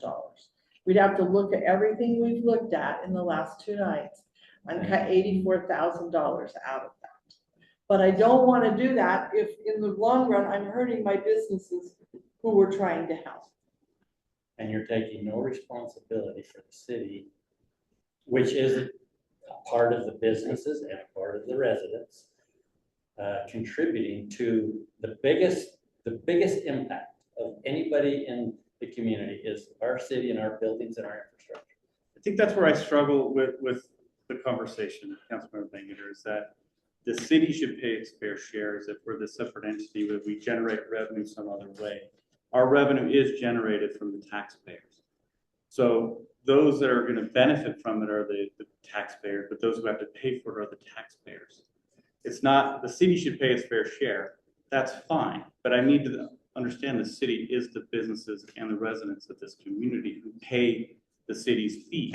We'd have to look at everything we've looked at in the last 2 nights and cut $84,000 out of that. But I don't want to do that if in the long run, I'm hurting my businesses who we're trying to help. And you're taking no responsibility for the city, which is a part of the businesses and a part of the residents, contributing to the biggest impact of anybody in the community is our city and our buildings and our infrastructure. I think that's where I struggle with the conversation, Councilmember Bangerter, is that the city should pay its fair share as if we're the separate entity where we generate revenue some other way. Our revenue is generated from the taxpayers. So those that are going to benefit from it are the taxpayers, but those who have to pay for it are the taxpayers. It's not, the city should pay its fair share. That's fine, but I need to understand the city is the businesses and the residents of this community who pay the city's fees.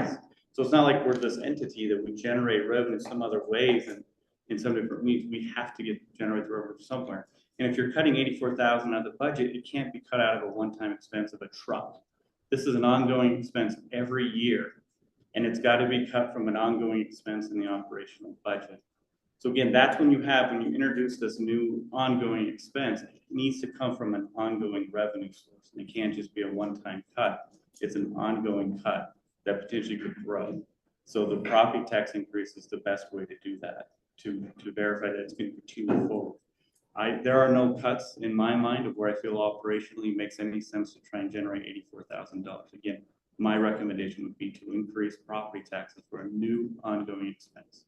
So it's not like we're this entity that we generate revenue some other ways and in some different means. We have to generate the revenue somewhere. And if you're cutting $84,000 out of the budget, it can't be cut out of a one-time expense of a truck. This is an ongoing expense every year, and it's got to be cut from an ongoing expense in the operational budget. So again, that's when you introduce this new ongoing expense, it needs to come from an ongoing revenue source. And it can't just be a one-time cut. It's an ongoing cut that potentially could grow. So the property tax increase is the best way to do that, to verify that it's going to continue forward. There are no cuts in my mind of where I feel operationally makes any sense to try and generate $84,000. Again, my recommendation would be to increase property taxes for a new ongoing expense.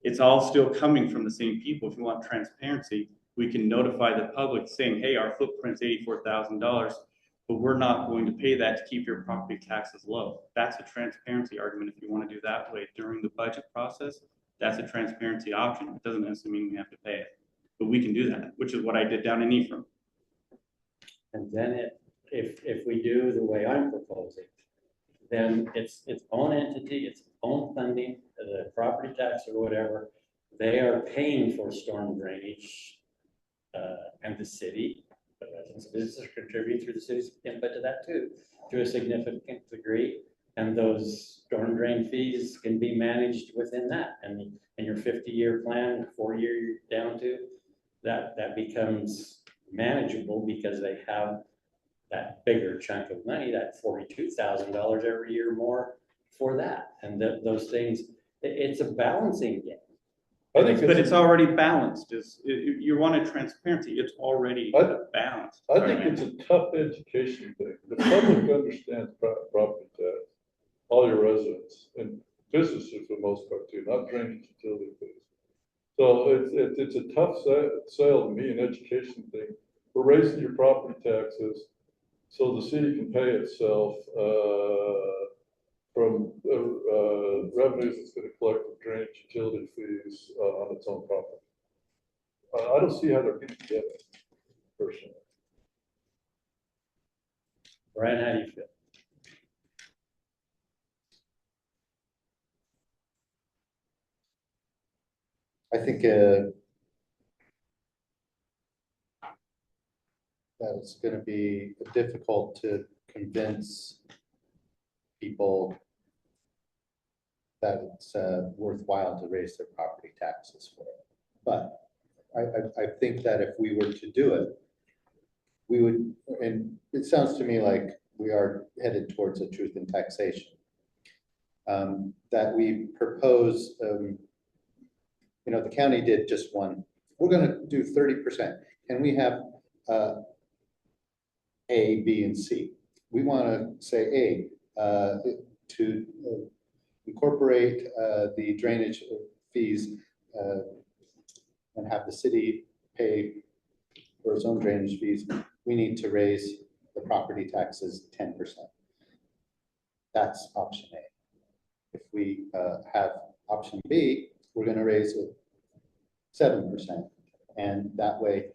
It's all still coming from the same people. If you want transparency, we can notify the public saying, hey, our footprint's $84,000, but we're not going to pay that to keep your property taxes low. That's a transparency argument. If you want to do that way during the budget process, that's a transparency option. It doesn't necessarily mean we have to pay it, but we can do that, which is what I did down in Ephraim. And then if we do the way I'm proposing, then it's its own entity, its own funding, the property tax or whatever, they are paying for storm drainage, and the city, the residents, businesses contribute through the city's input to that too, to a significant degree. And those storm drain fees can be managed within that. And your 50-year plan, 4-year you're down to, that becomes manageable because they have that bigger chunk of money, that $42,000 every year more for that. And those things, it's a balancing game. I think But it's already balanced. You want a transparency, it's already balanced. I think it's a tough education thing. The public understands property tax, all your residents and businesses for the most part too, not drainage utility fees. So it's a tough sale to me, an education thing. We're raising your property taxes so the city can pay itself from revenues it's going to collect from drainage utility fees on its own property. I don't see how they're going to get it, personally. Brian, how do you feel? I think that it's going to be difficult to convince people that it's worthwhile to raise their property taxes for it. But I think that if we were to do it, we would, and it sounds to me like we are headed towards a truth in taxation. That we propose, you know, the county did just one. We're going to do 30%. And we have A, B, and C. We want to say A, to incorporate the drainage fees and have the city pay for its own drainage fees. We need to raise the property taxes 10%. That's option A. If we have option B, we're going to raise it 7%. And that way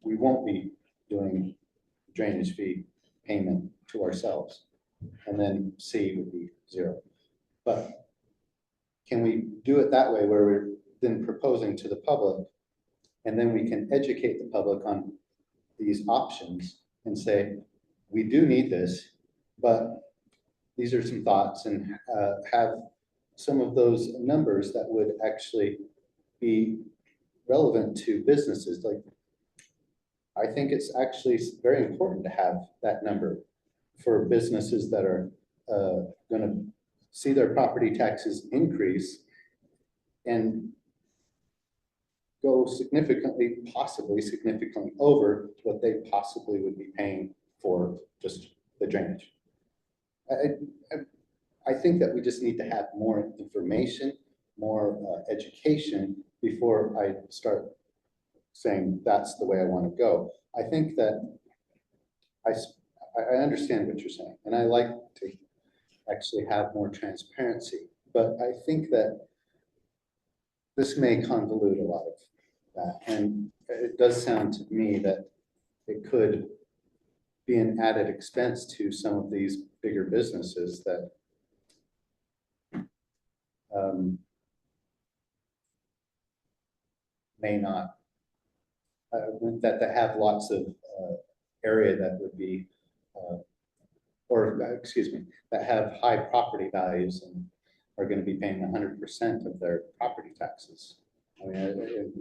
we won't be doing drainage fee payment to ourselves. And then C would be 0. But can we do it that way where we're then proposing to the public and then we can educate the public on these options and say, we do need this, but these are some thoughts, and have some of those numbers that would actually be relevant to businesses. Like, I think it's actually very important to have that number for businesses that are gonna see their property taxes increase and go significantly, possibly significantly over what they possibly would be paying for just the drainage. I think that we just need to have more information, more education before I start saying that's the way I want to go. I think that I understand what you're saying, and I like to actually have more transparency, but I think that this may convolute a lot of that, and it does sound to me that it could be an added expense to some of these bigger businesses that may not, that have lots of area that would be, or excuse me, that have high property values and are going to be paying 100% of their property taxes. I mean,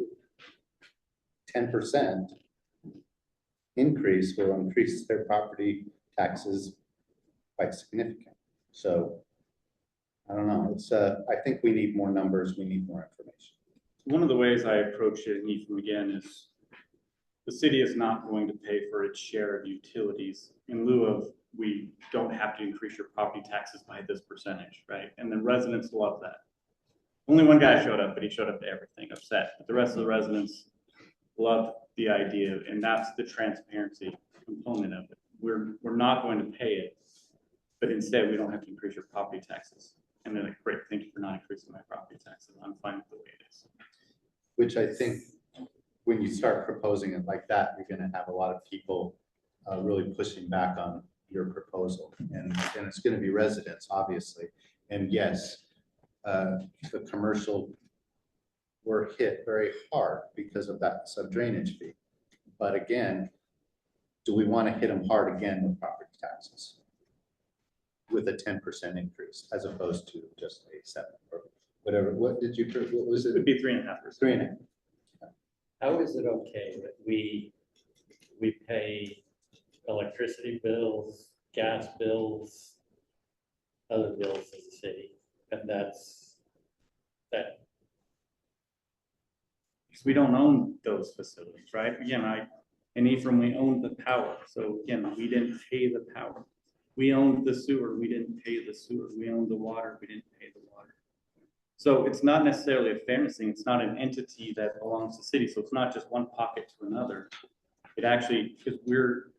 10% increase will increase their property taxes quite significant. So I don't know. It's I think we need more numbers. We need more information. One of the ways I approach it, and Ethan, again, is the city is not going to pay for its share of utilities in lieu of, we don't have to increase your property taxes by this percentage, right? And the residents love that. Only one guy showed up, but he showed up to everything upset. But the rest of the residents loved the idea, and that's the transparency component of it. We're not going to pay it, but instead we don't have to increase your property taxes. And they're like, great, thank you for not increasing my property taxes. I'm fine with the way it is. Which I think when you start proposing it like that, you're going to have a lot of people really pushing back on your proposal. And it's going to be residents, obviously. And yes, the commercial were hit very hard because of that sub-drainage fee. But again, do we want to hit them hard again with property taxes? With a 10% increase as opposed to just a 7 or whatever. What did you, what was it? It would be 3.5%. 3.5. How is it okay that we pay electricity bills, gas bills, other bills as a city, and that's that? Because we don't own those facilities, right? Again, and Ephraim, we owned the power. So again, we didn't pay the power. We owned the sewer, we didn't pay the sewer. We owned the water, we didn't pay the water. So it's not necessarily a fairness thing. It's not an entity that belongs to the city. So it's not just one pocket to another. It actually, because we're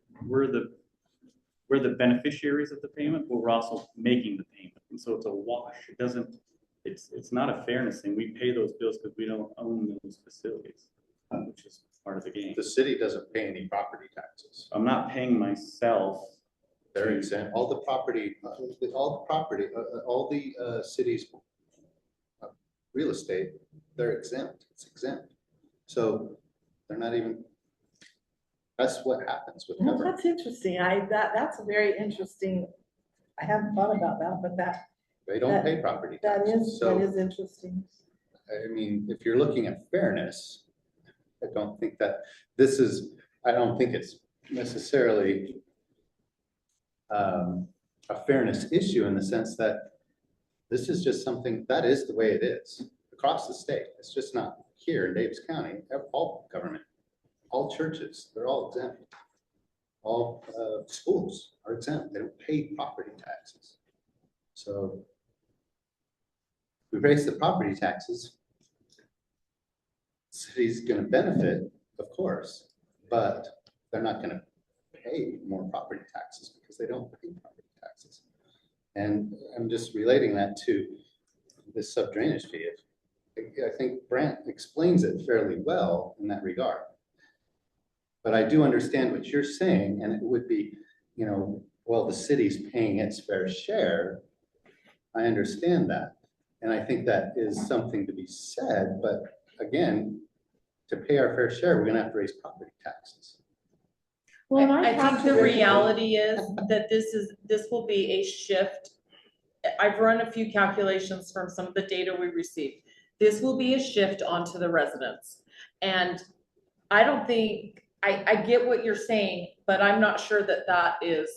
the beneficiaries of the payment, but we're also making the payment. And so it's a wash. It doesn't, it's not a fairness thing. We pay those bills because we don't own those facilities, which is part of the game. The city doesn't pay any property taxes. I'm not paying myself. They're exempt. All the property, all the city's real estate, they're exempt. It's exempt. So they're not even. That's what happens with Well, government. that's interesting. That's a very interesting. I haven't thought about that, but They don't pay property taxes. that is interesting. I mean, if you're looking at fairness, I don't think that this is. I don't think it's necessarily a fairness issue in the sense that this is just something that is the way it is across the state. It's just not here in Davis County. All government, all churches, they're all exempt. All schools are exempt. They don't pay property taxes. So if we raise the property taxes, the city's going to benefit, of course, but they're not going to pay more property taxes because they don't pay property taxes. And I'm just relating that to this sub-drainage fee. I think Brant explains it fairly well in that regard. But I do understand what you're saying, and it would be, you know, well, the city's paying its fair share. I understand that. And I think that is something to be said, but again, to pay our fair share, we're gonna have to raise property taxes. Well, and I've I talked think to the Rick- reality is that this will be a shift. I've run a few calculations from some of the data we received. This will be a shift onto the residents. And I don't think, I get what you're saying, but I'm not sure that that is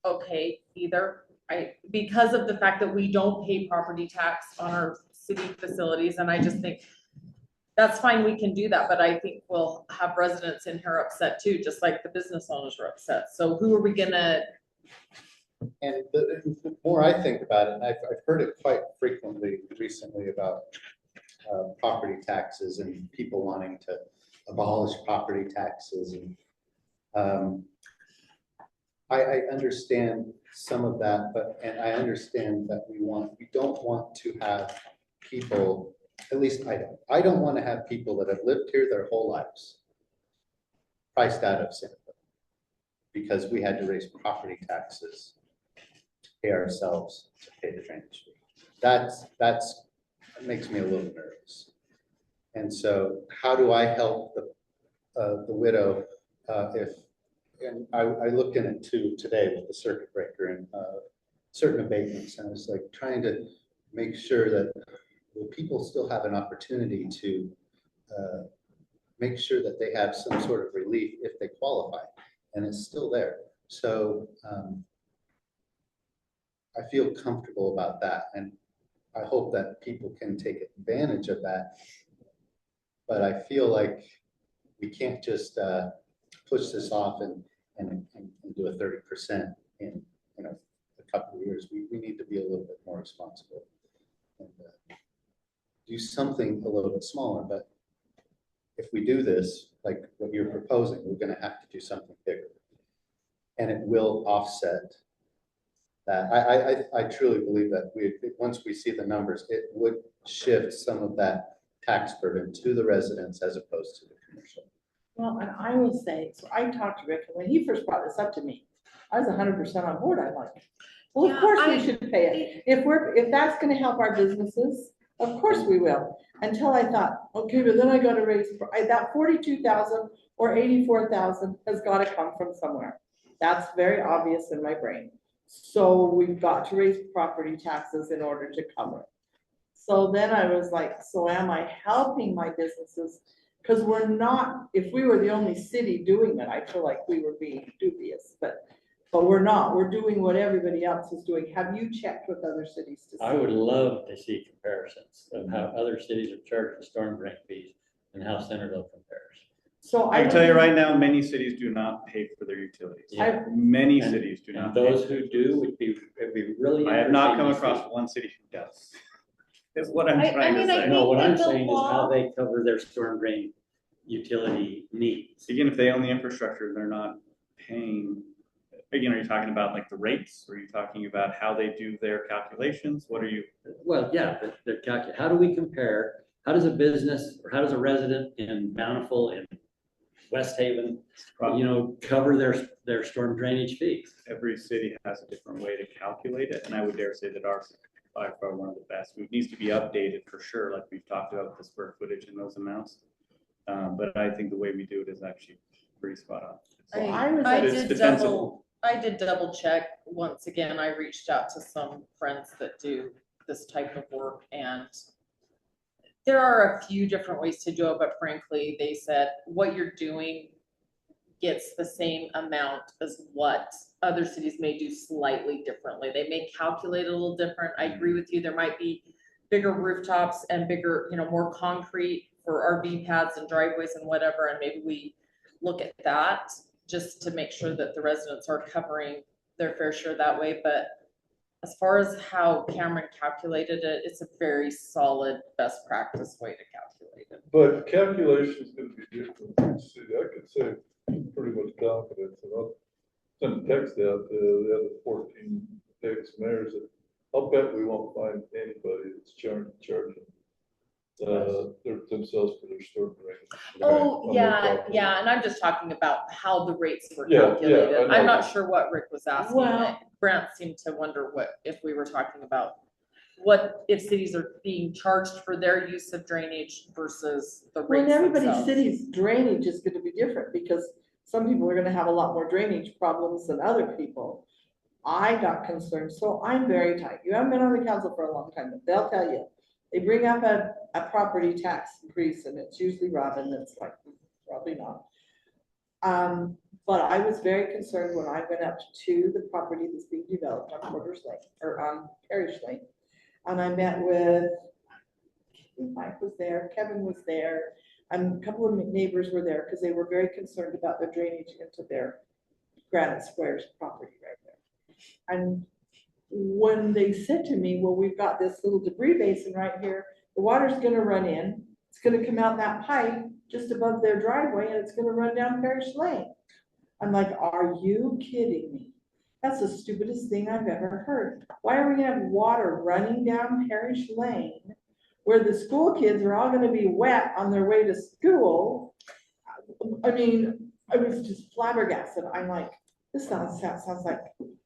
okay either. Because of the fact that we don't pay property tax on our city facilities, and I just think that's fine, we can do that, but I think we'll have residents in here upset too, just like the business owners are upset. So who are we gonna? And the more I think about it, and I've heard it quite frequently recently about property taxes and people wanting to abolish property taxes. And I understand some of that, and I understand that we don't want to have people, at least I don't want to have people that have lived here their whole lives priced out of Centerville because we had to raise property taxes to pay ourselves to pay the drainage fee. That makes me a little nervous. And so how do I help the widow and I looked in it too today with the circuit breaker and certain abatements, and I was like trying to make sure that people still have an opportunity to make sure that they have some sort of relief if they qualify, and it's still there. So I feel comfortable about that, and I hope that people can take advantage of that. But I feel like we can't just push this off and do a 30% in a couple of years. We need to be a little bit more responsible and do something a little bit smaller. But if we do this, like what you're proposing, we're going to have to do something bigger, and it will offset that. I truly believe that once we see the numbers, it would shift some of that tax burden to the residents as opposed to the commercial. Well, and I will say, so I talked to Rick, and when he first brought this up to me, I was 100% on board. I'm like, well, of Yeah, course we should pay it. If that's gonna help our businesses, of course we will. Until I thought, okay, but then I gotta raise, that 42,000 or 84,000 has gotta come from somewhere. That's very obvious in my brain. So we've got to raise property taxes in order to cover it. So then I was like, so am I helping my businesses? Because we're not, if we were the only city doing it, I feel like we were being dubious, but we're not. We're doing what everybody else is doing. Have you checked with other cities to see? I would love to see comparisons of how other cities are charging storm drain fees and how Centerville compares. So I can tell you right now, many cities do not pay for their utilities. Yeah. Many And- cities do not. And pay those for who it. do it'd be really. I have not come interesting to across see. one city who does. Is what I'm I trying to mean, I say. No, what think I'm that the saying is how law- they cover their storm drain utility needs. Again, if they own the infrastructure, they're not paying. Again, are you talking about like the rates? Or are you talking about how they do their calculations? What are you? Well, yeah, but they're how do we compare? How does a business or how does a resident in Bountiful, in West Haven, cover their storm drainage fees? Every city has a different way to calculate it, and I would dare say that ours is by far one of the best. It needs to be updated for sure, like we've talked about with the square footage and those amounts. But I think the way we do it is actually pretty spot on. I did double check. Once again, I reached out to some friends that do this type of work, and there are a few different ways to do it, but frankly, they said what you're doing gets the same amount as what other cities may do slightly differently. They may calculate a little different. I agree with you. There might be bigger rooftops and bigger, more concrete for RV pads and driveways and whatever, and maybe we look at that just to make sure that the residents are covering their fair share that way. But as far as how Cameron calculated it, it's a very solid best practice way to calculate it. But calculation is gonna be different in each city. I could say pretty much confidence, and I'll send a text out to the other 14 ex-mayors that I'll bet we won't find anybody that's charging themselves for their storm drain. Oh, on their yeah, property. yeah, and I'm just talking about how the rates were Yeah, yeah, calculated. I know. I'm not sure what Rick was asking. Well- Brent seemed to wonder if we were talking about what if cities are being charged for their use of drainage versus the Well, rates and everybody's themselves. city's drainage is gonna be different, because some people are gonna have a lot more drainage problems than other people. I got concerned, so I'm very tight. You haven't been on the council for a long time, but they'll tell you. They bring up a property tax increase, and it's usually Robin that's like, probably not. But I was very concerned when I went up to the property that's being developed on Porter's Lane, or on Parish Lane. And I met with, Mike was there, Kevin was there, and a couple of neighbors were there, because they were very concerned about the drainage into their Granite Squares property right there. And when they said to me, well, we've got this little debris basin right here, the water's gonna run in, it's gonna come out that pipe just above their driveway, and it's gonna run down Parish Lane. I'm like, are you kidding me? That's the stupidest thing I've ever heard. Why are we gonna have water running down Parish Lane where the school kids are all gonna be wet on their way to school? I mean, I was just flabbergasted. I'm like, this sounds like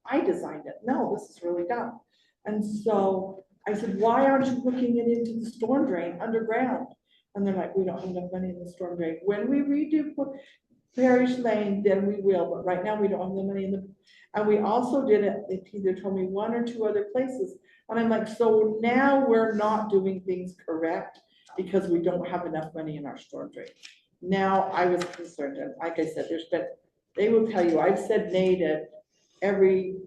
I designed it. No, this is really dumb. And so I said, why aren't you looking it into the storm drain underground? And they're like, we don't have enough money in the storm drain. When we redo Parish Lane, then we will, but right now we don't have the money in the, and we also did it, they either told me one or two other places. And I'm like, so now we're not doing things correct because we don't have enough money in our storm drain. Now I was concerned, and like I said, they will tell you, I've said nay to everything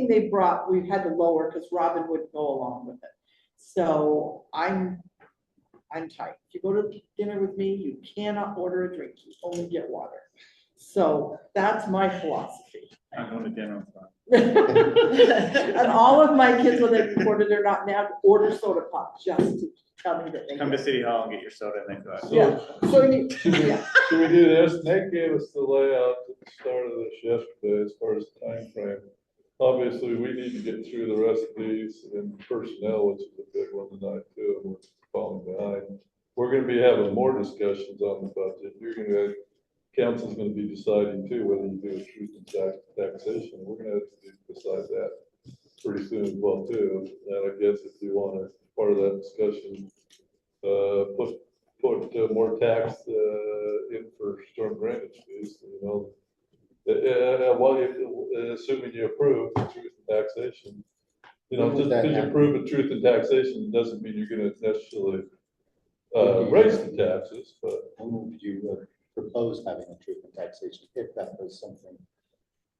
they brought, we've had to lower because Robin wouldn't go along with it. So I'm tight. If you go to dinner with me, you cannot order a drink, you only get water. So that's my philosophy. I'm going to dinner. And all of my kids, when they ordered or not now, order soda pop just to tell me that they. Come to City Hall and get your soda and then go out. Yeah, so you, Should we do this? Nate gave us the layout at the start of this yesterday as far as time frame. Obviously, we need to get through the rest of these and personnel, which is a big one tonight too, and we're falling behind. We're gonna be having more discussions on the budget. Council's gonna be deciding too, whether you do a truth and taxation. We're gonna have to decide that pretty soon as well too. And I guess if you wanna, part of that discussion, put more tax, in for storm drainage fees, you know. Assuming you approve the truth and taxation, you know, just because you approve of truth and taxation doesn't mean you're gonna necessarily raise the taxes, but. When would you propose having a truth and taxation if that was something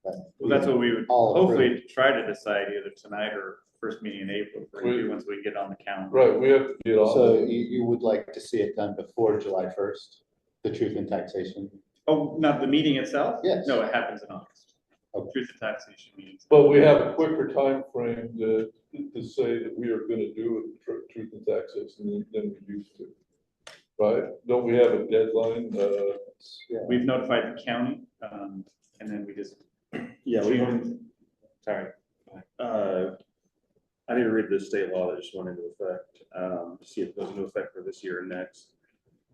that? Well, that's what we would all hopefully try to decide either tonight or first meeting in April, once we get on the calendar. Right, we have to get on. So you would like to see it done before July 1st, the truth and taxation? Oh, not the meeting itself? Yes. No, it happens in August. Okay. Truth and taxation meetings. But we have a quicker time frame to say that we are gonna do a truth and taxation than we used to. Right? Don't we have a deadline? Yeah. We've notified the county, and then we just. Yeah, Sorry. I need to read the state law that just went into effect, to see if it goes into effect for this year or next.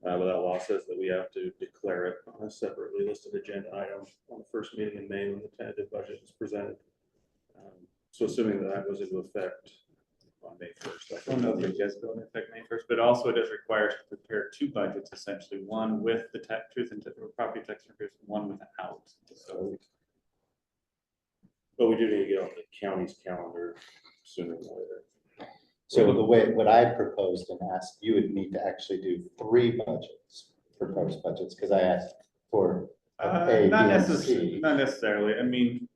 But that law says that we have to declare it on a separately listed agenda item on the first meeting in May when the tentative budget is presented. So assuming that goes into effect on May 1st. I don't know if it does go into effect May 1st, but also it does require us to prepare two budgets, essentially, one with the truth and property tax increase, one without. So. But we do need to get on the county's calendar sooner than later. So the way, what I proposed and asked, you would need to actually do 3 budgets, proposed budgets, because I asked for A, B, Not and necessarily, C. not necessarily. I mean,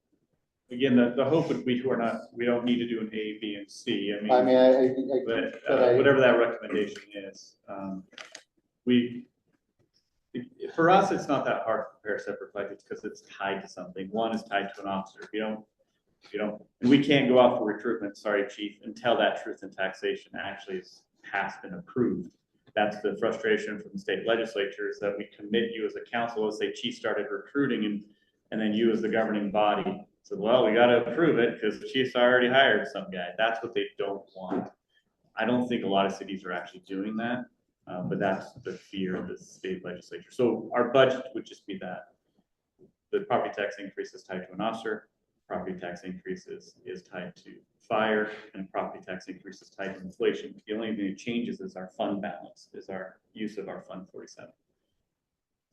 again, the hope would be we don't need to do an A, B, and C. I mean, But whatever that recommendation is, for us, it's not that hard to prepare separate budgets because it's tied to something. One is tied to an officer. If you don't, and we can't go out for recruitment, sorry, chief, until that truth and taxation actually is passed and approved. That's the frustration from the state legislature, is that we commit you as a council. Let's say chief started recruiting and then you as the governing body said, well, we got to approve it because the chief's already hired some guy. That's what they don't want. I don't think a lot of cities are actually doing that, but that's the fear of the state legislature. So our budget would just be that. The property tax increase is tied to an officer. property tax increases is tied to fire, and property tax increases tied to inflation. The only thing that changes is our fund balance, is our use of our Fund 47.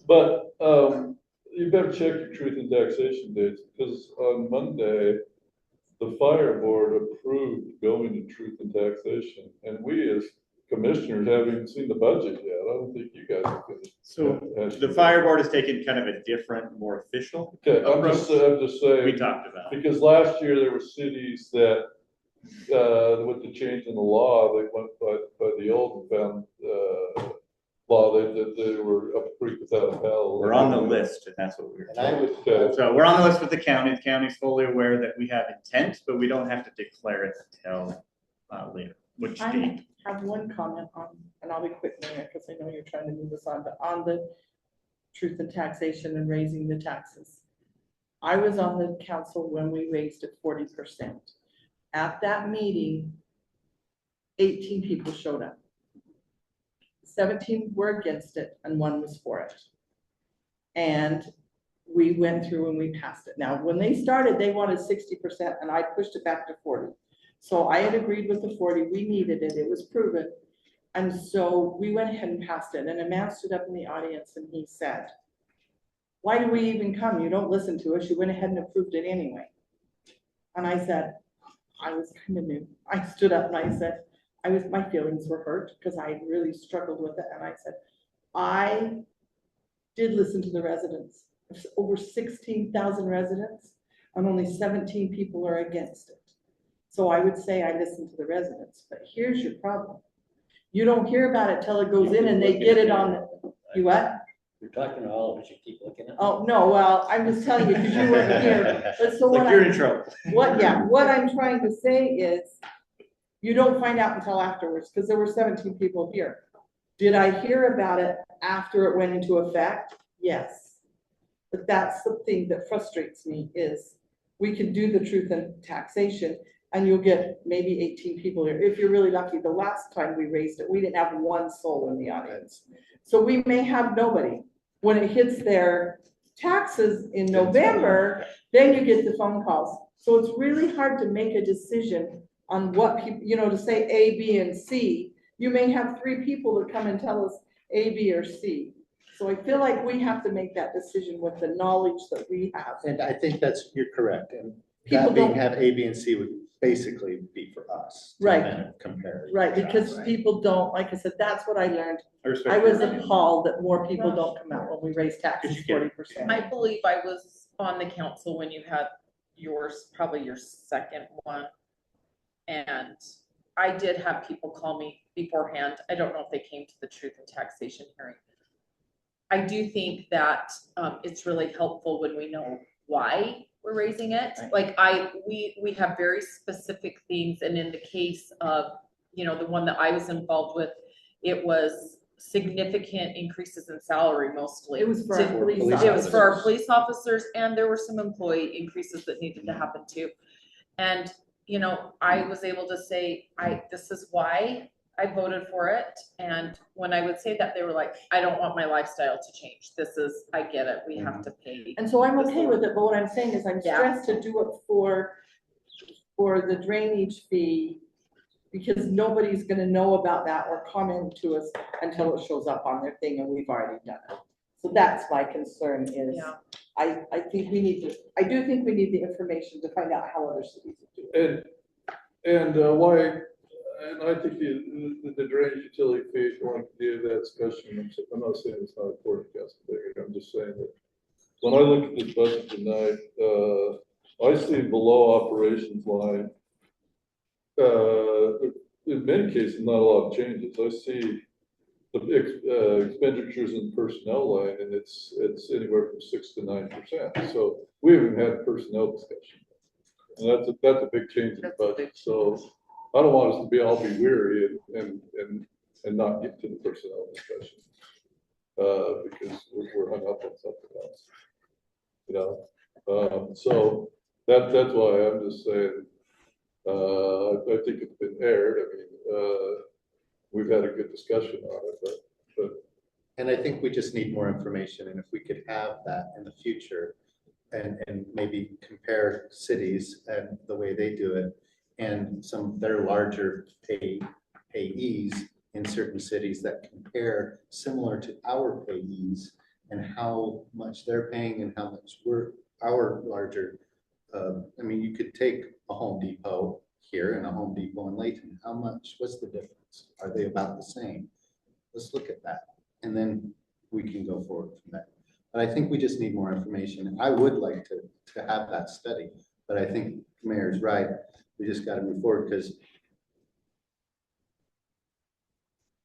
But, you better check your truth and taxation dates, because on Monday, the fire board approved going to truth and taxation, and we as commissioners haven't even seen the budget yet. I don't think you guys have finished. So the fire board has taken kind of a different, more official Okay, I'm approach. just saying. We talked about. Because last year there were cities that, with the change in the law, they went by the old and found, law that they were up creek without a paddle. We're on the list, and that's what we're. And I would, Okay. So we're on the list with the county. The county's fully aware that we have intent, but we don't have to declare it until later. Which date? I have one comment on, and I'll be quick, Mayor, because I know you're trying to move us on, but on the truth and taxation and raising the taxes. I was on the council when we raised it 40%. At that meeting, 18 people showed up. 17 were against it and 1 was for it. And we went through and we passed it. Now, when they started, they wanted 60% and I pushed it back to 40. So I had agreed with the 40, we needed it, it was proven. And so we went ahead and passed it. And a man stood up in the audience and he said, why do we even come? You don't listen to us. You went ahead and approved it anyway. And I said, I was kind of new. I stood up and I said, my feelings were hurt because I really struggled with it. And I said, I did listen to the residents. There's over 16,000 residents and only 17 people are against it. So I would say I listened to the residents, but here's your problem. You don't hear about it till it goes in and they get it on the, you what? You're talking to all of us, you keep looking at. Oh, no, well, I'm just telling you because you weren't here. But so Like you're in trouble. what I'm trying to say is you don't find out until afterwards because there were 17 people here. Did I hear about it after it went into effect? Yes. But that's the thing that frustrates me is we can do the truth and taxation and you'll get maybe 18 people here. If you're really lucky, the last time we raised it, we didn't have 1 soul in the audience. So we may have nobody. When it hits their taxes in November, then you get the phone calls. So it's really hard to make a decision on what people, to say A, B, and C. You may have 3 people that come and tell us A, B, or C. So I feel like we have to make that decision with the knowledge that we have. and I think you're correct, and People that being don't- have A, B, and C would basically be for us. to Right. kind of compare. Right, because people don't, like I said, that's what I learned. I respect I was your opinion. appalled that more people don't come out when we raise taxes Because you get- 40%. I believe I was on the council when you had yours, probably your second one. And I did have people call me beforehand. I don't know if they came to the truth and taxation hearing. I do think that it's really helpful when we know why we're raising it. Like we have very specific things, and in the case of, the one that I was involved with, it was significant increases in salary mostly. It was for our police It was for our officers. police officers, and there were some employee increases that needed to happen too. And, I was able to say, this is why I voted for it. And when I would say that, they were like, I don't want my lifestyle to change. I get it. We have to pay. And so I'm okay with it, but what I'm saying is I'm Yeah. stressed to do it for the drainage fee because nobody's gonna know about that or comment to us until it shows up on their thing and we've already done it. So that's my concern is, Yeah. I think we need I do think we need the information to find out how other cities are doing. And why, and I think the drainage utility fee, if you want to do that discussion, I'm not saying it's not important, I'm just saying that when I look at this budget tonight, I see below operations line, in many cases, not a lot of changes. I see the expenditures in personnel line, and it's anywhere from 6 to 9%. So we haven't had personnel discussion. And that's a big change in the budget. So I don't want us to all be weary and not get to the personnel discussion. Because we're hung up on something else. So that's why I'm just saying, I think it's been aired. I mean, we've had a good discussion on it, but. And I think we just need more information, and if we could have that in the future, and maybe compare cities and the way they do it and some of their larger payees in certain cities that compare similar to our payees and how much they're paying and how much our larger, I mean, you could take a Home Depot here and a Home Depot in Layton. What's the difference? Are they about the same? Let's look at that. And then we can go forward from there. But I think we just need more information. I would like to have that study, but I think the Mayor's right. We just got to move forward because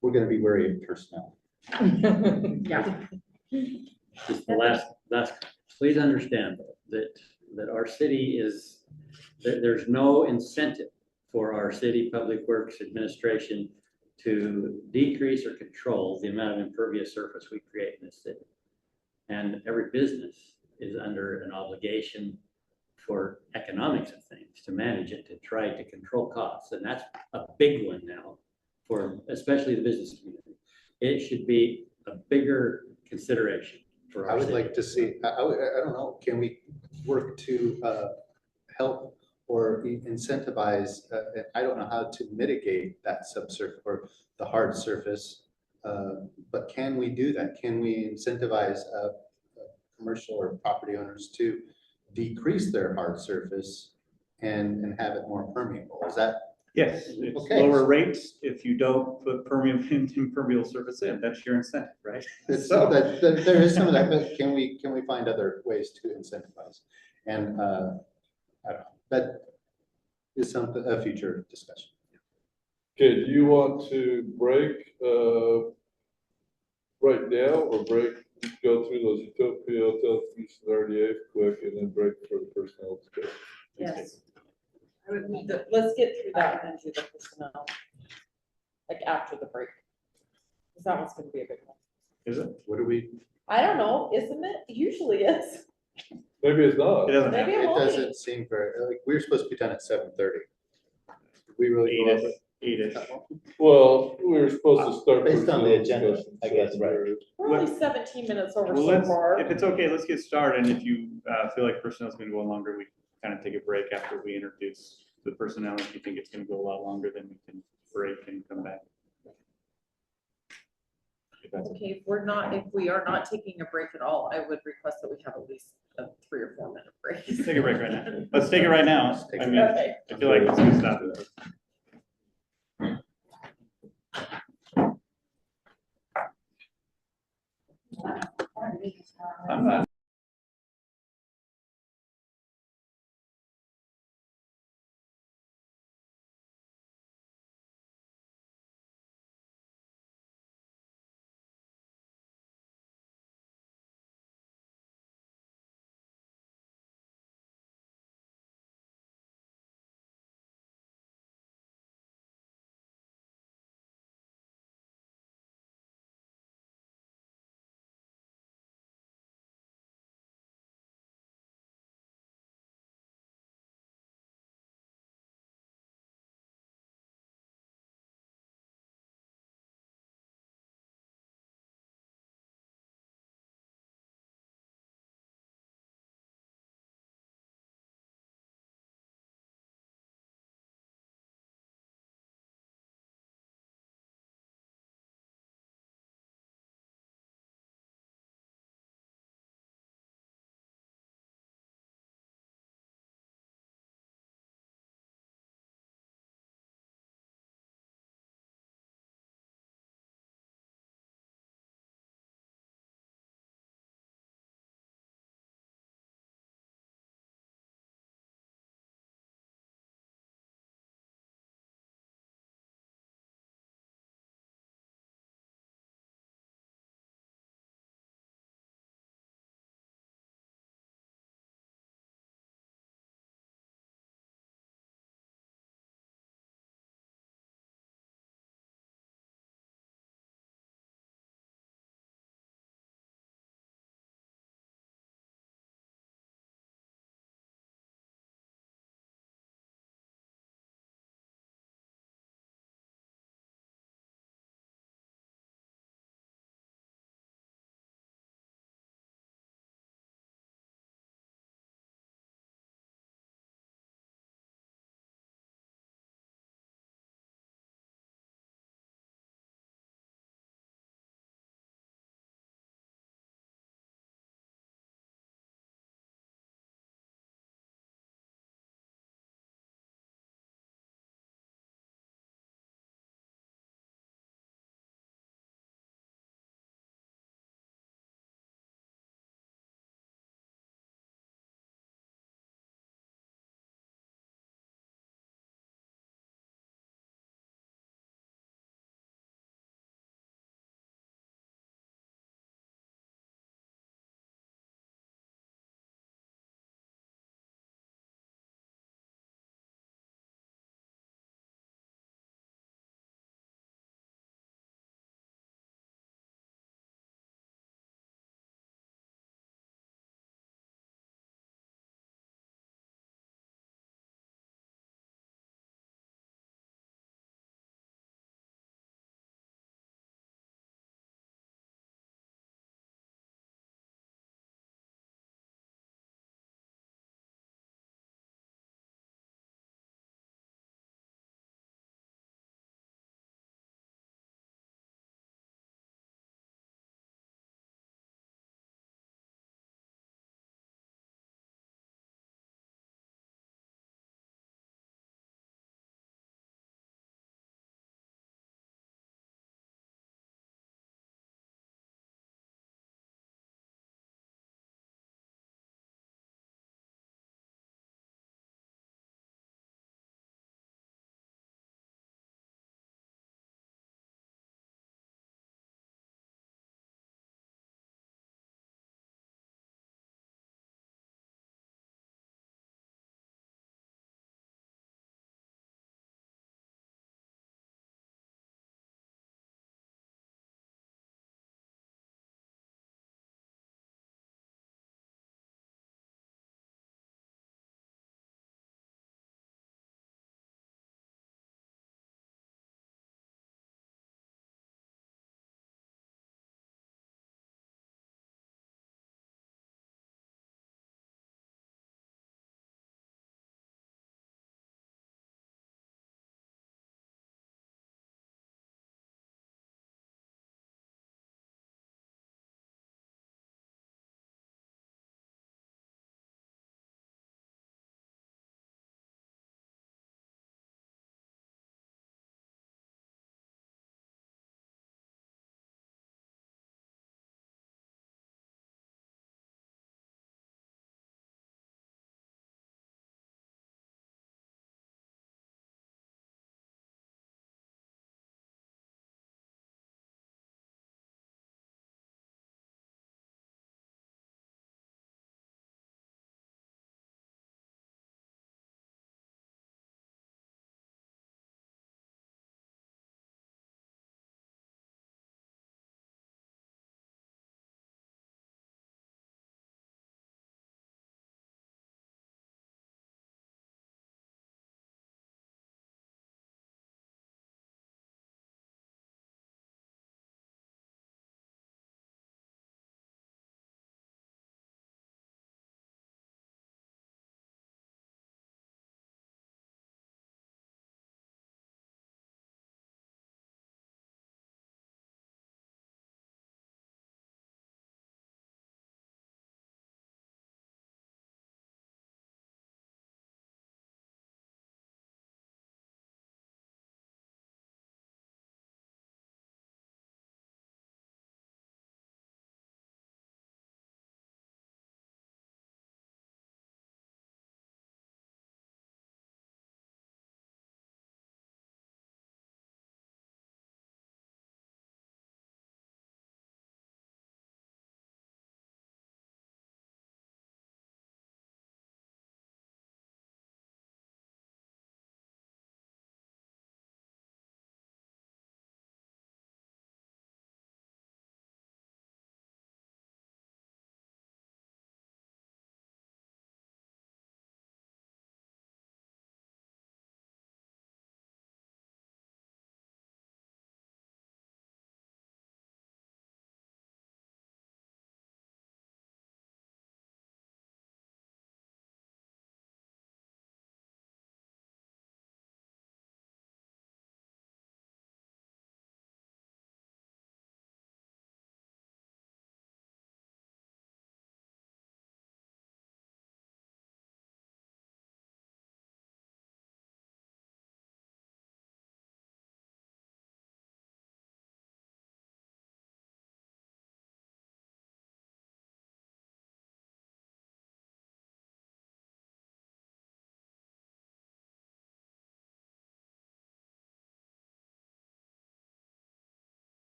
we're going to be worried of personnel. Yeah. Just the last, please understand that our city is, there's no incentive for our city public works administration to decrease or control the amount of impervious surface we create in this city. And every business is under an obligation for economics of things to manage it, to try to control costs. And that's a big one now for especially the business community. It should be a bigger consideration for our I would city. like to see, I don't know, can we work to help or incentivize, I don't know how to mitigate that subsurface or the hard surface, but can we do that? Can we incentivize commercial or property owners to decrease their hard surface and have it more permeable? Is that? Yes, it's Okay. lower rates if you don't put impermeable surface in, that's your incentive, right? So that, there is some of that, but can we find other ways to incentivize? And I don't know, that is something, a future discussion. Okay, do you want to break right now or go through those Utopia, Telecommunications, RDA quick and then break for the personnel discussion? Yes. Let's get through that and then do the personnel, like after the break. Because that one's gonna be a big one. Is it? What do we? I don't know, isn't it? Usually is. Maybe it's not. It doesn't Maybe have. it It won't be. doesn't seem very, like, we were supposed to be done at 7:30. We really go up Eight-ish. Well, we were supposed to start. Based on the personnel agenda, discussion, I guess, so right. we're- We're only 17 minutes over Well, so let's, far. if it's okay, let's get started. And if you feel like personnel's gonna go longer, we kind of take a break after we introduce the personnel. If you think it's gonna go a lot longer, then we can break and come back. If that's okay. Okay, if we are not taking a break at all, I would request that we have at least a 3 or 4 minute break. Let's take a break right now. Let's take it right now. take I it. mean, Okay. I feel like it's gonna stop. I'm not.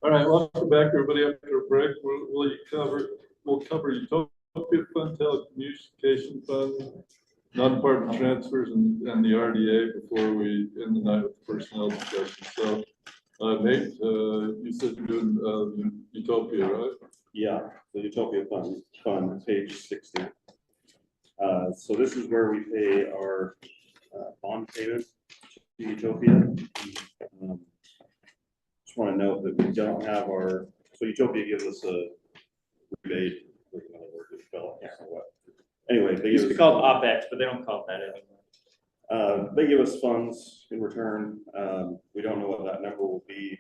All right, welcome back, everybody. After a break, we'll cover Utopia Fund, Telecommunications Fund, non-department transfers, and the RDA before we end the night with personnel discussion. So, Nate, you said you're doing Utopia, right? Yeah, the Utopia Fund, page 60. So this is where we pay our bond payment to Utopia. Just want to note that we don't have so Utopia gives us a rebate. Anyway, It used to be called OpEx, but they don't call it that anymore. they give us funds in return. We don't know what that number will be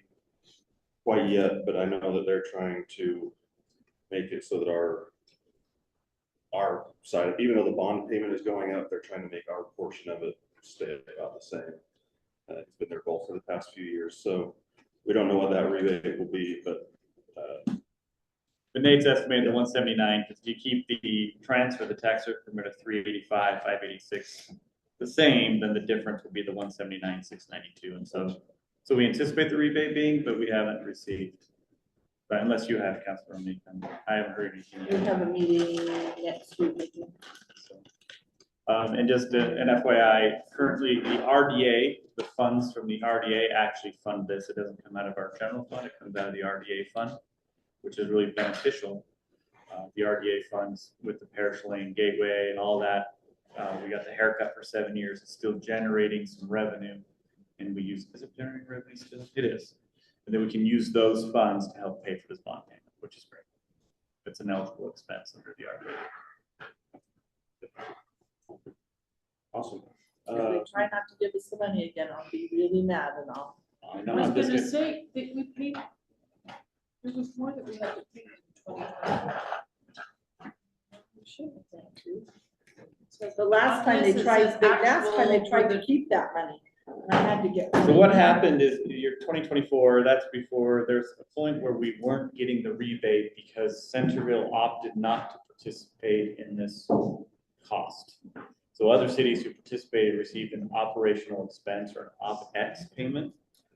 quite yet, but I know that they're trying to make it so that our side, even though the bond payment is going up, they're trying to make our portion of it stay about the same. It's been their goal for the past few years, so we don't know what that rebate will be, but Nate's estimated the 179, because if you keep the transfer, the tax increment of 385, 586 the same, then the difference would be the 179, 692. And so we anticipate the rebate being, but we haven't received. But unless you have, Councilor Meekum, I haven't heard anything We yet. have a meeting next week. So, and just an FYI, currently the RDA, the funds from the RDA actually fund this. It doesn't come out of our general fund, it comes out of the RDA fund, which is really beneficial. The RDA funds with the Parish Lane Gateway and all that, we got the haircut for 7 years. It's still generating some revenue, and we use, is it generating revenue still? It is. And then we can use those funds to help pay for this bond payment, which is great. It's an eligible expense under the RDA. awesome. If they try not to give us the money again, I'll be really mad and I'll. I know, I was I'm just gonna gonna- say, that we paid, there was more that we had to pay in 2024. We shouldn't have to. So the last time they tried to keep that money, and I had to get. So what happened is your 2024, that's before, there's a point where we weren't getting the rebate because Centerville opted not to participate in this cost. So other cities who participated received an operational expense or an OpEx payment.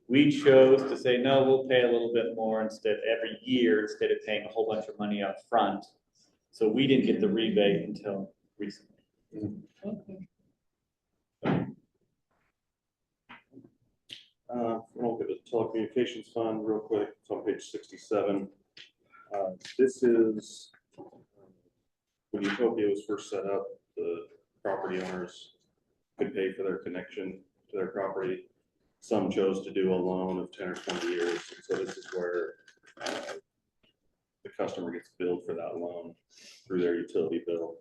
We chose to say, no, we'll pay a little bit more instead every year instead of paying a whole bunch of money up front. So we didn't get the rebate until recently. Okay. We'll look at the telecommunications fund real quick. It's on page 67. This is when Utopia was first set up, the property owners could pay for their connection to their property. Some chose to do a loan of 10 or 20 years. So this is where the customer gets billed for that loan through their utility bill.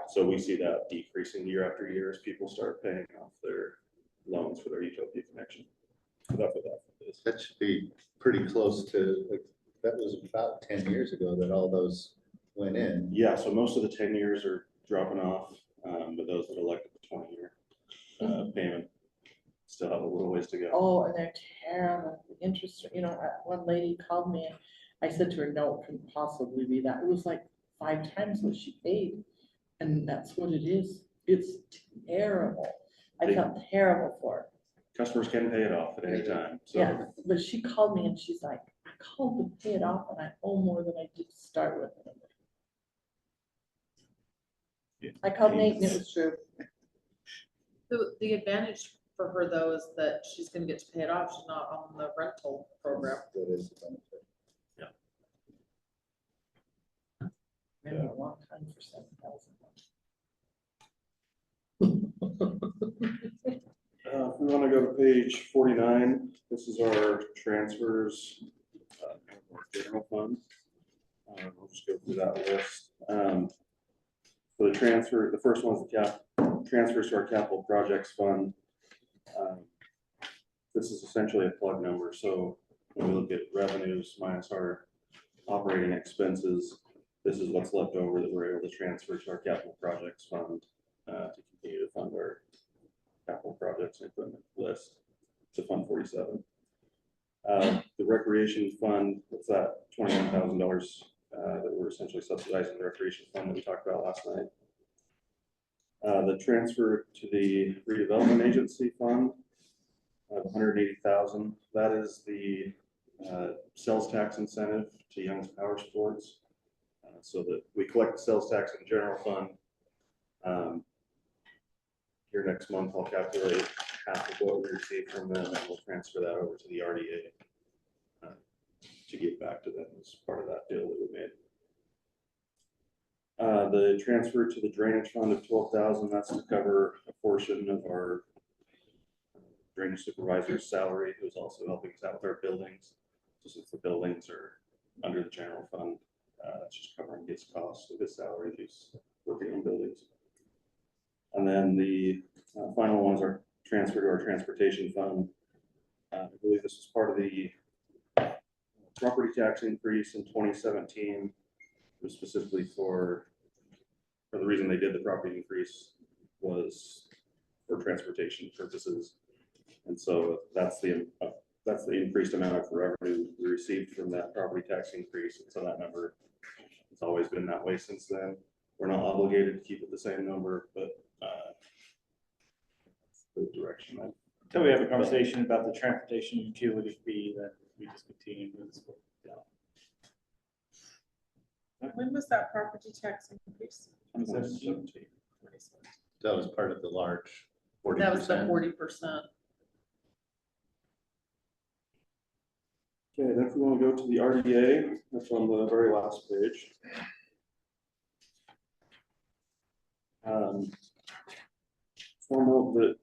So we see that decreasing year after year as people start paying off their loans for their Utopia connection. So that's what that is. That should be pretty close to, like, that was about 10 years ago that all those went in. Yeah, so most of the 10 years are dropping off, but those that elected the 20-year payment still have a little ways to go. Oh, and they're terrible. The interest, one lady called me and I said to her, no, it couldn't possibly be that. It was like 5 times what she paid. And that's what it is. It's terrible. I felt terrible for her. Customers can pay it off at any time. So Yeah, but she called me and she's like, I called to pay it off and I owe more than I did to start with. I called Nate and it was true. The advantage for her though is that she's gonna get to pay it off. She's not on the rental program. That is the benefit. Been a long time for 7,000. if we want to go to page 49, this is our transfers, our general fund. We'll just go through that list. For the transfer, the first one's the transfers to our capital projects fund. This is essentially a plug number. So when we look at revenues minus our operating expenses, this is what's left over that we're able to transfer to our capital projects fund to continue to fund our capital projects and equipment list to Fund 47. The recreation fund, what's that? $21,000 that we're essentially subsidizing the recreation fund that we talked about last night. The transfer to the redevelopment agency fund of $180,000. That is the sales tax incentive to Young's Power Sports. So that we collect the sales tax in general fund. Here next month, I'll calculate half of what we receive from them and we'll transfer that over to the RDA to give back to them as part of that deal that we made. The transfer to the drainage fund of 12,000, that's to cover a portion of our drainage supervisor's salary, who's also helping us out with our buildings. So since the buildings are under the general fund, it's just covering his costs of his salary, he's working on buildings. And then the final ones are transferred to our transportation fund. I believe this is part of the property tax increase in 2017. It was specifically for the reason they did the property increase was for transportation purposes. And so that's the increased amount of revenue we received from that property tax increase. And so that number, it's always been that way since then. We're not obligated to keep it the same number, but that's the direction. Until we have a conversation about the transportation utility fee, that we just continue with this. When was that property tax increase? 2017. That was part of the large 40%. That was the 40%. Okay, then if we want to go to the RDA, that's on the very last page. So note that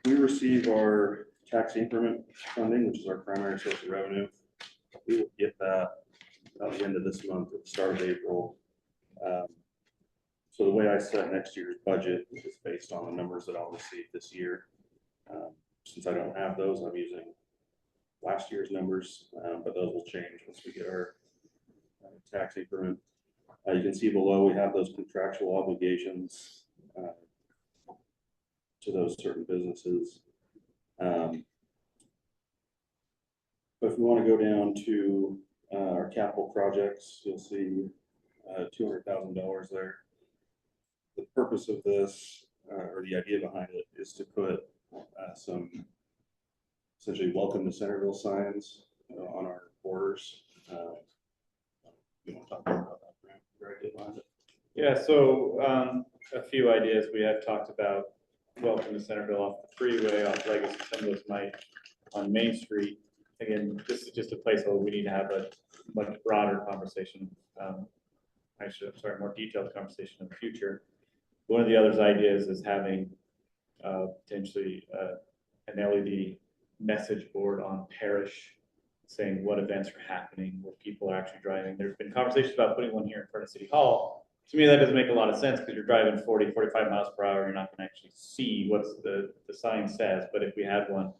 we receive our tax increment funding, which is our primary source of revenue. We will get that at the end of this month, at the start of April. So the way I set next year's budget is based on the numbers that I'll receive this year. Since I don't have those, I'm using last year's numbers, but those will change once we get our tax increment. You can see below we have those contractual obligations to those certain businesses. But if we want to go down to our capital projects, you'll see $200,000 there. The purpose of this, or the idea behind it, is to put some essentially welcome to Centerville signs on our borders. You want to talk about that, Grant? Right behind it. Yeah, so a few ideas we have talked about. Welcome to Centerville off the freeway, off Legacy, some of those might on Main Street. Again, this is just a place where we need to have a much broader conversation. More detailed conversation in the future. One of the other ideas is having potentially an LED message board on Parish saying what events are happening, where people are actually driving. There's been conversations about putting one here in front of City Hall. To me, that doesn't make a lot of sense because you're driving 40, 45 miles per hour. You're not going to actually see what the sign says. But if we had one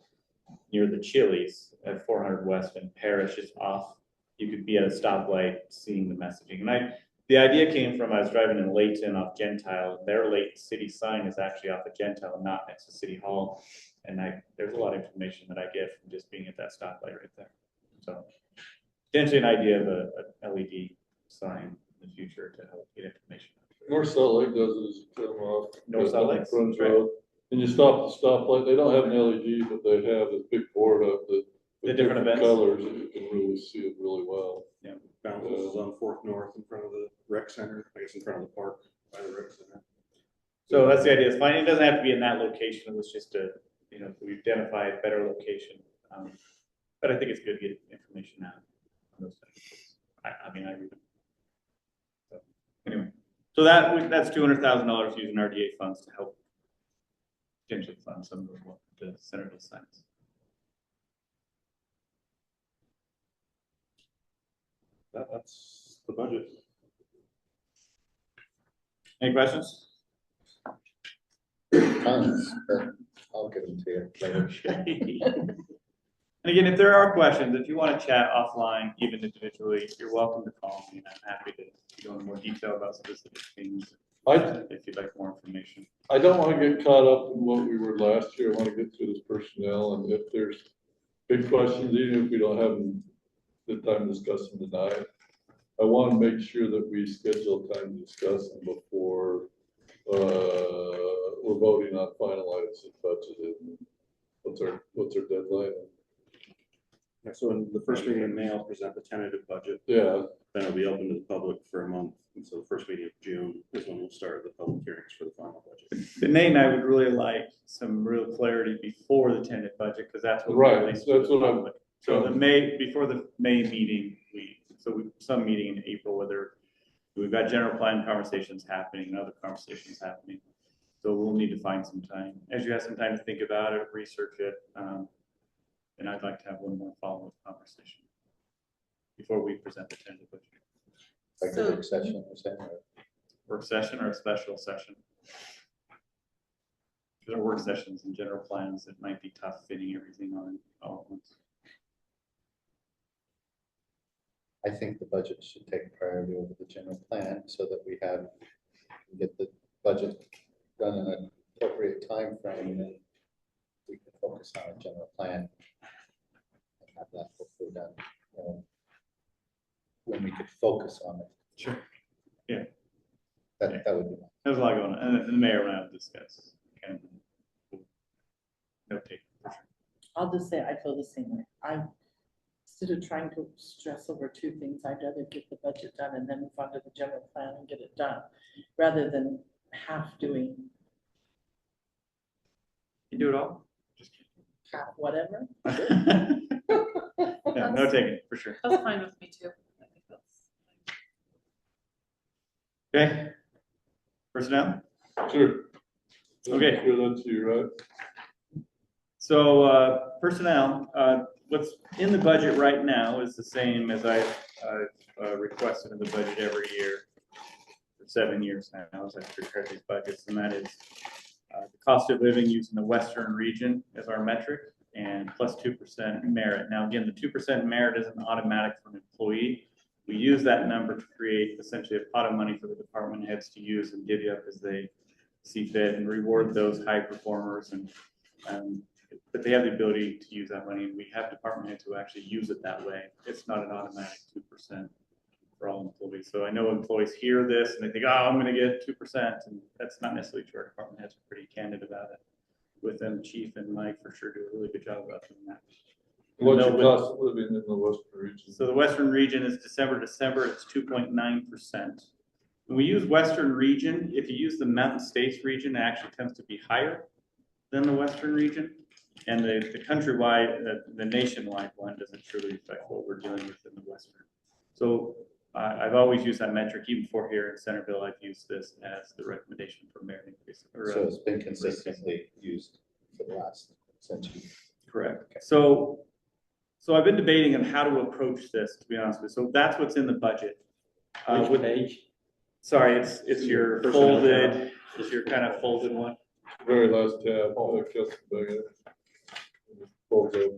near the Chili's at 400 West and Parish is off, you could be at a stoplight seeing the messaging. And the idea came from, I was driving in Layton off Gentile. Their Layton City sign is actually off of Gentile, not next to City Hall. And there's a lot of information that I get from just being at that stoplight right there. So potentially an idea of an LED sign in the future to help get information. North Salt Lake does it as you come off. North Salt Lake, Front right. road, and you stop at the stoplight. They don't have an LED, but they have a big board up that The different events. colors, and you can really see it really well. Yeah. Bountiful is on 4th North in front of the rec center, I guess in front of the park by the rec center. So that's the idea. Is finding, it doesn't have to be in that location. It was just we identify a better location. But I think it's good to get information out on those things. I read them. So anyway, so that's $200,000 using RDA funds to help potentially fund some of the Centerville signs. That's the budget. Any questions? Tons, but I'll give them to you later. And again, if there are questions, if you want to chat offline, even individually, you're welcome to call me, and I'm happy to go into more detail about specific things. If you'd like more information. I don't want to get caught up in what we were last year. I want to get through this personnel, and if there's big questions, even if we don't have the time to discuss them tonight, I want to make sure that we schedule time to discuss them before we're voting on finalizing the budget. And what's our deadline? Yeah, so in the first meeting in May, I'll present the tentative budget, Yeah, then it'll be open to the public for a month. And so the first meeting of June is when we'll start the public hearings for the final budget. And Nate and I would really like some real clarity before the tentative budget, because that's what. we right, release that's to the what I'm, public. So before the May meeting, some meeting in April, whether we've got general plan conversations happening and other conversations happening. So we'll need to find some time, as you have some time to think about it, research it. And I'd like to have one more follow-up conversation before we present the tentative budget. Like a work session or something. Work session or a special session? There are work sessions and general plans that might be tough fitting everything on all at once. I think the budget should take priority over the general plan so that we get the budget done in an appropriate time frame, and then we can focus on a general plan and have that hopefully done when we could focus on it. Sure. Yeah. That would be nice. There's a lot going on, and the mayor and I will discuss. And notate for sure. I'll just say I feel the same way. Instead of trying to stress over two things, I'd rather get the budget done and then move on to the general plan and get it done, rather than half doing You do it all? Just half whatever. kidding. Yeah, no taking for sure. That's fine with me too. I think that's- Okay. Personnel? sure. Okay. Good, that's you, right? So personnel, what's in the budget right now is the same as I've requested in the budget every year for 7 years now as I've prepared these budgets, and that is the cost of living using the Western region as our metric, and plus 2% merit. Now, again, the 2% merit isn't automatic for an employee. We use that number to create essentially a pot of money for the department heads to use and divvy up as they see fit, and reward those high performers. And but they have the ability to use that money, and we have department heads who actually use it that way. It's not an automatic 2% for all employees. So I know employees hear this and they think, oh, I'm going to get 2%, and that's not necessarily true. Our department heads are pretty candid about it with them. Chief and Mike for sure do a really good job about doing that. What's your with- cost of living in the western region? So the Western region is December, it's 2.9%. When we use Western region, if you use the Mountain States region, it actually tends to be higher than the Western region. And the countrywide, the nationwide one doesn't truly affect what we're dealing with in the Western. So I've always used that metric, even for here in Centerville, I've used this as the recommendation for merit increase. So it's been consistently used for the last century. Correct. So I've been debating on how to approach this, to be honest with you. So that's what's in the budget. Which page? Sorry, it's your folded, it's your kind of folded one. Very last tab.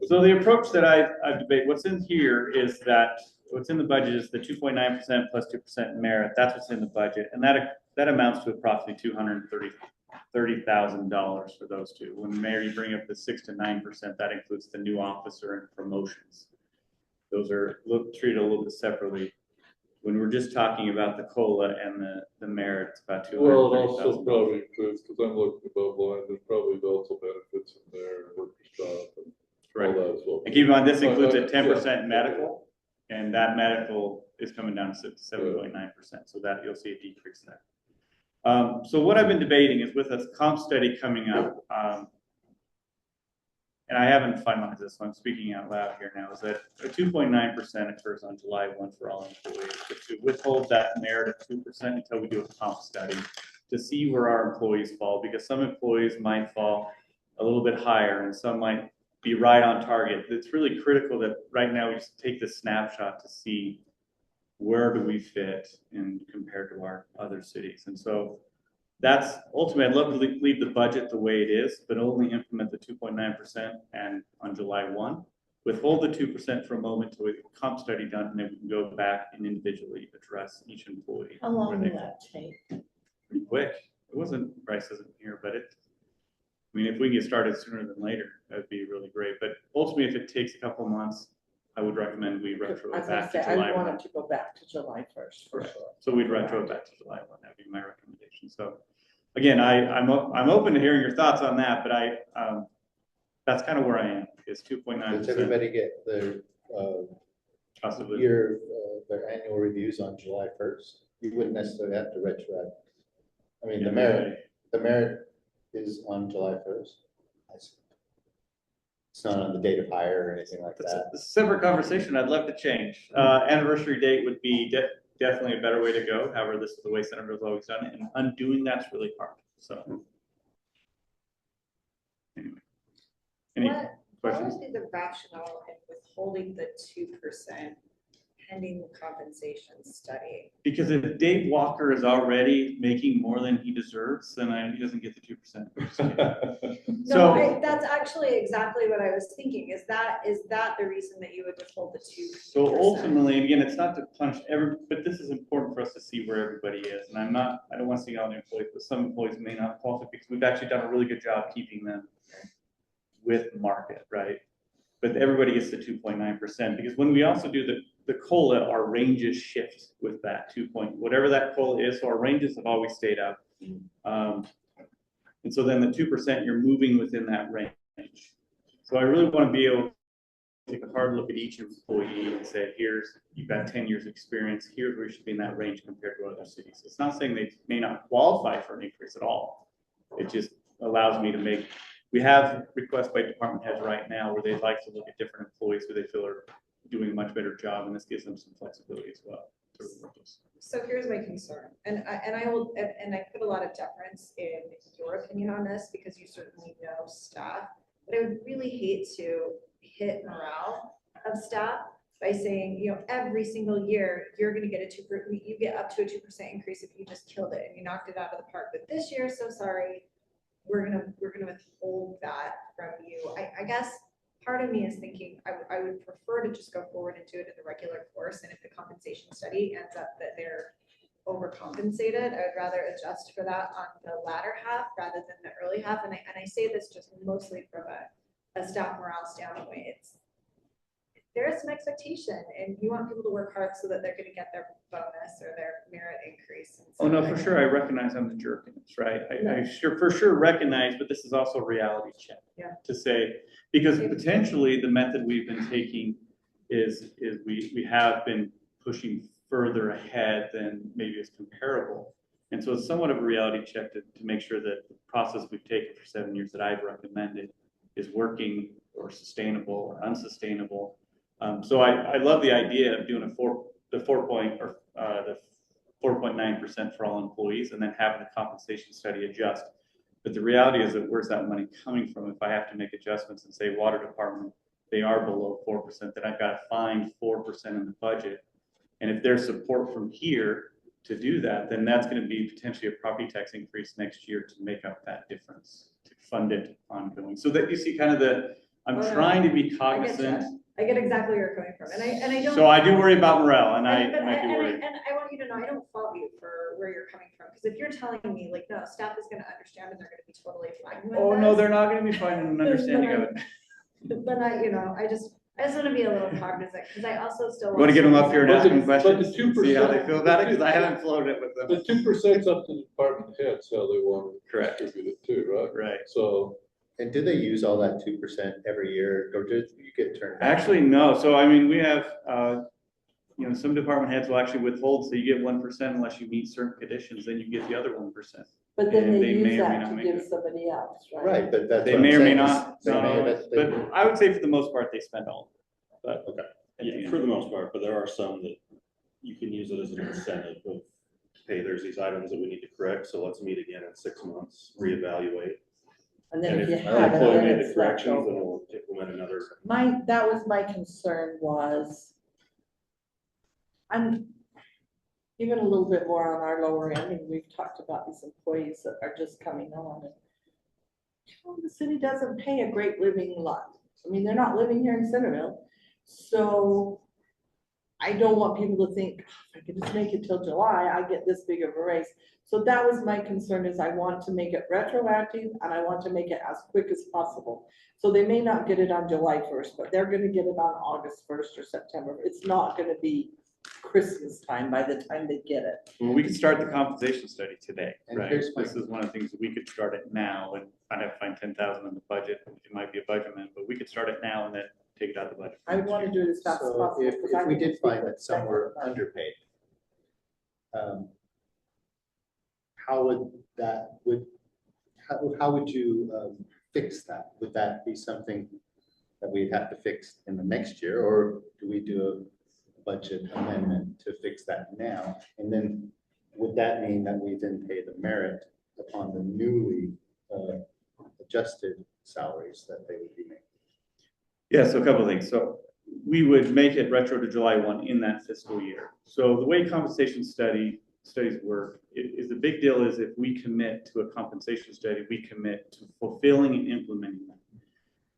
So the approach that I've debated, what's in here is that, what's in the budget is the 2.9% plus 2% merit. That's what's in the budget. And that amounts to approximately $230,000 for those two. When Mayor, you bring up the 6 to 9%, that includes the new officer and promotions. Those are treated a little bit separately. When we're just talking about the COLA and the merit, it's about Well, it also $230,000. probably includes, because I'm looking above line, there's probably also benefits in there, workers' comp and all that as well. And keep in mind, this includes a Yeah. 10% medical, and that medical is coming down to 7.9%. So that you'll see a decrease there. So what I've been debating is with a comp study coming up, and I haven't finalized this, so I'm speaking out loud here now, is that a 2.9% occurs on July 1 for all employees, but to withhold that merit of 2% until we do a comp study to see where our employees fall, because some employees might fall a little bit higher and some might be right on target. It's really critical that right now we just take this snapshot to see where do we fit in compared to our other cities. And so that's ultimately, I'd love to leave the budget the way it is, but only implement the 2.9% and on July 1. Withhold the 2% for a moment till we get a comp study done, and then we can go back and individually address each employee. How long where will they that take? Pretty quick. It wasn't, Bryce isn't here, but I mean, if we can get started sooner than later, that'd be really great. But ultimately, if it takes a couple months, I would recommend we retro I it was gonna back say, to I July 1. wanted to go back to July 1st for Correct. sure. So we'd retro it back to July 1. That'd be my recommendation. So again, I'm open to hearing your thoughts on that, but That's kind of where I am, is 2.9%. Does everybody get their, cost of living. year, their annual reviews on July first? You wouldn't necessarily have to retroact. I mean, the merit is on July first. It's not on the date of hire or anything like that. It's a separate conversation. I'd love to change. Anniversary date would be definitely a better way to go. However, this is the way Centerville's always done it, and undoing that's really hard. So anyway, any What questions? would be the rationale in withholding the 2% pending the compensation study? Because if Dave Walker is already making more than he deserves, then he doesn't get the 2%. No, that's actually exactly what I was thinking. Is that the reason that you would withhold the 2%? So ultimately, again, it's not to punish but this is important for us to see where everybody is. And I don't want to see all the employees, but some employees may not qualify because we've actually done a really good job keeping them with market, right? But everybody gets the 2.9% because when we also do the COLA, our ranges shift with that whatever that COLA is. So our ranges have always stayed up. And so then the 2%, you're moving within that range. So I really want to be able to take a hard look at each employee and say, you've got 10 years experience, here's where you should be in that range compared to other cities. It's not saying they may not qualify for an increase at all. It just allows me to we have requests by department heads right now where they'd like to look at different employees who they feel are doing a much better job, and this gives them some flexibility as well. So here's my concern, and I put a lot of deference in your opinion on this because you certainly know staff, but I would really hate to hit morale of staff by saying, every single year you're going to get you get up to a 2% increase if you just killed it and you knocked it out of the park. But this year, so sorry, we're gonna withhold that from you. I guess part of me is thinking I would prefer to just go forward and do it in the regular course. And if the compensation study ends up that they're overcompensated, I would rather adjust for that on the latter half rather than the early half. And I say this just mostly from a staff morale standpoint. There is some expectation and you want people to work hard so that they're going to get their bonus or their merit increase. Oh, no, for sure. I recognize I'm the jerk in this, right? I for sure recognize, but this is also a reality check. Yeah. To say, because potentially the method we've been taking is we have been pushing further ahead than maybe is comparable. And so it's somewhat of a reality check to make sure that the process we've taken for 7 years that I've recommended is working or sustainable or unsustainable. So I love the idea of doing the 4.9% for all employees and then having the compensation study adjust. But the reality is that where's that money coming from? If I have to make adjustments and say water department, they are below 4%, then I've got to find 4% in the budget. And if there's support from here to do that, then that's going to be potentially a property tax increase next year to make up that difference, to fund it ongoing. So that you see kind of I'm trying to be cognizant. I get exactly where you're coming from, and I don't. So I do worry about morale, and I do worry. And I want you to know, I don't fault you for where you're coming from, because if you're telling me like, no, staff is gonna understand and they're gonna be totally fine with Oh, no, this, they're not gonna be fine and understanding of it. then I just wanna be a little cognizant, because I also still. Want to get them up here and ask them But questions, the 2%, see how they feel about it, because I haven't floated it with them. The 2%'s up to the department heads how they want to distribute it too, right? Right. So. And do they use all that 2% every year, or do you get turned back? Actually, no. So I mean, we have, some department heads will actually withhold, so you get 1% unless you meet certain conditions, then you get the other 1%. But then And they may use or may that not to make give it. somebody else, right? Right, but that's. They what I'm may or may saying is not, they may have no, it- but I would say for the most part, they spend all. But Okay, yeah, for the most part, but there are some that you can use it as an incentive of, hey, there's these items that we need to correct, so let's meet again in 6 months, reevaluate. And then And if you if our have it, employee then made the it's left corrections, then over. we'll implement another. That was my concern was, I'm even a little bit more on our lower end, and we've talked about these employees that are just coming on. The city doesn't pay a great living lot. I mean, they're not living here in Centerville. So I don't want people to think, if I could just make it till July, I get this big of a raise. So that was my concern, is I want to make it retroactive and I want to make it as quick as possible. So they may not get it on July 1st, but they're gonna get it on August 1st or September. It's not gonna be Christmas time by the time they get it. Well, we could start the compensation study today, And right? here's my- This is one of the things that we could start it now, and I'd have to find 10,000 in the budget. It might be a budget amendment, but we could start it now and then take it out of the budget. I want to do it as fast as So possible. if, because I if we think did it's find people that some were expect it. underpaid, how would that, how would you fix that? Would that be something that we'd have to fix in the next year, or do we do a budget amendment to fix that now? And then would that mean that we then pay the merit upon the newly adjusted salaries that they would be making? Yeah, so a couple of things. So we would make it retro to July 1 in that fiscal year. So the way compensation studies work is the big deal is if we commit to a compensation study, we commit to fulfilling and implementing them.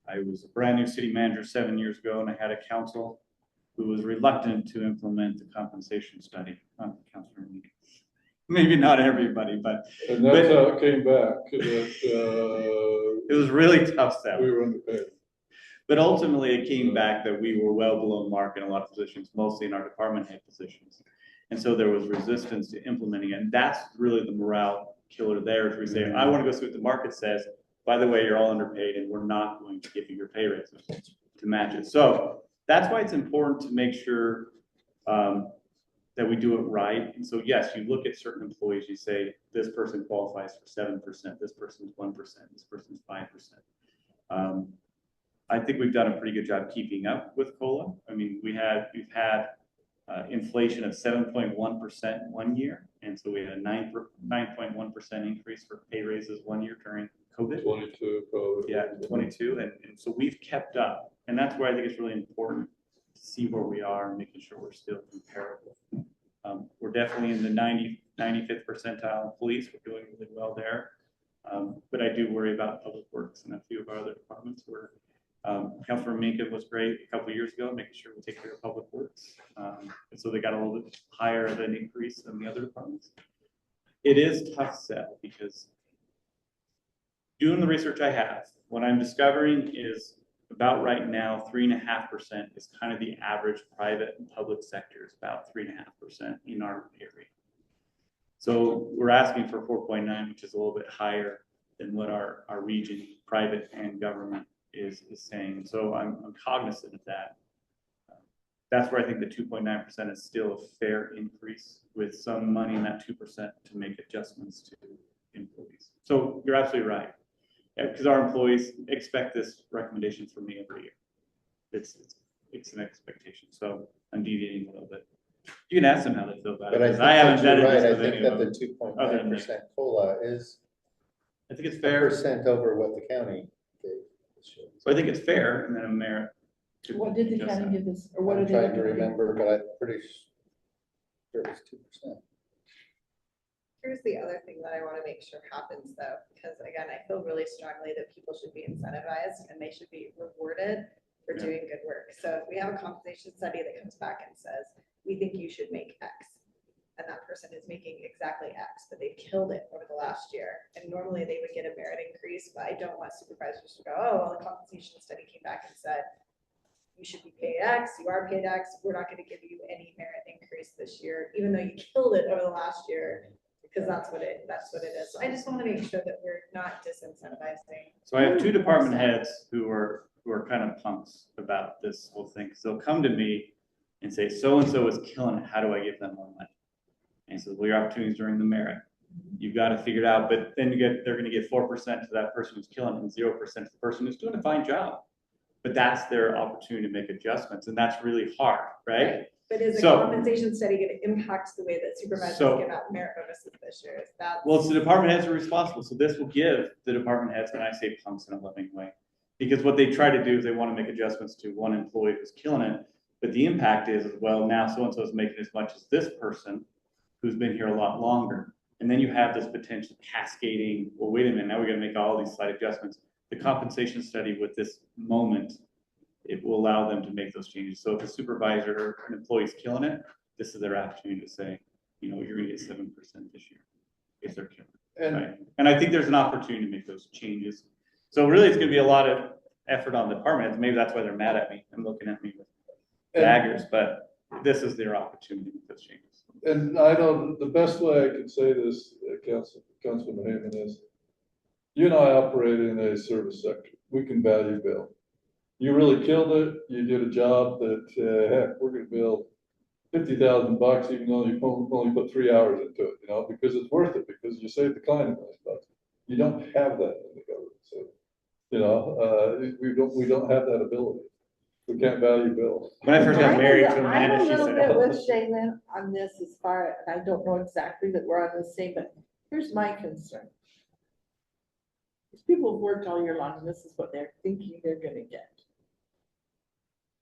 I was a brand new city manager 7 years ago, and I had a council who was reluctant to implement the compensation study. Councilor Meek. Maybe not everybody, but And that's how it came back, that, it was really tough stuff. we were underpaid. But ultimately, it came back that we were well below mark in a lot of positions, mostly in our department head positions. And so there was resistance to implementing it. And that's really the morale killer there, is we say, I want to go see what the market says. By the way, you're all underpaid and we're not going to give you your pay raises to match it. So that's why it's important to make sure that we do it right. And so, yes, you look at certain employees, you say, this person qualifies for 7%, this person's 1%, this person's 5%. I think we've done a pretty good job keeping up with COLA. I mean, we've had inflation of 7.1% 1 year. And so we had a 9.1% increase for pay raises 1 year during COVID. 22, probably. Yeah, 22. And so we've kept up. And that's where I think it's really important to see where we are and making sure we're still comparable. We're definitely in the 95th percentile in police. We're doing really well there. But I do worry about public works and a few of our other departments where Councilor Minka was great a couple of years ago, making sure we take care of public works. And so they got a little bit higher of an increase than the other departments. It is tough sell because doing the research I have, what I'm discovering is about right now, 3.5% is kind of the average private and public sector is about 3.5% in our area. So we're asking for 4.9, which is a little bit higher than what our region, private and government, is saying. So I'm cognizant of that. That's where I think the 2.9% is still a fair increase with some money in that 2% to make adjustments to employees. So you're absolutely right. Because our employees expect this recommendation from me every year. It's an expectation. So I'm deviating a little bit. You can ask them how they feel about it. But I think I haven't that you're vetted this right. I with think any that of the them. 2.9% COLA is I think it's a fair. percent over what the county gave this year. So I think it's fair, and then a merit. What did the adjust county that. give us, or what are I'm they? trying to looking at? remember, but I'm pretty sure it was 2%. Here's the other thing that I want to make sure happens though, because again, I feel really strongly that people should be incentivized and they should be rewarded for Yeah. doing good work. So if we have a compensation study that comes back and says, we think you should make X, and that person is making exactly X, but they've killed it over the last year. And normally they would get a merit increase, but I don't want supervisors to go, oh, well, the compensation study came back and said, you should be paid X, you are paid X, we're not going to give you any merit increase this year, even though you killed it over the last year, because that's what it is. So I just want to make sure that we're not disincentivizing. So I have two department heads who are kind of punks about this whole thing. So they'll come to me and say, so-and-so is killing it. How do I give them more money? And so well, your opportunities during the merit. You've got to figure it out, but then they're going to get 4% to that person who's killing it and 0% to the person who's doing a fine job. But that's their opportunity to make adjustments, and that's really hard, right? But is a So- compensation study going to impact the way that supervisors So- give out merit bonuses this year? Is that? Well, it's the department heads are responsible, so this will give the department heads, and I say punks in a loving way, because what they try to do is they want to make adjustments to one employee who's killing it, but the impact is, well, now so-and-so is making as much as this person who's been here a lot longer, and then you have this potential cascading, well, wait a minute, now we're going to make all these slight adjustments. The compensation study with this moment, it will allow them to make those changes. So if a supervisor or an employee's killing it, this is their opportunity to say, you know, you're going to get 7% this year if they're killing it. And Right. And I think there's an opportunity to make those changes. So really, it's going to be a lot of effort on the department heads. Maybe that's why they're mad at me and looking at me with daggers, but this is their opportunity with those changes. And I know the best way I can say this, Councilman Hayman, is you and I operate in a service sector. We can value bill. You really killed it. You did a job that, heck, we're gonna bill $50,000, even though you only put 3 hours into it, you know, because it's worth it, because you save the client $1 million. You don't have that in the government, so, you know, we don't have that ability. We can't value bill. When I first got married to I'm Amanda, a she little said, bit "Oh, with Shaylin on this as far, and I don't know exactly that we're on the same, but here's my concern. These people have worked all year long, and this is what they're thinking they're gonna get.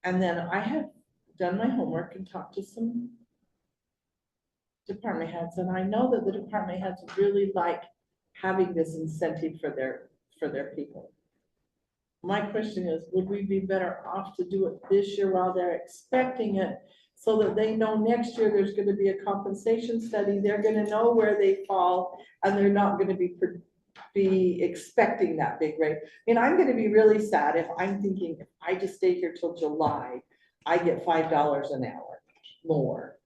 And then I have done my homework and talked to some department heads, and I know that the department heads really like having this incentive for their people. My question is, would we be better off to do it this year while they're expecting it, so that they know next year there's gonna be a compensation study, they're gonna know where they fall, and they're not gonna be expecting that big rate. I mean, I'm gonna be really sad if I'm thinking, if I just stay here till July, I get $5 an hour more.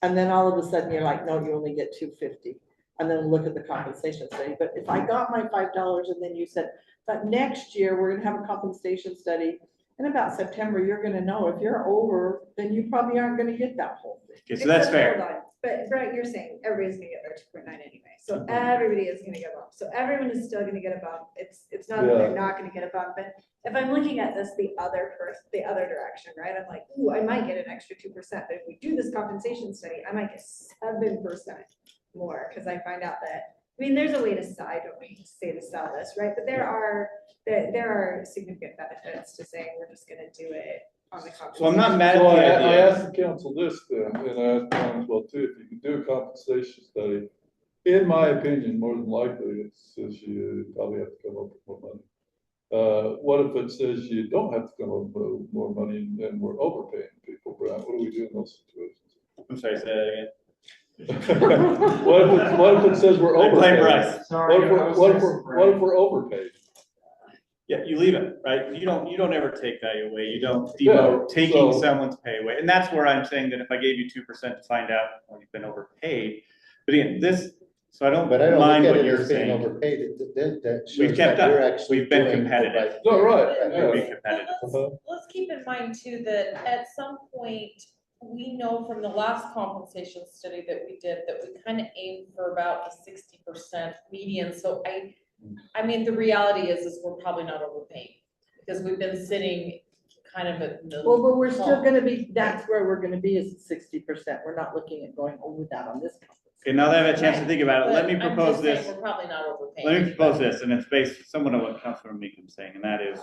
And then all of a sudden you're like, no, you only get $2.50. And then look at the compensation study. But if I got my $5 and then you said, but next year we're gonna have a compensation study, in about September, you're gonna know if you're over, then you probably aren't gonna get that whole thing. okay, so that's Except, fair. hold on, but Brett, you're saying everybody's gonna get their 2.9 anyway, so everybody is gonna get a bump, so everyone is still gonna get a bump, it's not that they're not gonna get a bump, but if I'm looking at this the other direction, right, I'm like, ooh, I might get an extra 2%, but if we do this compensation study, I might get 7% more, because I find out that, I mean, there's a way to sell, I don't mean to say to sell this, right, but there are significant benefits to saying we're just gonna do it on the compensation. So I'm not mad at So the I idea. asked the council this then, and I asked Tom as well too, if you can do a compensation study, in my opinion, more than likely, it says you probably have to come up with more money. What if it says you don't have to come up with more money and we're overpaying people, Brad? What do we do in those situations? I'm sorry, say that again. What if it says we're I blame overpaid? Bryce. What if we're overpaid? Yeah, you leave it, right? You don't ever take value away. You don't Yeah, devote taking so- someone's pay away. And that's where I'm saying that if I gave you 2% to find out, well, you've been overpaid. But again, so I don't But I don't mind look at what it you're as being saying. overpaid. That We've shows kept that you're up. actually We've been doing the competitive. right No, right, But- yeah. Be But competitive. let's keep in mind too, that at some point, we know from the last compensation study that we did, that we kind of aimed for about a 60% median, so I mean, the reality is we're probably not overpaying, because we've been sitting kind of at the. Well, but we're still gonna be, that's where we're gonna be, is 60%. We're not looking at going over that on this. Okay, now that I have a chance to Right. think about it, let me But I'm propose just saying this. We're probably not overpaying. Let me propose this, and it's based somewhat on what Councilor Meekham's saying, and that is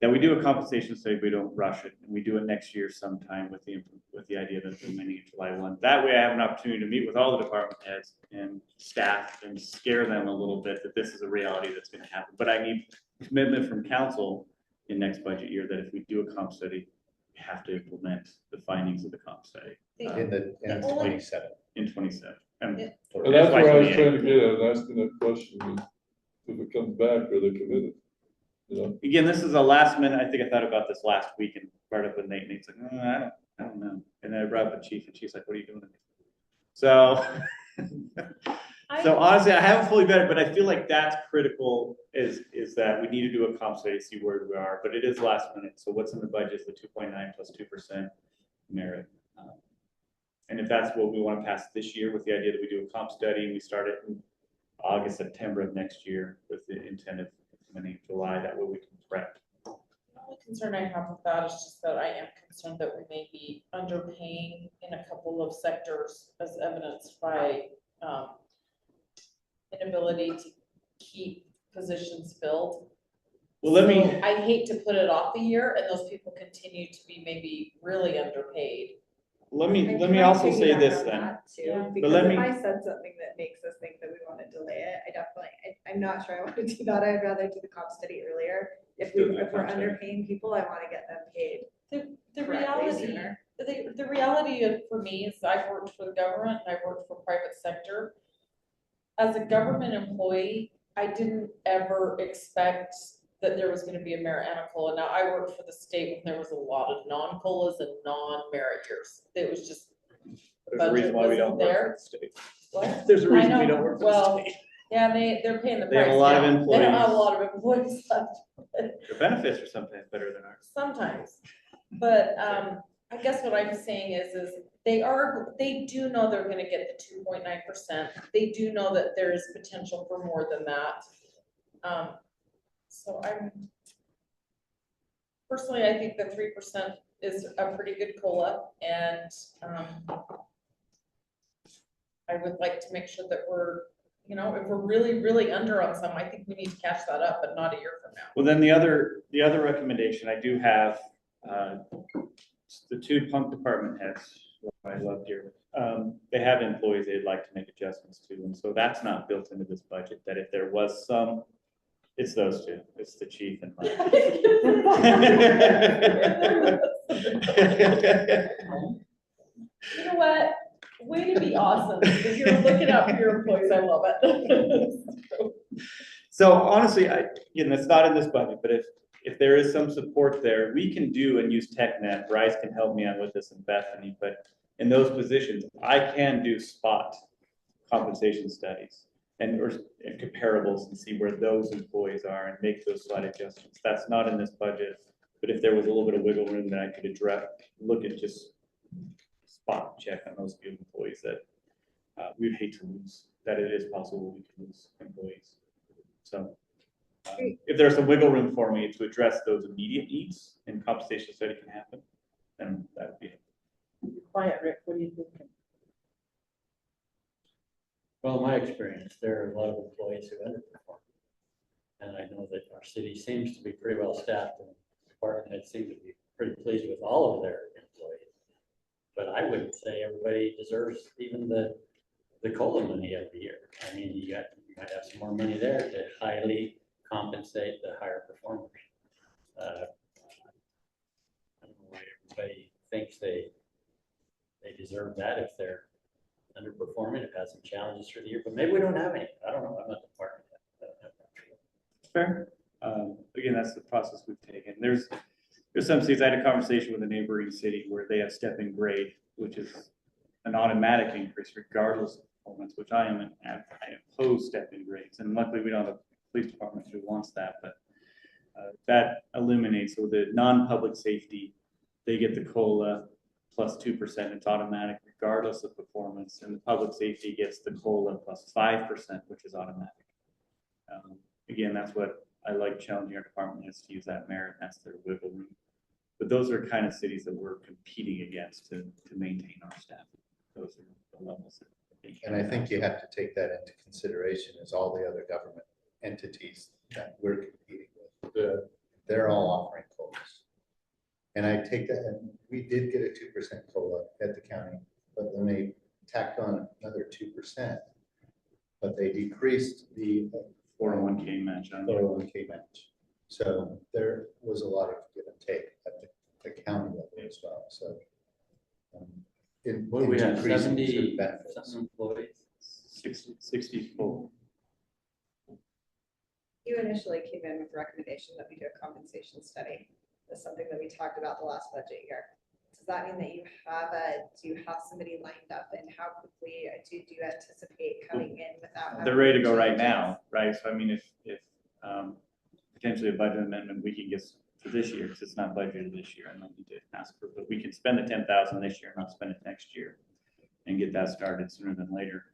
that we do a compensation study, we don't rush it, and we do it next year sometime with the idea that the meeting in July 1. That way I have an opportunity to meet with all the department heads and staff and scare them a little bit that this is a reality that's gonna happen. But I need commitment from council in next budget year that if we do a comp study, we have to implement the findings of the comp study in The only- 27. in 27. And that's where I was trying to get at, asking that question, if it comes back, are they committed? You know? Again, this is a last minute, I think I thought about this last week and brought it up with Nate, and Nate's like, I don't know. And then I brought up the chief, and she's like, what are you doing? So, so honestly, I haven't fully vetted, but I feel like that's critical, is that we need to do a comp study to see where we are, but it is last minute, so what's in the budget is the 2.9 plus 2% merit. And if that's what we want to pass this year, with the idea that we do a comp study, and we start it in August, September of next year, with the intent of implementing July, that way we can prep. The only concern I have with that is just that I am concerned that we may be underpaying in a couple of sectors, as evidenced by inability to keep positions filled. Well, let me. So I hate to put it off a year and those people continue to be maybe really underpaid. Let me And can I also say piggyback this on then. that too? Yeah. But Because let if me- I said something that makes us think that we want to delay it, I'm not sure I want to do that. I'd rather do the comp study earlier. If we're underpaying people, I want to get them paid The correctly reality, sooner. the reality of, for me, is I've worked for the government and I've worked for private sector. As a government employee, I didn't ever expect that there was gonna be a merit and a COLA. Now, I worked for the state when there was a lot of non-COLAs and non-merit years. It was just, There's a reason why we don't Budget wasn't work there. for the state. what? There's a reason I we know. don't work for Well, the state. Yeah, they're paying the They have price a lot of now. They don't have a employees. lot of employees left. Their benefits are sometimes better than ours. Sometimes, but, I guess what I'm saying is they do know they're gonna get the 2.9%. They do know that there is potential for more than that. So personally, I think the 3% is a pretty good COLA, and, I would like to make sure that we're, if we're really, really under on some, I think we need to catch that up, but not a year from now. Well, then the other recommendation I do have, the two pump department heads, who I love dearly. They have employees they'd like to make adjustments to, and so that's not built into this budget, that if there was some, it's those two, it's the chief and Mike. You know what? Way to be awesome. If you're looking out for your employees, I love it. So honestly, it's not in this budget, but if there is some support there, we can do and use TechNet. Bryce can help me out with this and Bethany, but in those positions, I can do spot compensation studies and comparables and see where those employees are and make those slight adjustments. That's not in this budget, but if there was a little bit of wiggle room that I could address, look at just spot check on those few employees that we'd hate to lose, that it is possible we can lose employees. So if there's some wiggle room for me to address those immediate needs and compensation study can happen, then that would be it. Quiet, Rick, what are you thinking? Well, in my experience, there are a lot of employees who underperform. And I know that our city seems to be pretty well staffed, and the department heads seem to be pretty pleased with all of their employees. But I wouldn't say everybody deserves even the COLA money every year. I mean, you might have some more money there to highly compensate the higher performers. I don't know why everybody thinks they deserve that if they're underperforming, have had some challenges through the year, but maybe we don't have any. I don't know. I'm not the partner. Fair. Again, that's the process we've taken. There's some cities, I had a conversation with a neighboring city where they have step in grade, which is an automatic increase regardless of performance, which I oppose step in grades. And luckily we don't have a police department who wants that, but that eliminates, so the non-public safety, they get the COLA plus 2%, it's automatic regardless of performance, and the public safety gets the COLA plus 5%, which is automatic. Again, that's what I like challenging our department is to use that merit, that's their wiggle room. But those are kind of cities that we're competing against to maintain our staff. Those are the levels. And I think you have to take that into consideration as all the other government entities that we're competing with. Yeah. They're all offering COLAs. And I take that, and we did get a 2% COLA at the county, but then they tacked on another 2%. But they decreased the 401k match on 401k match. So there was a lot of give and take at the county level as well. So What do we have, decreasing 70 certain benefits. something employees? 64. You initially came in with the recommendation that we do a compensation study. That's something that we talked about the last budget year. Does that mean that do you have somebody lined up, and how quickly do you anticipate coming in without? They're ready to go right now, right? So I mean, if potentially a budget amendment, we can get for this year, because it's not budgeted this year, I don't need to ask for, but we can spend the 10,000 this year and not spend it next year and get that started sooner than later.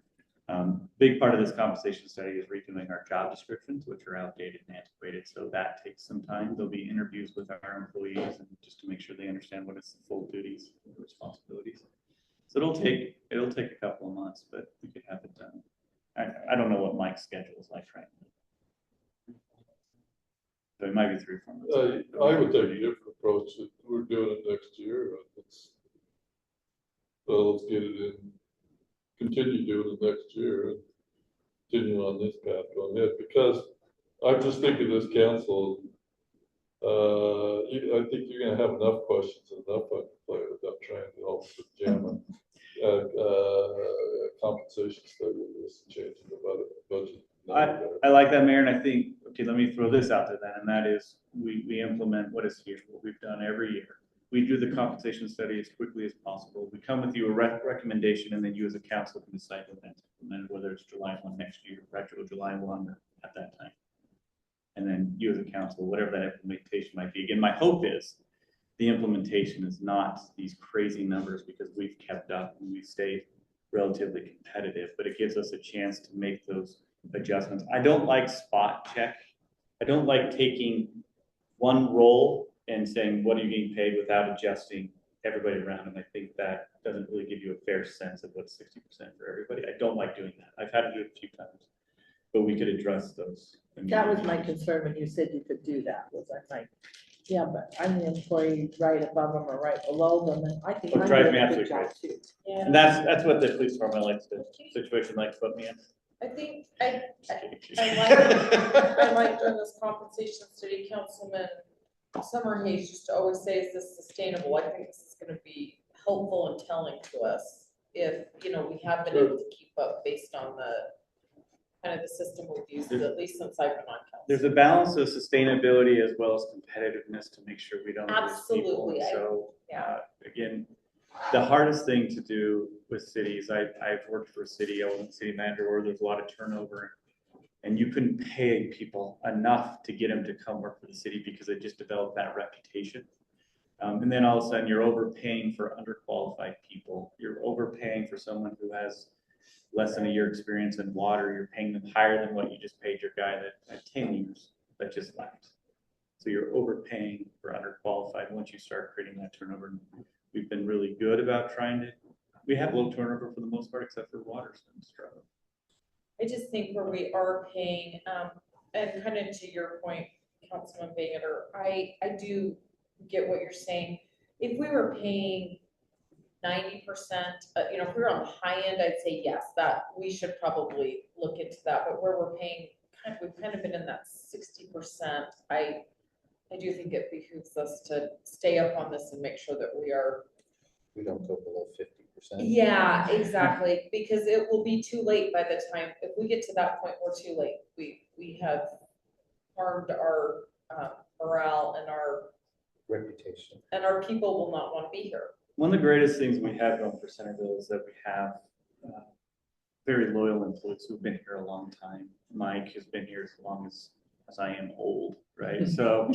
Big part of this compensation study is redoing our job descriptions, which are outdated and antiquated. So that takes some time. There'll be interviews with our employees and just to make sure they understand what is the full duties and responsibilities. So it'll take a couple of months, but we could have it done. I don't know what Mike's schedule is like right now. So it might be 3 or 4 months. I would take a different approach. We're doing it next year. Let's get it in. Continue doing it next year and continue on this path going ahead, because I'm just thinking this council, I think you're gonna have enough questions and enough on play without trying to also jam a compensation study with this changing the budget. I like that, Mayor, and I think Okay, let me throw this out there then, and that is, we implement what is here, what we've done every year. We do the compensation study as quickly as possible. We come with you a recommendation, and then you as a council can decide when to implement, whether it's July 1 next year, retro July 1 or at that time. And then you as a council, whatever that implementation might be. Again, my hope is the implementation is not these crazy numbers because we've kept up and we've stayed relatively competitive, but it gives us a chance to make those adjustments. I don't like spot check. I don't like taking one role and saying, what are you getting paid without adjusting everybody around. And I think that doesn't really give you a fair sense of what's 60% for everybody. I don't like doing that. I've had to do it a few times, but we could address those. That was my concern when you said you could do that, was I'm like, yeah, but I'm the employee right above them or right below them, and I think Well, it I'm drives doing me a good absolutely job too. Yeah, And that's what the police department likes to, situation likes to put me in. I think I like during this compensation study, Councilman Summer Hayes used to always say, is this sustainable? I think this is gonna be helpful and telling to us if, you know, we have been able to keep up based on the kind of the system we've used, at least since I've been on council. There's a balance of sustainability as well as competitiveness to make sure we don't lose people. Absolutely, And so, yeah. again, the hardest thing to do with cities, I've worked for a city, I was a city manager where there's a lot of turnover. And you couldn't pay people enough to get them to come work for the city because they just developed that reputation. And then all of a sudden you're overpaying for underqualified people. You're overpaying for someone who has less than a year experience in water. You're paying them higher than what you just paid your guy that had 10 years that just left. So you're overpaying for underqualified once you start creating that turnover. We've been really good about trying to, we have low turnover for the most part, except for water. Struggle. I just think where we are paying, and kind of to your point, Councilman Bader, I do get what you're saying. If we were paying 90%, you know, if we were on the high end, I'd say yes, that we should probably look into that. But where we're paying, we've kind of been in that 60%. I do think it behooves us to stay up on this and make sure that we don't go below 50%. Yeah, exactly, because it will be too late by the time, if we get to that point, we're too late. We have harmed our morale and our reputation. And our people will not want to be here. One of the greatest things we have going for Centerville is that we have very loyal employees who've been here a long time. Mike has been here as long as I am old, right? So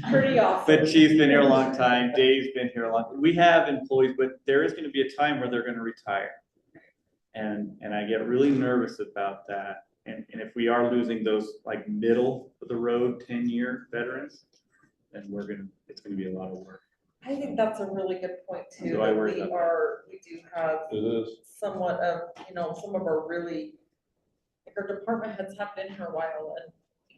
pretty awesome. But Chief's been here a long time. Dave's been here a long time. We have employees, but there is going to be a time where they're going to retire. And I get really nervous about that. And if we are losing those like middle of the road 10-year veterans, then it's going to be a lot of work. I think that's a really good point too. So We do have somewhat of, you know, some of our really, like our department heads have been here a while, and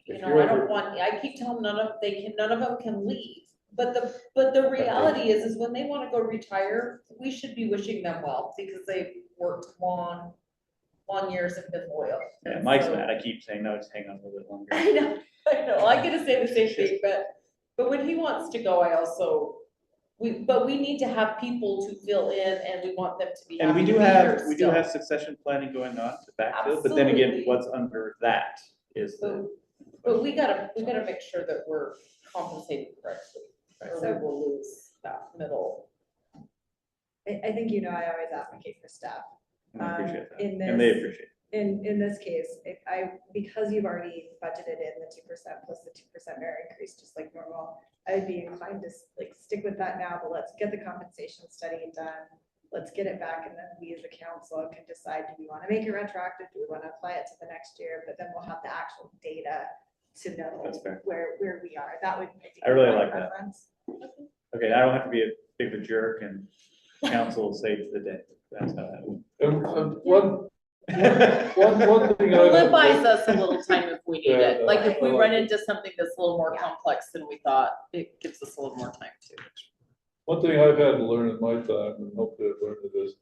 you know, I keep telling none of them can leave. But the reality is when they want to go retire, we should be wishing them well because they've worked long years and been loyal. Yeah, Mike's mad. I keep saying, no, just hang on a little bit longer. I know. I'm gonna say the same thing, but when he wants to go, we need to have people to fill in, and we want them to be. And we do have succession planning going on to backfill, but then again, what's under that is But we gotta make sure that we're compensated correctly, or So- we will lose that middle. I think, you know, I always advocate for staff. and I appreciate that. In And they this- appreciate it. In this case, because you've already budgeted in the 2% plus the 2% merit increase, just like normal, I'd be inclined to like stick with that now, but let's get the compensation study done. Let's get it back, and then we as a council can decide, do we want to make it retroactive? Do we want to apply it to the next year? But then we'll have the actual data to know That's fair. where we are. That would. I really be my like that. preference. Okay, I don't have to be a big of a jerk and council saves the day. That's how that works. One thing Well, I it buys us a little time if we need it, Yeah, like if we I like run it. into something that's a little more complex than we thought, it gives us a little more time too. One thing I've had to learn in my time, and hopefully I've learned it, is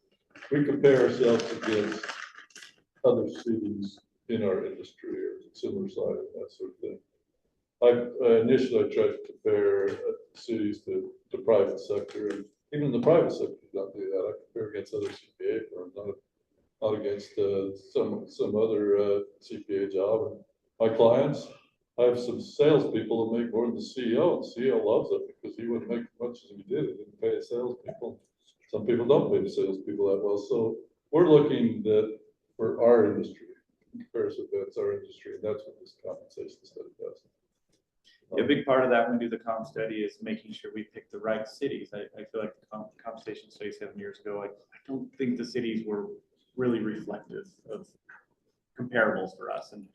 we compare ourselves against other cities in our industry or similar size and that sort of thing. Initially I tried to compare cities to the private sector, and even the private sector does not do that. I compare against other CPA firms, not against some other CPA job. my clients. I have some salespeople that make more than the CEO, and the CEO loves it because he wouldn't make as much as he did. He didn't pay his salespeople. Some people don't pay the salespeople that well, so we're looking that for our industry, in comparison to that's our industry, and that's what this compensation study does. A big part of that when we do the comp study is making sure we pick the right cities. I feel like the compensation study 7 years ago, I don't think the cities were really reflective of comparables for us. And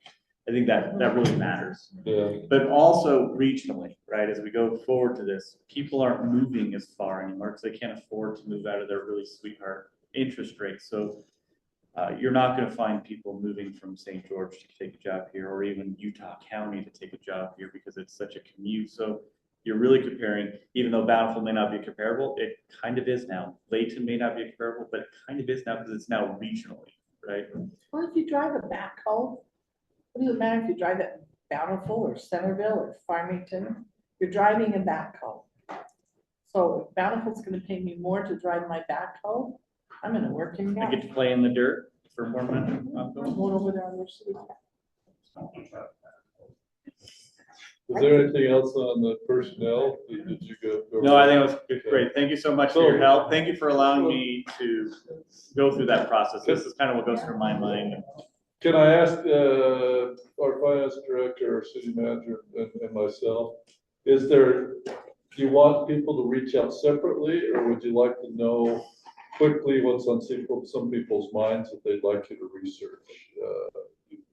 I think that really matters. Yeah. But also regionally, right? As we go forward to this, people aren't moving as far anymore because they can't afford to move out of their really sweetheart interest rates. So you're not going to find people moving from St. George to take a job here, or even Utah County to take a job here because it's such a commute. So you're really comparing, even though Bountiful may not be comparable, it kind of is now. Layton may not be comparable, but it kind of is now because it's now regionally, right? Well, if you drive a backhoe, what does it matter if you drive it in Bountiful or Centerville or Farmington? You're driving a backhoe. So if Bountiful's gonna pay me more to drive my backhoe, I'm gonna work in I that. get to play in the dirt for more money. I'm going over there on their city. Is there anything else on the personnel? Did you go? No, I think it was good. Great. Thank you so much for your help. Thank you for allowing me to go through that process. This is kind of what goes through my mind. Can I ask our finance director, our city manager, and myself, is there, do you want people to reach out separately, or would you like to know quickly what's on some people's minds that they'd like you to research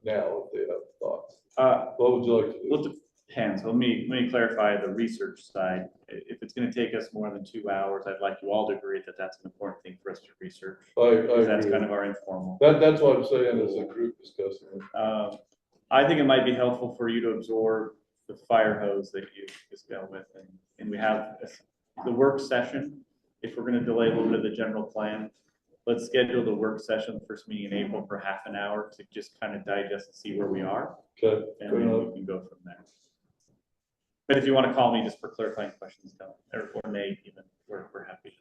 now if they have thoughts? What would you like to do? Well, it depends. Let me clarify the research side. If it's going to take us more than 2 hours, I'd like you all to agree that that's an important thing for us to research. That's kind of our informal. That's what I'm saying as a group discussing it. I think it might be helpful for you to absorb the fire hose that you just dealt with, and we have the work session. If we're going to delay a little bit of the general plan, let's schedule the work session, the first meeting in April, for half an hour to just kind of digest and see where we are. Okay. And then we can go from there. But if you want to call me just for clarifying questions, or Nate even, we're happy.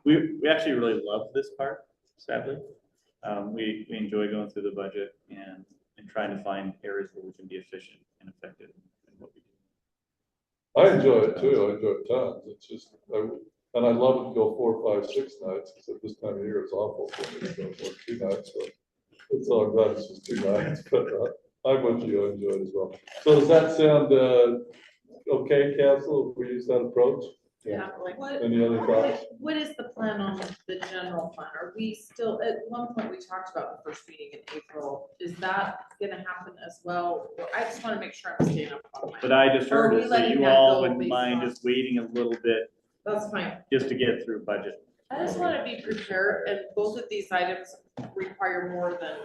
We actually really love this part, sadly. We enjoy going through the budget and trying to find areas where we can be efficient and effective in what we do. I enjoy it too. I enjoy it tons. It's just, and I'd love it to go 4, 5, 6 nights, because at this time of year it's awful for me to go work 2 nights. So it's all I'm glad it's just 2 nights, but I'm with you. I enjoy it as well. So does that sound okay, council, if we use that approach? Yeah. Any other thoughts? What is the plan on the general plan? Are we still, at one point we talked about the first meeting in April. Is that gonna happen as well? Or I just wanna make sure I'm staying up on my. But I just heard Are we is that letting you that all go wouldn't based mind on- just waiting a little bit That's fine. just to get through budget. I just wanna be prepared, and both of these items require more than,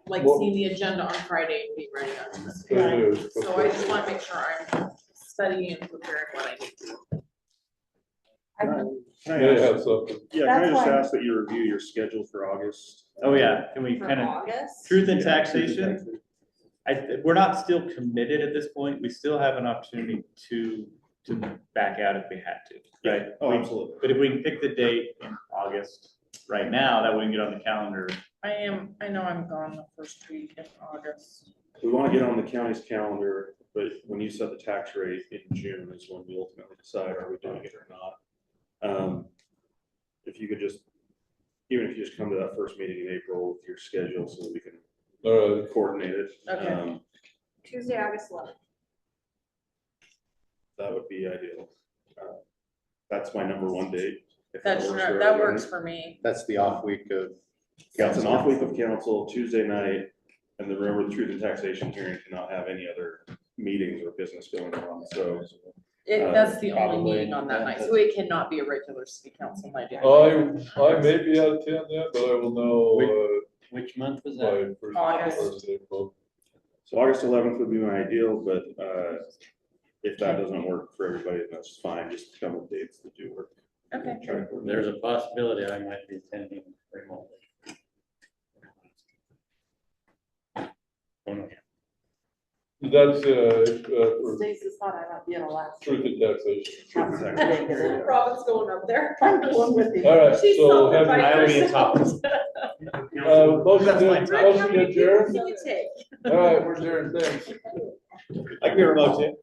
like, Well- seeing the agenda on Friday and being ready on They Tuesday. do. So I just wanna make sure I'm studying and preparing what I need to. Can I They ask- have something. Yeah, can I That's just why- ask that you review your schedule for August? Oh, yeah, can we For kind of, August? truth and Yeah, taxation? We're not still committed at this point. We still have an opportunity to back out if we had to, right? Oh, absolutely. But if we can pick the date in August right now, that we can get on the calendar. I know I'm gone the first week in August. We want to get on the county's calendar, but when you set the tax rate in June is when we ultimately decide, are we doing it or not? If you could just, even if you just come to that first meeting in April with your schedule so that we can All right. coordinate it. Okay. Tuesday, August 11th. That would be ideal. That's my number 1 date. if That works for that everybody. works for me. That's the off week of. Yeah, it's an off week of council, Tuesday night, and then remember the truth and taxation hearing cannot have any other meetings or business going on, so. That's the only Probably, meeting on that yeah, night, so that's- it cannot be a regular city council night. I may be out of town then, but I will know, Which month was that? by first. August. first April. So August 11th would be my ideal, but if that doesn't work for everybody, that's fine, just come with dates that do work. Okay. Try to coordinate. There's a possibility I might be attending remotely. Oh, no. That's, for Stacy's thought I might be in a last. truth and taxation. Robin's going up there. I'm going with you. All right, She's so selling have by I will be in herself. motion That's my to, time. Rick, how motion many to adjourn? can you take? All right, we're adjourned, thanks. I can be remote too.